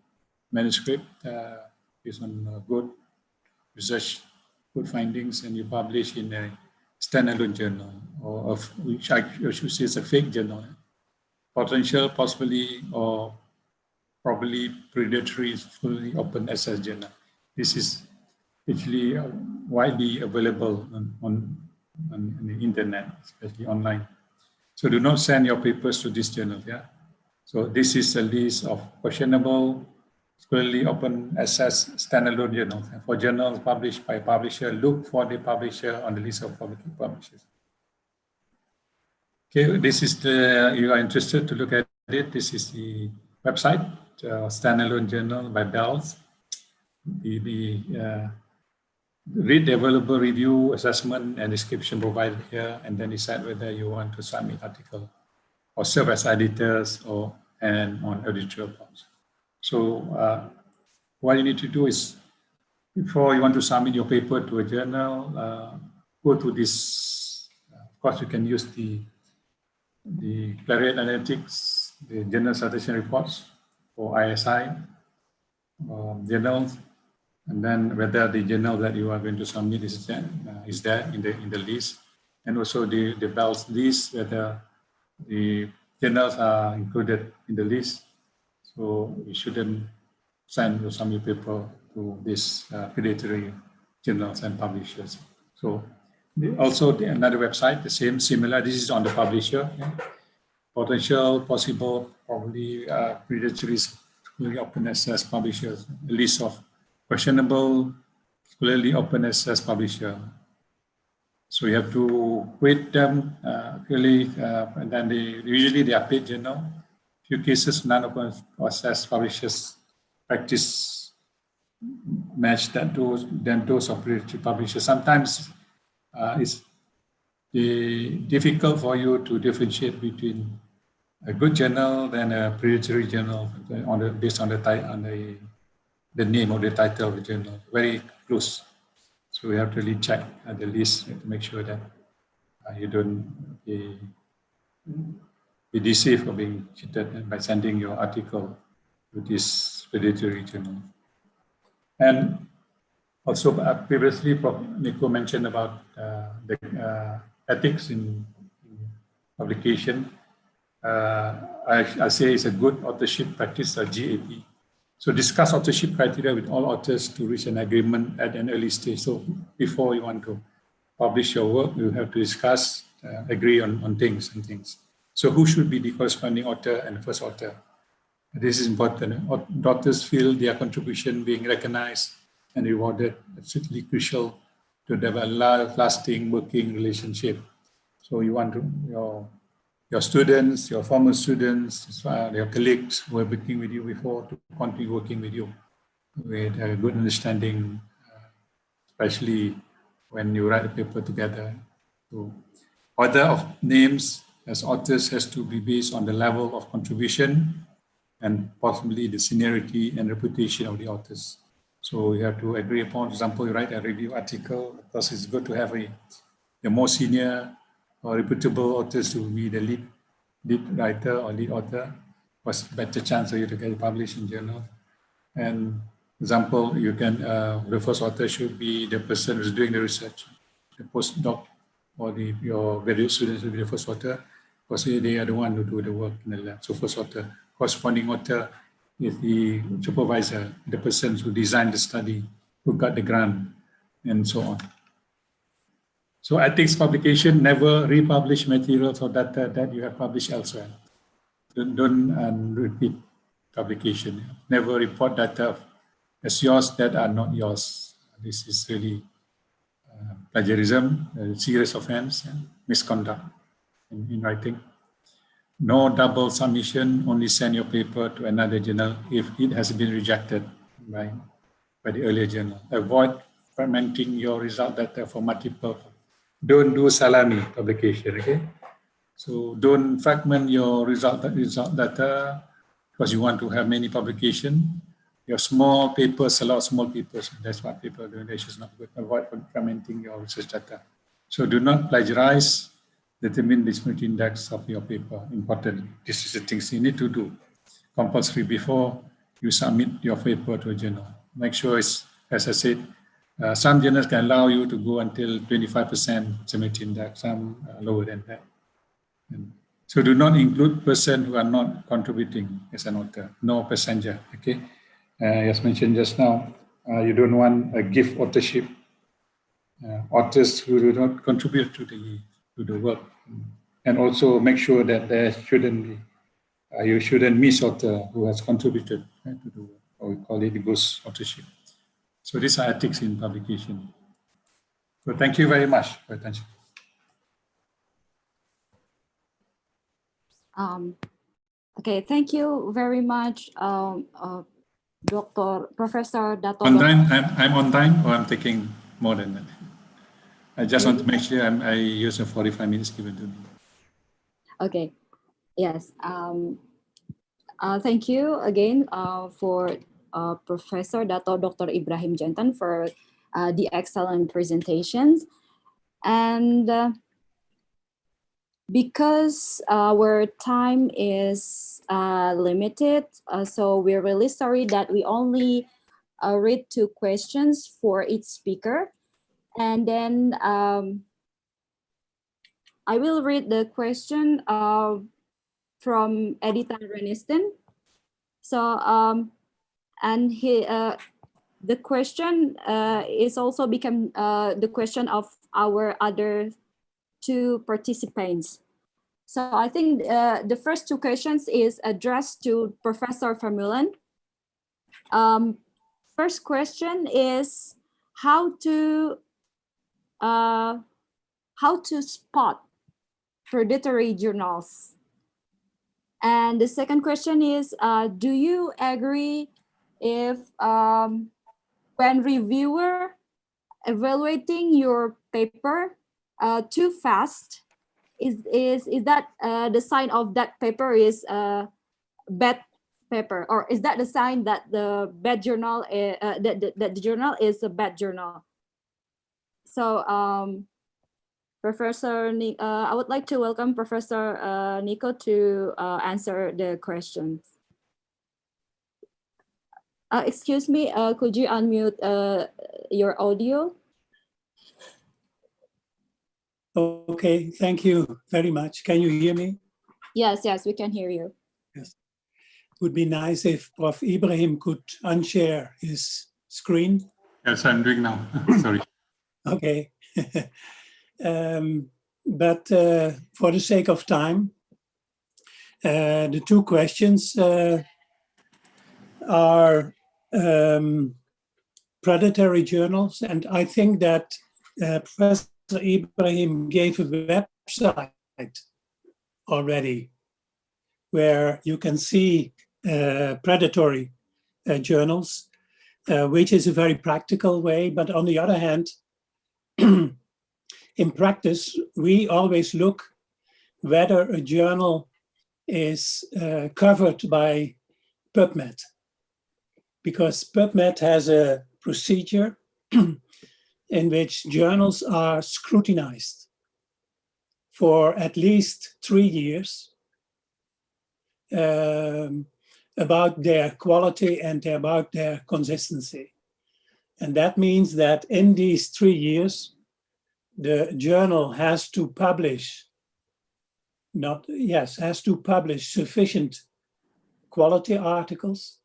manuscript based on good research, good findings, and you publish in a standalone journal, or which I should say is a fake journal, potential, possibly, or probably predatory, fully open access journal. This is actually widely available on the internet, especially online. So do not send your papers to this journal. Yeah. So this is a list of questionable, scholarly open access standalone journals. And for journals published by publisher, look for the publisher on the list of publishers. Okay, this is you are interested to look at it. This is the website, standalone journal by Bells. Read the available review, assessment, and description provided here, and then decide whether you want to submit article or serve as editors and on editorial boards. So what you need to do is, before you want to submit your paper to a journal, go to this. Of course, you can use the Clarity Analytics, the Journal Citation Reports for ISI journals, and then whether the journal that you are going to submit is there in the list, and also the BELS list, whether the journals are included in the list. So you shouldn't send your submit paper to these predatory journals and publishers. So also another website, the same, similar. This is on the publisher. Yeah. Potential, possible, probably predatory, scholarly open access publishers. A list of questionable, scholarly open access publisher. So you have to rate them clearly, and then usually they are paid journal. Few cases, non-open access publishers practice match those of predatory publishers. Sometimes it's difficult for you to differentiate between a good journal and a predatory journal based on the name or the title of the journal. Very close. So we have to really check the list to make sure that you don't be deceived or being cheated by sending your article to this predatory journal. And also previously, Nico mentioned about the ethics in publication. I say it's a good authorship practice, a GAP. So discuss authorship criteria with all authors to reach an agreement at an early stage. So before you want to publish your work, you have to discuss, agree on things. So who should be the corresponding author and the first author? This is important. Authors feel their contribution being recognized and rewarded. It's really crucial to develop a lasting working relationship. So you want to, your students, your former students, your colleagues who are working with you before to continue working with you with a good understanding, especially when you write a paper together. So order of names as authors has to be based on the level of contribution and possibly the seniority and reputation of the authors. So you have to agree upon, for example, you write a review article, of course it's good to have the more senior or reputable authors to be the lead writer or lead author, was better chance for you to get it published in journal. And example, you can, the first author should be the person who's doing the research, the postdoc or your graduate students will be the first author, because they are the one who do the work in the lab. So first author, corresponding author is the supervisor, the person who designed the study, who got the grant, and so on. So ethics publication, never republish materials or data that you have published elsewhere. Don't repeat publication. Never report data as yours that are not yours. This is really plagiarism, a serious offense, and misconduct in writing. No double submission, only send your paper to another journal if it has been rejected by the earlier journal. Avoid fragmenting your result data for multiple. Don't do salami publication, okay? So don't fragment your result data because you want to have many publications. Your small papers, a lot of small papers, that's what people do. This is not good. Avoid fragmenting your research data. So do not plagiarize. Determine the disparity index of your paper. Important. This is the things you need to do. Compulsory before you submit your paper to a journal. Make sure it's, as I said, some journals can allow you to go until 25% disparity index, some lower than that. And so do not include persons who are not contributing as an author. No passenger. Okay. As mentioned just now, you don't want a gift authorship. Authors who do not contribute to the work, and also make sure that there shouldn't be, you shouldn't miss author who has contributed to the work, or we call it the ghost authorship. So these are ethics in publication. So thank you very much for your attention. Okay, thank you very much, Professor Dato. On time, I'm on time, or I'm taking more than that. I just want to make sure I use the 45 minutes given to me. Okay, yes. Thank you again for Professor Dato Dr. Ibrahim Jantan for the excellent presentations. And because our time is limited, so we're really sorry that we only read 2 questions for each speaker. And then I will read the question from Edita Reniston. So, and the question is also become the question of our other 2 participants. So I think the first 2 questions is addressed to Professor Vermeulen. First question is how to spot predatory journals. And the second question is, do you agree if when reviewer evaluating your paper too fast, is that the sign of that paper is a bad paper, or is that the sign that the bad journal that the journal is a bad journal? So Professor, I would like to welcome Professor Nico to answer the questions. Excuse me, could you unmute your audio? Okay, thank you very much. Can you hear me? Yes, we can hear you. Yes. Would be nice if Prof. Ibrahim could unshare his screen. Yes, I'm doing now. Sorry. Okay. But for the sake of time, The two questions are predatory journals, and I think that Professor Ibrahim gave a website already where you can see predatory journals, which is a very practical way. But on the other hand, in practice, we always look whether a journal is covered by PubMed, because PubMed has a procedure in which journals are scrutinized for at least 3 years about their quality and about their consistency. And that means that in these 3 years, the journal has to publish sufficient quality articles.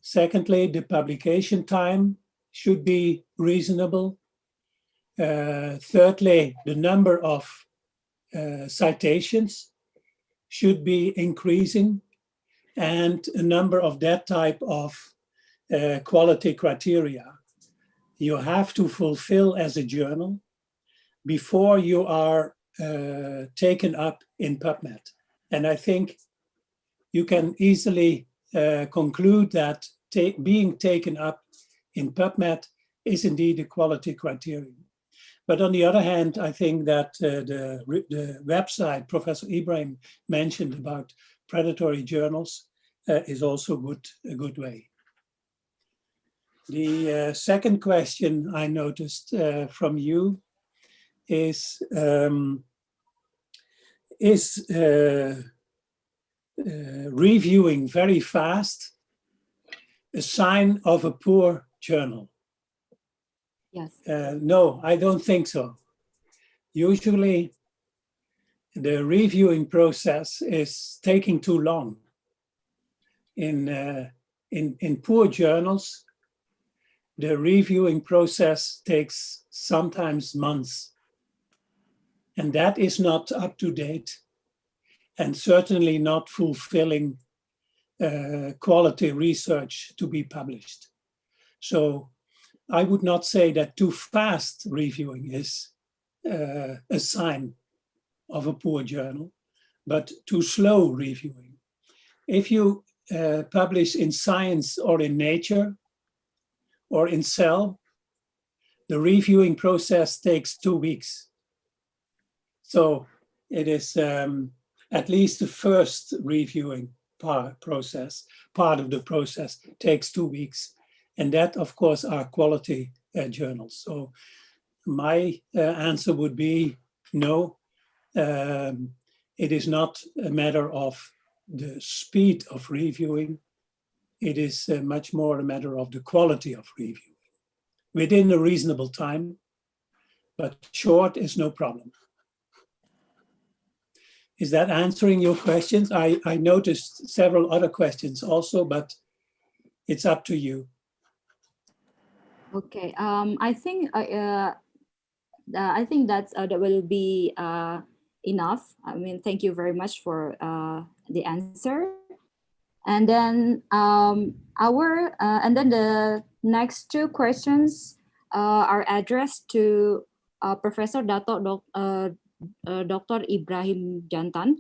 Secondly, the publication time should be reasonable. Thirdly, the number of citations should be increasing, and a number of that type of quality criteria you have to fulfill as a journal before you are taken up in PubMed. And I think you can easily conclude that being taken up in PubMed is indeed a quality criterion. But on the other hand, I think that the website Professor Ibrahim mentioned about predatory journals is also a good way. The second question I noticed from you is reviewing very fast a sign of a poor journal? Yes. No, I don't think so. Usually, the reviewing process is taking too long. In poor journals, the reviewing process takes sometimes months. And that is not up to date and certainly not fulfilling quality research to be published. So I would not say that too fast reviewing is a sign of a poor journal, but too slow reviewing. If you publish in Science or in Nature or in Cell, the reviewing process takes 2 weeks. So it is at least the first reviewing part of the process takes 2 weeks. And that, of course, are quality journals. So my answer would be no. It is not a matter of the speed of reviewing. It is much more a matter of the quality of reviewing within a reasonable time, but short is no problem. Is that answering your questions? I noticed several other questions also, but it's up to you. Okay, I think that will be enough. I mean, thank you very much for the answer. And then the next two questions are addressed to Professor Dr. Ibrahim Jantan.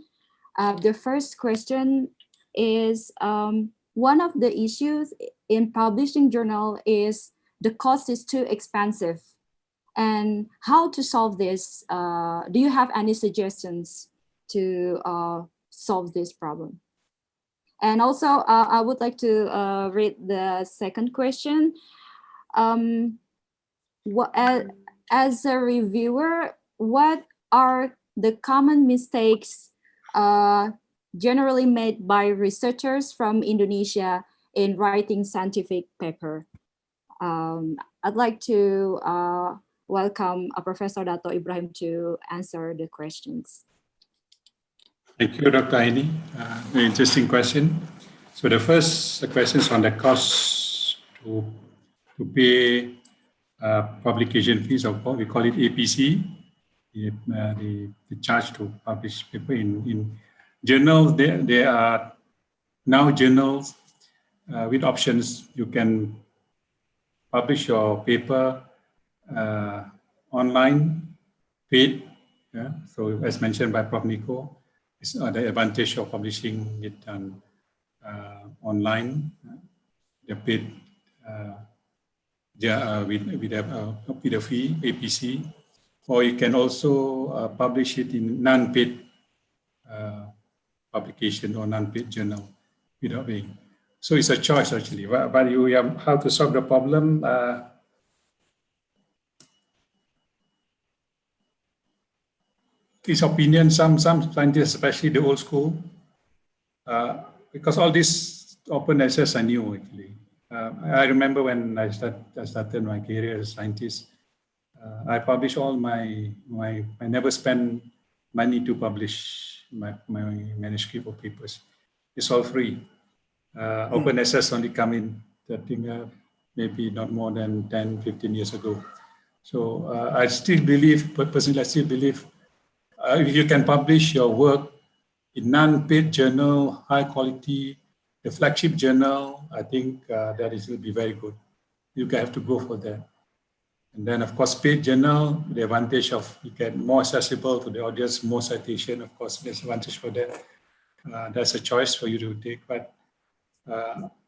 The first question is, one of the issues in publishing journal is the cost is too expensive. And how to solve this? Do you have any suggestions to solve this problem? And also, I would like to read the second question. As a reviewer, what are the common mistakes generally made by researchers from Indonesia in writing scientific paper? I'd like to welcome Professor Dato Ibrahim to answer the questions. Thank you, Dr. Aini. Very interesting question. So the first question is on the cost to pay publication fees, or we call it APC, the charge to publish paper in journals, there are now journals with options. You can publish your paper online, paid. Yeah? So as mentioned by Prof. Nico, it's the advantage of publishing it online. The paid with a fee, APC, or you can also publish it in non-paid publication or non-paid journal without paying. So it's a choice actually. But you have how to solve the problem. His opinion, some scientists, especially the old school, because all this open access are new actually. I remember when I started my career as a scientist, I publish all I never spend money to publish my manuscript or papers. It's all free. Open access only come in, I think maybe not more than 10, 15 years ago. So I still believe, personally, I still believe if you can publish your work in non-paid journal, high quality, the flagship journal, I think that will be very good. You have to go for that. And then, of course, paid journal, the advantage of you get more accessible to the audience, more citation, of course, there's advantage for that. That's a choice for you to take, but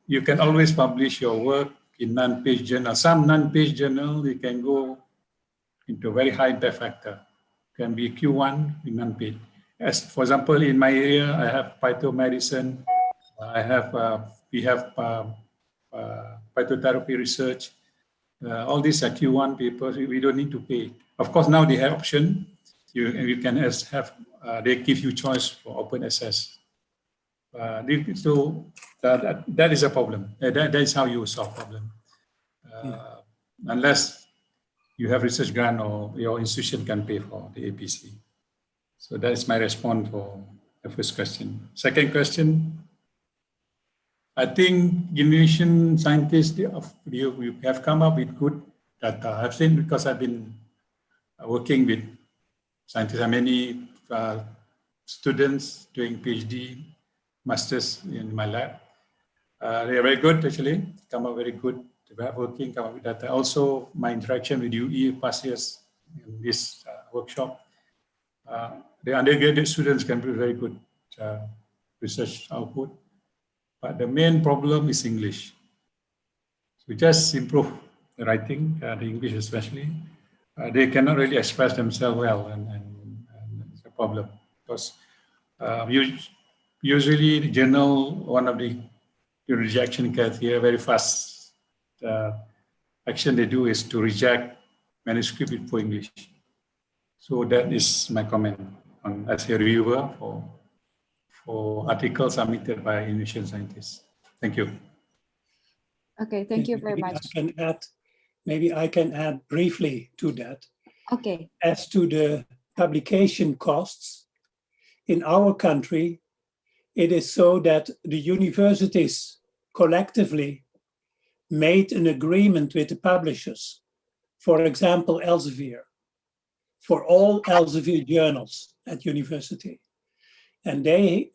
you can always publish your work in non-paid journal. Some non-paid journal, you can go into a very high impact factor. Can be Q1 in non-paid. As for example, in my area, I have phytomedicine. We have phytotherapy research. All these are Q1 papers. We don't need to pay. Of course, now they have option. You can have. They give you choice for open access. So that is a problem. That is how you solve problem. Unless you have research grant or your institution can pay for the APC. So that is my response for the first question. Second question, I think Indonesian scientists, you have come up with good data. I've seen because I've been working with scientists, many students doing PhD, masters in my lab. They are very good actually, come up very good. Working, come up with data. Also, my interaction with UE past years in this workshop, the undergraduate students can be very good research output. But the main problem is English. So just improve the writing, the English especially. They cannot really express themselves well, and it's a problem because usually the journal, one of the rejection criteria, very fast action they do is to reject manuscript for English. So that is my comment on as a reviewer for articles submitted by Indonesian scientists. Thank you. Okay, thank you very much. Maybe I can add briefly to that. Okay. As to the publication costs, in our country, it is so that the universities collectively made an agreement with the publishers, for example, Elsevier, for all Elsevier journals at university. And they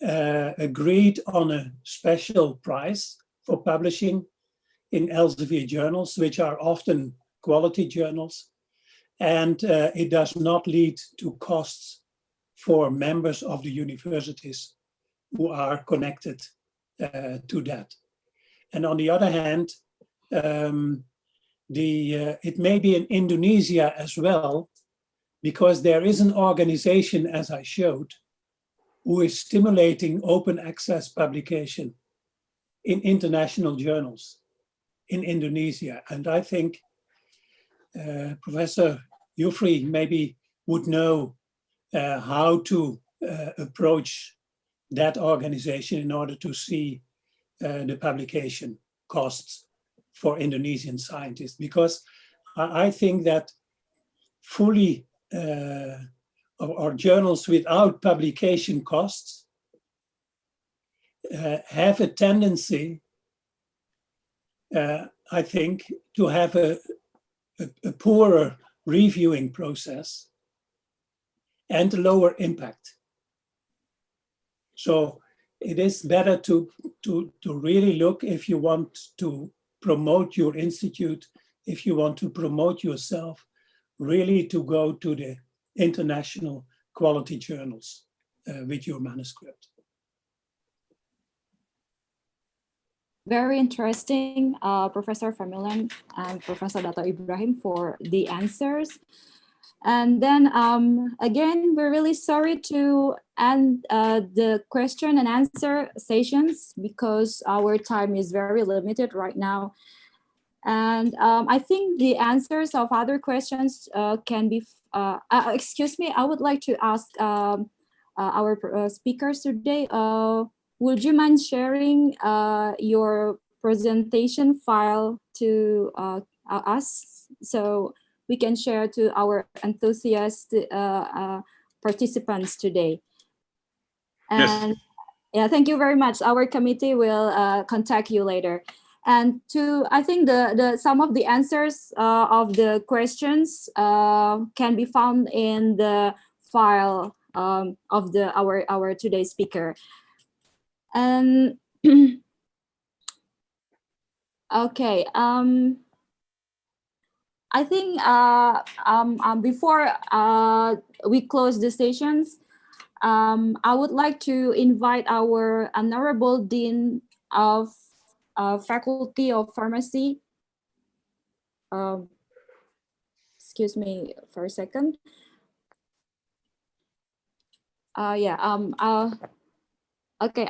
agreed on a special price for publishing in Elsevier journals, which are often quality journals. And it does not lead to costs for members of the universities who are connected to that. And on the other hand, it may be in Indonesia as well, because there is an organization, as I showed, who is stimulating open access publication in international journals in Indonesia. And I think Professor Jufri maybe would know how to approach that organization in order to see the publication costs for Indonesian scientists, because I think that fully or journals without publication costs have a tendency, I think, to have a poorer reviewing process and a lower impact. So it is better to really look, if you want to promote your institute, if you want to promote yourself, really to go to the international quality journals with your manuscript. Very interesting, Professor Vermeulen and Professor Dr. Ibrahim, for the answers. And then again, we're really sorry to end the question and answer sessions because our time is very limited right now. And I think the answers of other questions can be, excuse me, I would like to ask our speakers today, would you mind sharing your presentation file to us so we can share to our enthusiast participants today? And Yes. yeah, thank you very much. Our committee will contact you later. And I think the some of the answers of the questions can be found in the file of our today's speaker. And okay, I think before we close the sessions, I would like to invite our Honorable Dean of Faculty of Pharmacy. Excuse me for a second. Okay.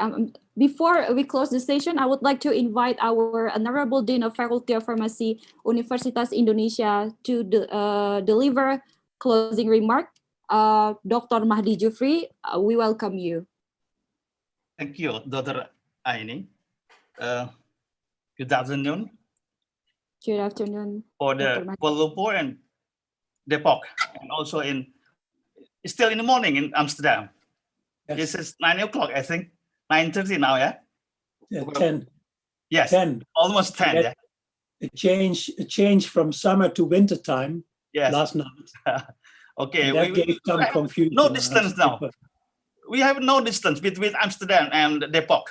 Before we close the session, I would like to invite our Honorable Dean of Faculty of Pharmacy, Universitas Indonesia, to deliver closing remark. Dr. Mahdi Jufri, we welcome you. Thank you, Dr. Aini. Good afternoon. Good afternoon. For the Kuala Lumpur and Depok, and also still in the morning in Amsterdam. Yes. This is 9 o'clock, I think. 9:30 now, yeah? Yeah, 10. Yes, 10. almost 10, yeah. A change from summer to winter time. Yes. Last night. Okay. And that gave some confusion. No distance now. We have no distance between Amsterdam and Depok.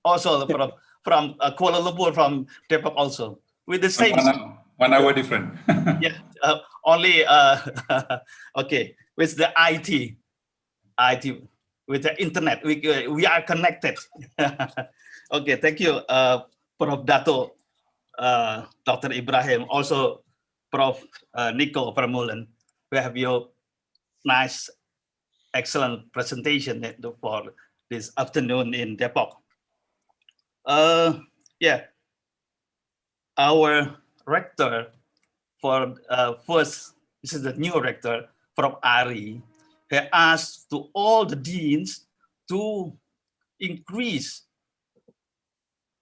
Also from Kuala Lumpur, from Depok also. With the same. 1 hour different. Yeah, only, okay, with the IT, with the internet, we are connected. Okay, thank you, Prof. Dato, Dr. Ibrahim, also Prof. Nico Vermeulen. We have your nice, excellent presentation for this afternoon in Depok. Yeah, our rector for first, this is the new rector from ARI, he asked to all the deans to increase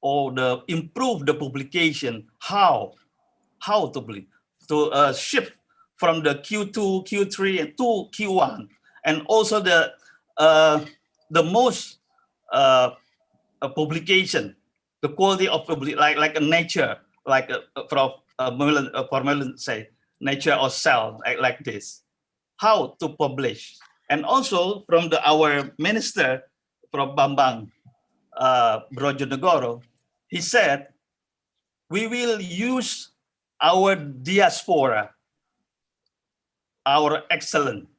or improve the publication. How to shift from the Q2, Q3, and to Q1, and also the most publication, the quality of public, like a nature, like from Vermeulen say, nature or cell, like this. How to publish, and also from our minister, from Bambang Brojonegoro, he said, we will use our diaspora, our excellent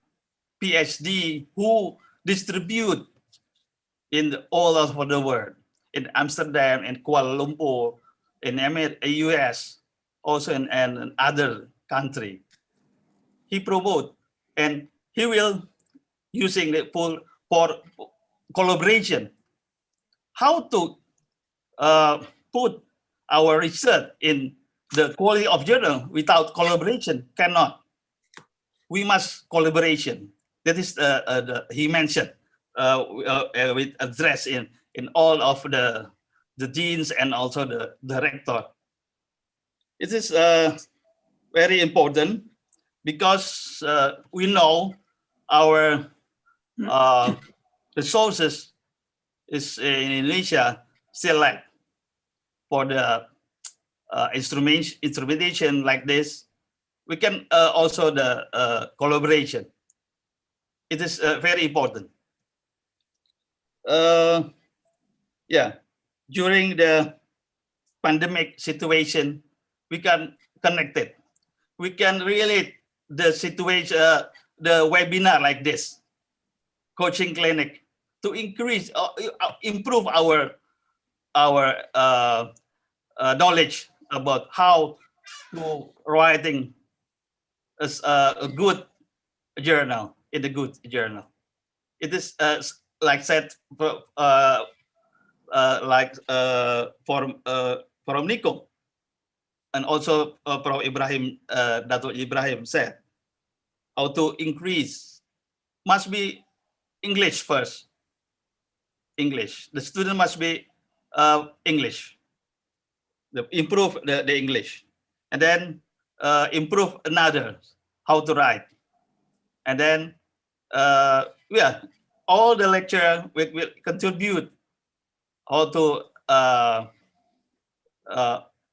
PhD who distribute in all over the world, in Amsterdam, in Kuala Lumpur, in US, also in other country. He promote, and he will using it for collaboration. How to put our research in the quality of journal without collaboration? Cannot. We must collaboration. That is he mentioned with address in all of the deans and also the rector. It is very important because we know our resources is in Indonesia still lack for the instrumentation like this. We can also the collaboration. It is very important. yeah, during the pandemic situation, we can connect it. We can relate the situation, the webinar like this, coaching clinic, to increase, improve our knowledge about how to writing a good journal, in a good journal. It is like said from Nico, and also from Ibrahim, Dato Ibrahim said, how to increase must be English first. English. The student must be English. Improve the English, and then improve another how to write, and then yeah, all the lecture will contribute how to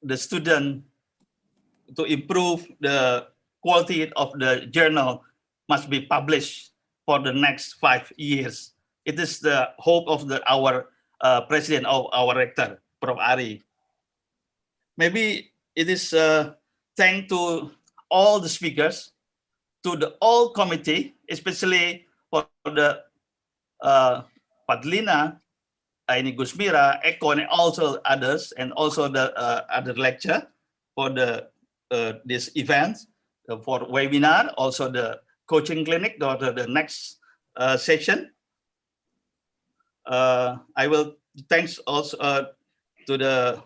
the student to improve the quality of the journal must be published for the next 5 years. It is the hope of our president, of our rector, Prof. Ari. Maybe it is thanks to all the speakers, to the all committee, especially for the Padlina, Aini Gusmira, Eko, and also others, and also the other lecture for the this event, for webinar, also the coaching clinic, or the next session. I will thanks also to the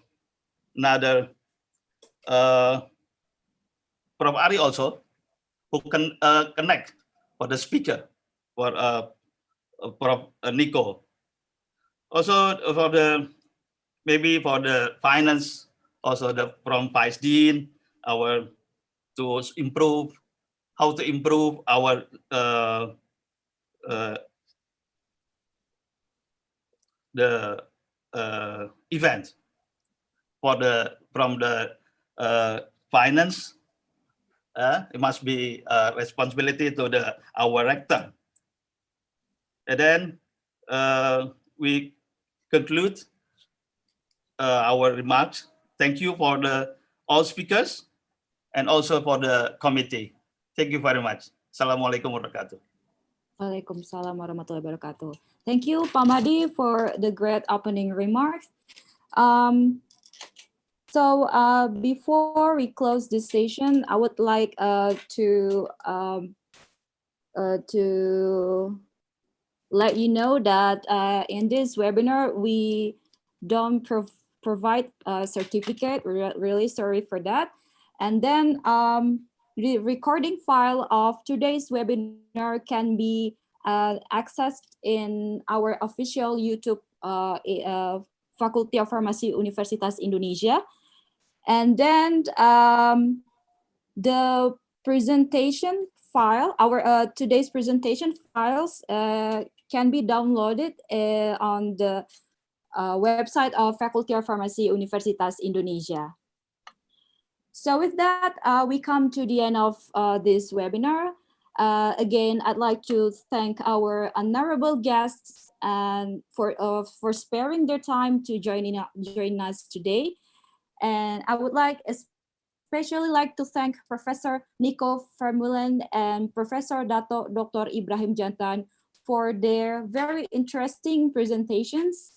another Prof. Ari also, who can connect for the speaker, for Prof. Nico. Also for the, maybe for the finance, also from Vice Dean, our to improve, how to improve our the event for the from the finance. It must be responsibility to our rector. And then we conclude our remarks. Thank you for all speakers and also for the committee. Thank you very much. Assalamualaikum warahmatullahi wabarakatuh. Waalaikumsalam warahmatullahi wabarakatuh. Thank you, Pak Madi, for the great opening remarks. So before we close this session, I would like to let you know that in this webinar, we don't provide a certificate. We're really sorry for that. And then the recording file of today's webinar can be accessed in our official YouTube Faculty of Pharmacy Universitas Indonesia. And then the presentation file, our today's presentation files can be downloaded on the website of Faculty of Pharmacy Universitas Indonesia. So with that, we come to the end of this webinar. Again, I'd like to thank our honorable guests and for sparing their time to join us today. And I would especially like to thank Professor Nico Vermeulen and Professor Dr. Ibrahim Jantan for their very interesting presentations.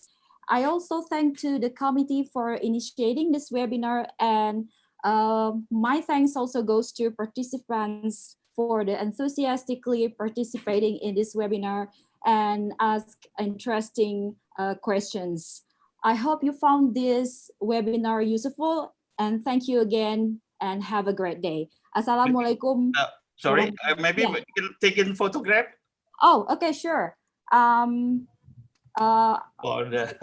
I also thank to the committee for initiating this webinar, and my thanks also goes to participants for the enthusiastically participating in this webinar and ask interesting questions. I hope you found this webinar useful, and thank you again and have a great day. Assalamualaikum. Sorry, maybe we can take in photograph. Oh, okay, sure. For the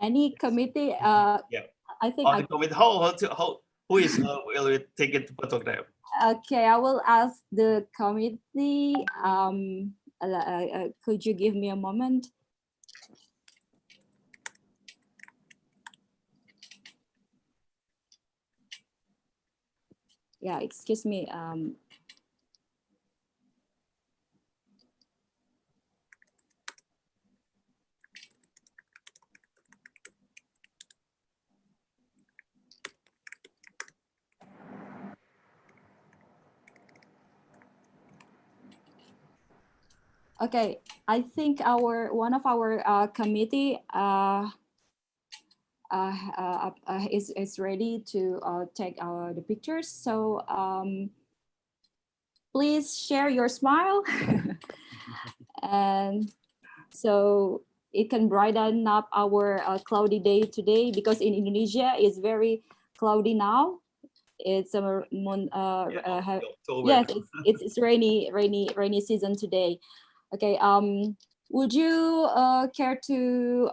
any committee, yeah. I think the committee, who is will take it photograph? Okay, I will ask the committee. Could you give me a moment? Yeah, excuse me. Okay, I think one of our committee is ready to take the pictures. So please share your smile, and so it can brighten up our cloudy day today, because in Indonesia it's very cloudy now. It's a yes, it's rainy season today. Okay. Would you care to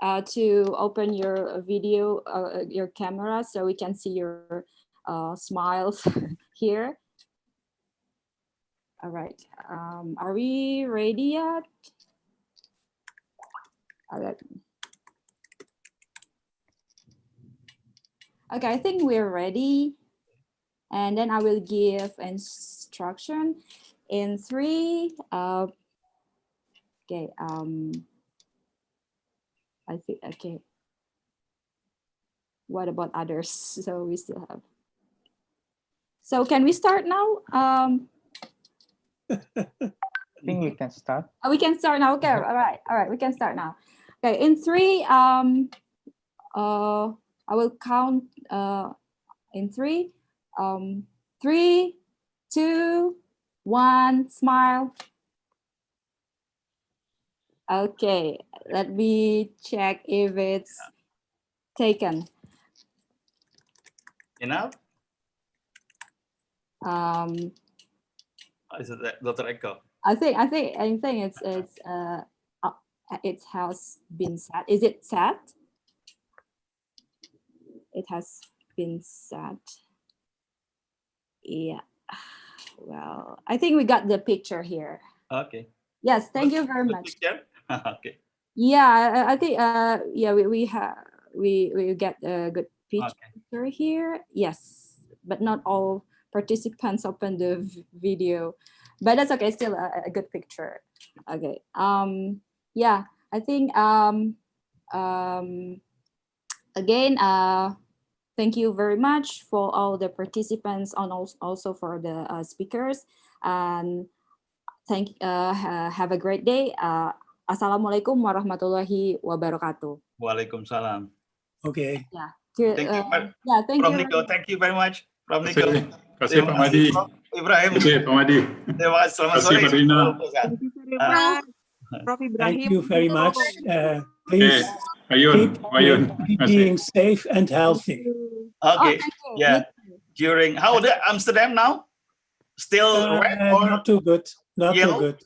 open your video, your camera, so we can see your smiles here? All right. Are we ready yet? Okay, I think we're ready. And then I will give instruction in 3. Okay. I think, okay. What about others? So we still have. So can we start now? I think we can start. Oh, we can start now. Okay. All right. We can start now. Okay. In 3, I will count in 3. 3, 2, 1. Smile. Okay. Let me check if it's taken. Enough? Is it Dr. Eko? I think it has been set. Is it set? It has been set. Yeah. Well, I think we got the picture here. Okay. Yes, thank you very much. Okay. Yeah, I think yeah, we get a good picture here. Yes, but not all participants open the video, but that's okay. Still a good picture. Okay. Yeah, I think again, thank you very much for all the participants and also for the speakers, and have a great day. Assalamualaikum warahmatullahi wabarakatuh. Waalaikumsalam. Okay. Yeah. Thank you. Yeah, thank you. Nico, thank you very much. From Nico. Terima kasih Pak Madi. Ibrahim. Terima kasih Pak Madi. Terima kasih. Selamat Terima kasih sore. Pak Rina. Thank you very much, Prof. Ibrahim. Thank you very much. Please Ayun, keep being safe and healthy. Okay. Oh, Yeah. During how old Amsterdam now? Still red or not too good. Not yellow? too good.